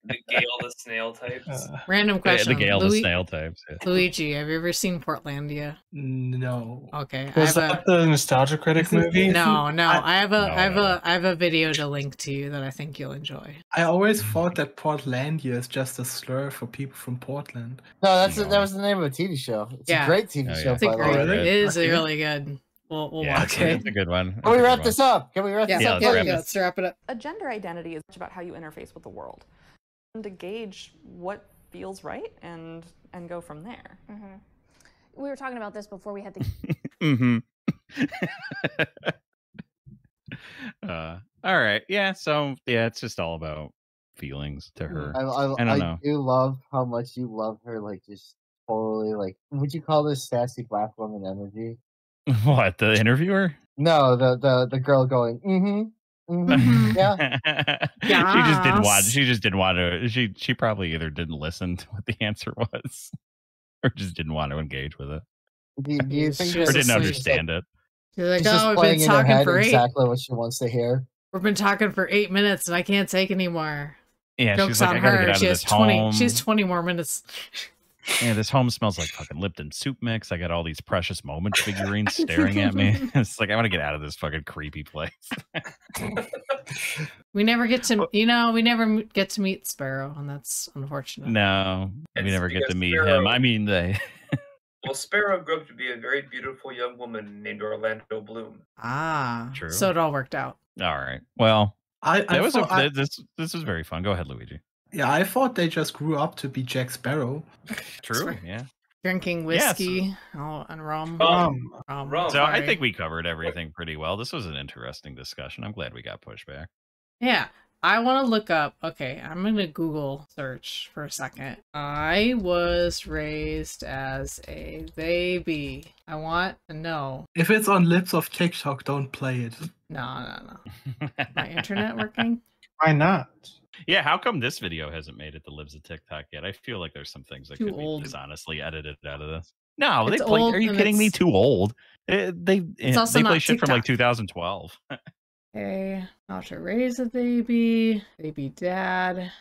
The Gale the snail types. Random question. The Gale the snail types. Yeah. Luigi, have you ever seen Portlandia? No. Okay. Was that the Nostalgia Critic movie? No. I have a video to link to you that I think you'll enjoy. I always thought that Portlandia is just a slur for people from Portland. No, that was the name of a TV show. It's a great TV show. By the way. It is really good. We'll watch it. It's a good one. Can we wrap this up? Let's wrap it up. A gender identity is about how you interface with the world, and to gauge what feels right and go from there. Mm-hmm. We were talking about this before we had the. All right. Yeah. So it's just all about feelings to her. I don't know. I do love how much you love her. Like just totally like. Would you call this sassy black woman energy? What, the interviewer? No, the girl going, yeah. She just didn't want to. She probably either didn't listen to what the answer was, or just didn't want to engage with it, do you think or didn't understand it. You're like, oh, we've been talking for exactly what she wants to hear. We've been talking for 8 minutes, and I can't take anymore. Yeah, Joke's she's like, on I gotta her. get out She of has this 20. home. She has 20 more minutes. Yeah, this home smells like fucking Lipton soup mix. I got all these precious moments figurines staring at me. It's like I want to get out of this fucking creepy place. We never get to meet Sparrow, and that's unfortunate. No, we never get to meet him. I mean, they. Well, Sparrow grew up to be a very beautiful young woman named Orlando Bloom. Ah, true. So it all worked out. All right. Well, this was very fun. Go ahead, Luigi. Yeah, I thought they just grew up to be Jack Sparrow. True, yeah. Drinking whiskey and rum. So I think we covered everything pretty well. This was an interesting discussion. I'm glad we got pushed back. Yeah. I want to look up. Okay, I'm gonna Google search for a second. I was raised as a baby. I want to know. If it's on Lips of TikTok, don't play it. No. My internet working? Why not? Yeah, how come this video hasn't made it to Lives of TikTok yet? I feel like there's some things that Too could old. be dishonestly edited out of this. No, It's they play. old Are you and kidding me? it's- Too old. also They play not shit from like TikTok. 2012. Okay, how to raise a baby. Baby dad.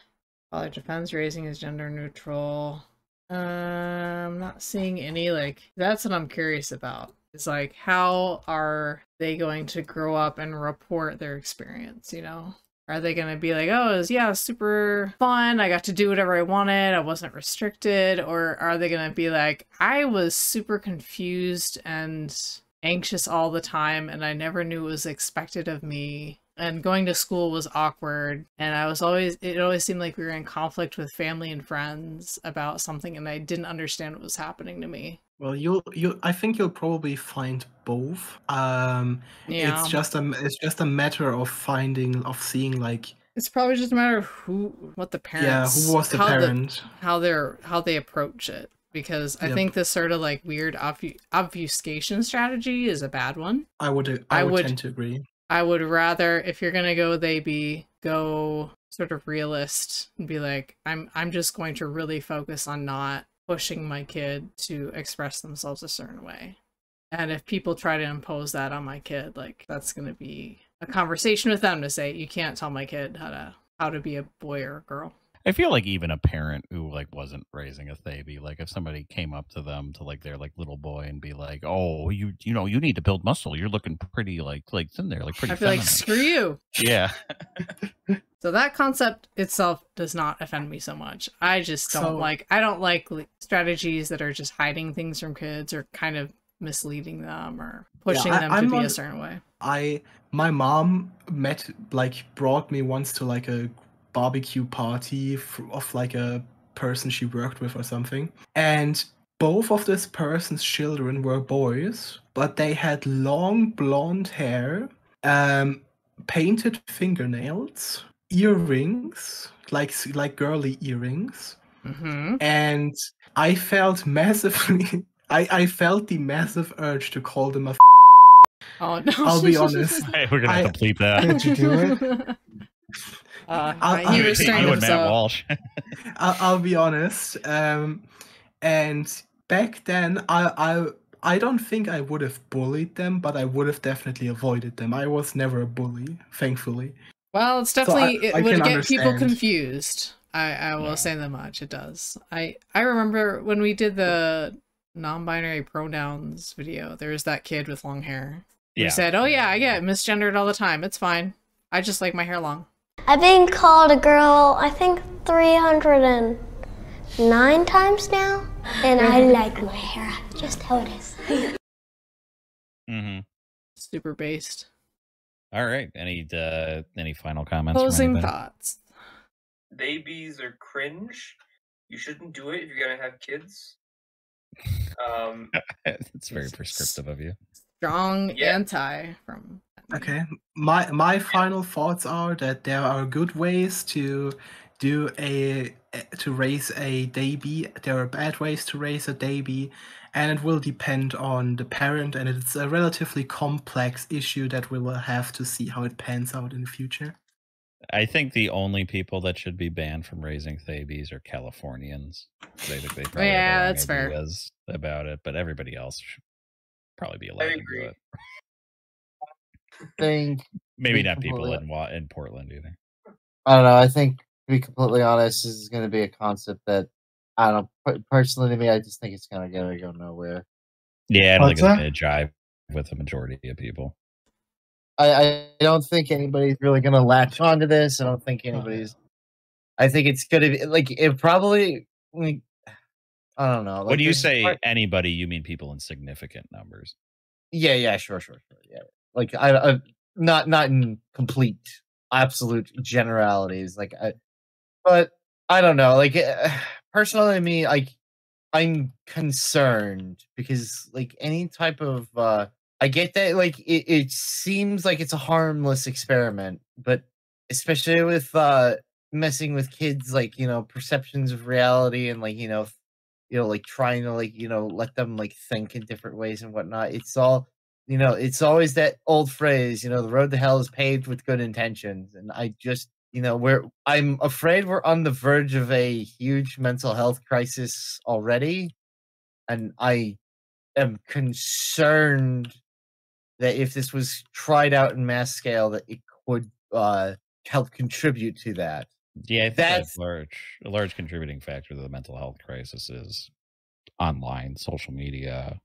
Father defends raising is gender neutral. I'm not seeing any, like, that's what I'm curious about. It's like, how are they going to grow up and report their experience, you know? Are they going to be like, oh, it was, yeah, super fun, I got to do whatever I wanted, I wasn't restricted? Or are they going to be like, I was super confused and anxious all the time, and I never knew what was expected of me, and going to school was awkward, and it always seemed like we were in conflict with family and friends about something, and I didn't understand what was happening to me. Well, I think you'll probably find both. Yeah. It's just a matter of seeing like. It's probably just a matter of what the parents. Yeah, who was the parent? How they approach it, because I think this sort of like weird obfuscation strategy is a bad one. I would tend to agree. I would rather, if you're gonna go go sort of realist and be like, I'm just going to really focus on not pushing my kid to express themselves a certain way. And if people try to impose that on my kid, like, that's gonna be a conversation with them to say, you can't tell my kid how to be a boy or a girl. I feel like even a parent who like wasn't raising a baby, like if somebody came up to them, to like their like little boy, and be like, "Oh, you know, you need to build muscle. You're looking pretty like in there, like pretty." I feel feminine. like, screw you. Yeah. So that concept itself does not offend me so much. I just don't like. I don't like strategies that are just hiding things from kids or kind of misleading them or pushing them to be a certain way. My mom brought me once to like a barbecue party of like a person she worked with or something, and both of this person's children were boys, but they had long blonde hair, painted fingernails, earrings, like girly earrings, and I felt massively I felt the massive urge to call them a oh no. I'll be honest. Hey, we're gonna have to bleep that. Did you do it? He restrained himself. Walsh. I'll be honest. And back then, I don't think I would have bullied them, but I would have definitely avoided them. I was never a bully, thankfully. Well, it's definitely it would get people understand. confused. I will say that much. It does. I remember when we did the non-binary pronouns video. There was that kid with long hair. He said, "Oh yeah, I get misgendered all the time. It's fine. I just like my hair long." I've been called a girl, I think 309 times now, and I like my hair just how it is. Super based. All right. Any final comments? Closing thoughts. Babies are cringe. You shouldn't do it if you're gonna have kids. It's very prescriptive of you. Strong anti from. Okay, my final thoughts are that there are good ways to raise a baby. There are bad ways to raise a baby, and it will depend on the parent. And it's a relatively complex issue that we will have to see how it pans out in the future. I think the only people that should be banned from raising babies are Californians. They probably have that's ideas about it, but everybody else should probably be allowed to do it. Maybe not people in Portland either. I don't know. I think, to be completely honest, this is going to be a concept that, I don't know, personally to me, I just think it's going to go nowhere. Yeah, I don't think it's going to jive with the majority of people. I don't think anybody's really going to latch onto this. I don't think anybody's. I think it's going to be like it probably. I don't know. Like, when you say anybody, you mean people in significant numbers. Yeah, sure. Yeah, like I not in complete absolute generalities. Like, but I don't know. Like personally, me, I'm concerned because like any type of. I get that, like, it seems like it's a harmless experiment, but especially with messing with kids, like, perceptions of reality and like, like trying to like, let them like think in different ways and whatnot. It's all, it's always that old phrase, the road to hell is paved with good intentions. And I just, I'm afraid we're on the verge of a huge mental health crisis already. And I am concerned that if this was tried out in mass scale, that it could help contribute to that. Yeah, I think that's a large contributing factor to the mental health crisis is online, social media,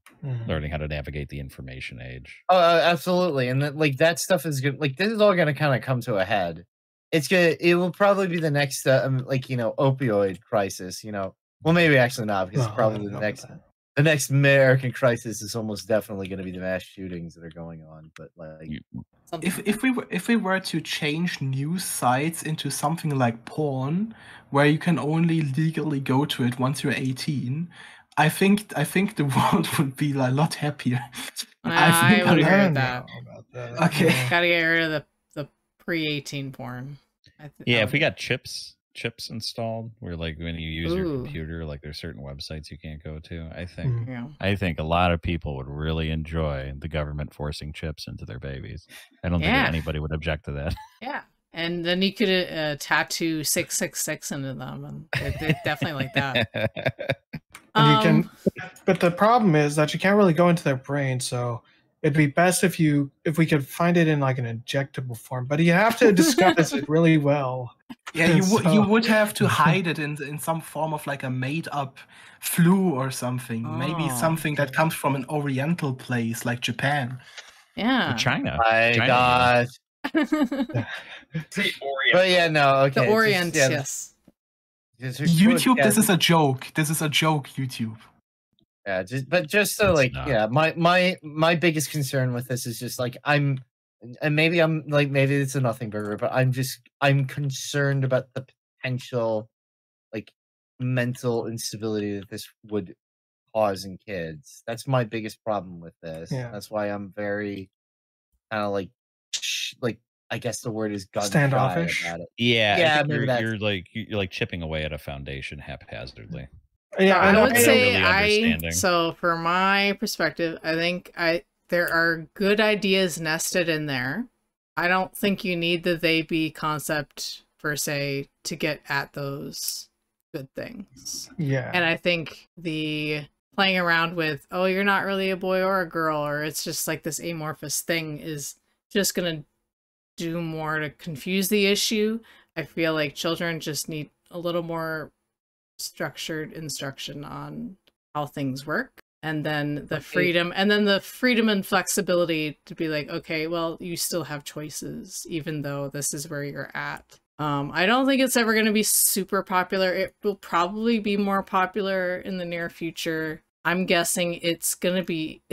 learning how to navigate the information age. Oh, absolutely, and that stuff is good. Like this is all going to kind of come to a head. It will probably be the next opioid crisis. Well, maybe actually not, because probably the next American crisis is almost definitely going to be the mass shootings that are going on. But like, if we were to change news sites into something like porn, where you can only legally go to it once you're 18, I think the world would be a lot happier. I would agree with that. Okay, gotta get rid of the pre-18 porn. Yeah, if we got chips installed, where like when you use your computer, like there's certain websites you can't go to. I think a lot of people would really enjoy the government forcing chips into their babies. I don't think anybody would object to that. Yeah, and then you could tattoo 666 into them, and they definitely like that. And you can, but the problem is that you can't really go into their brain, so it'd be best if we could find it in like an injectable form, but you have to disguise it really well. Yeah, you would have to hide it in some form of like a made-up flu or something. Maybe something that comes from an oriental place like Japan. Yeah. Or China. My God. But yeah, no, okay. The Orient, yes. YouTube, this is a joke. This is a joke, YouTube. Yeah, just so like, yeah, my biggest concern with this is just like maybe it's a nothing burger, but I'm concerned about the potential like mental instability that this would cause in kids. That's my biggest problem with this. Yeah. That's why I'm very kind of like I guess the word is gun standoffish about it. Yeah, you're like chipping away at a foundation haphazardly. Yeah, I would say so from my perspective, I think there are good ideas nested in there. I don't think you need the they be concept per se to get at those good things. Yeah. And I think the playing around with, oh, you're not really a boy or a girl, or it's just like this amorphous thing is just gonna do more to confuse the issue. I feel like children just need a little more structured instruction on how things work, and then the freedom and flexibility to be like, okay, well, you still have choices even though this is where you're at. I don't think it's ever going to be super popular. It will probably be more popular in the near future. I'm guessing it's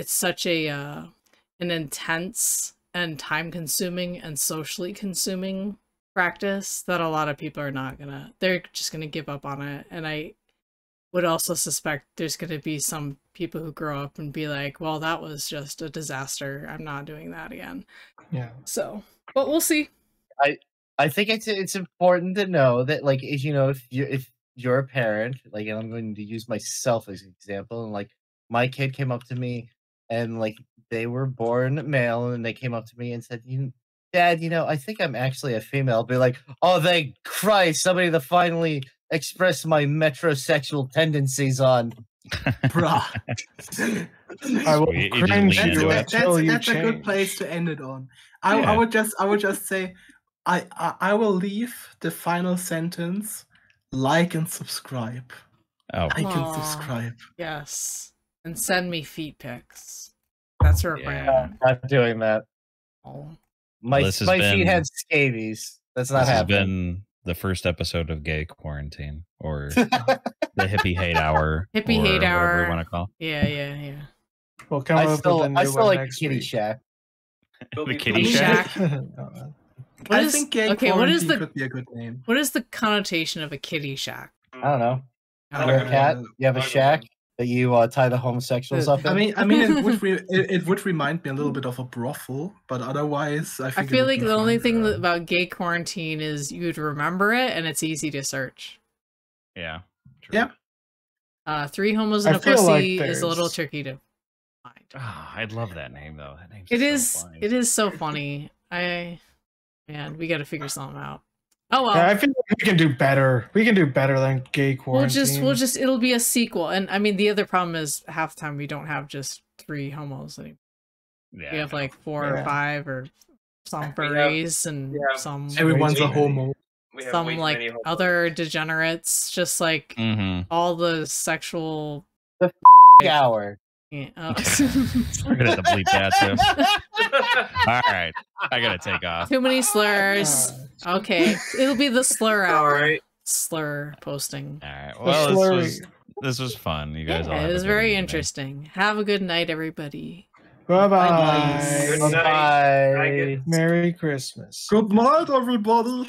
such a an intense and time consuming and socially consuming practice that a lot of people are they're just gonna give up on it. And I would also suspect there's gonna be some people who grow up and be like, well, that was just a disaster, I'm not doing that again. Yeah. So, but we'll see. I think it's important to know that like if you're a parent, like, and I'm going to use myself as an example, and like my kid came up to me and like they were born male and they came up to me and said, Dad, I think I'm actually a female. I'll be like, oh, thank Christ, somebody to finally express my metrosexual tendencies on. Bruh. I will cringe you until you That's a good place to end it on. I would just say, I will leave the final sentence, like and subscribe. Oh. Like and subscribe. Yes. And send me feet pics. That's her brand. I'm not doing that. Oh. My feet had scabies. That's not happening. This has been the first episode of Gay Quarantine, or the Hippie Hate Hour. Hippie Hate Hour. Whatever you want to call. Yeah. We'll come up with a new one next Kitty Shack. The Kitty Shack? I think Gay Quarantine could be a good name. What is the connotation of a kitty shack? I don't know. You're a cat? You have a shack? that you tie the homosexuals up in? I mean, it would remind me a little bit of a brothel, but otherwise, I think I feel like the only thing about gay quarantine is you'd remember it, and it's easy to search. Yeah. True. Yeah. 3 homos and a pussy is a little tricky to find. Oh, I'd love that name though. That name's funny. It is so funny. Man, we got to figure something out. Oh well. Yeah, I feel like we can do better. We can do better than gay quarantine. We'll just it'll be a sequel. And I mean the other problem is half the time we don't have just 3 homos anymore. Yeah, we have like 4 or 5 or some furries and some everyone's a homo. Some like other degenerates, just like all the sexual hour. Yeah. We're gonna have to bleep that too. All right, I gotta take off. Too many slurs. Okay, it'll be the slur hour. Slur posting. All right. Well, this was fun. You guys all. It was very interesting. Have a good night, everybody. Bye-bye. Bye. Merry Christmas. Good night, everybody.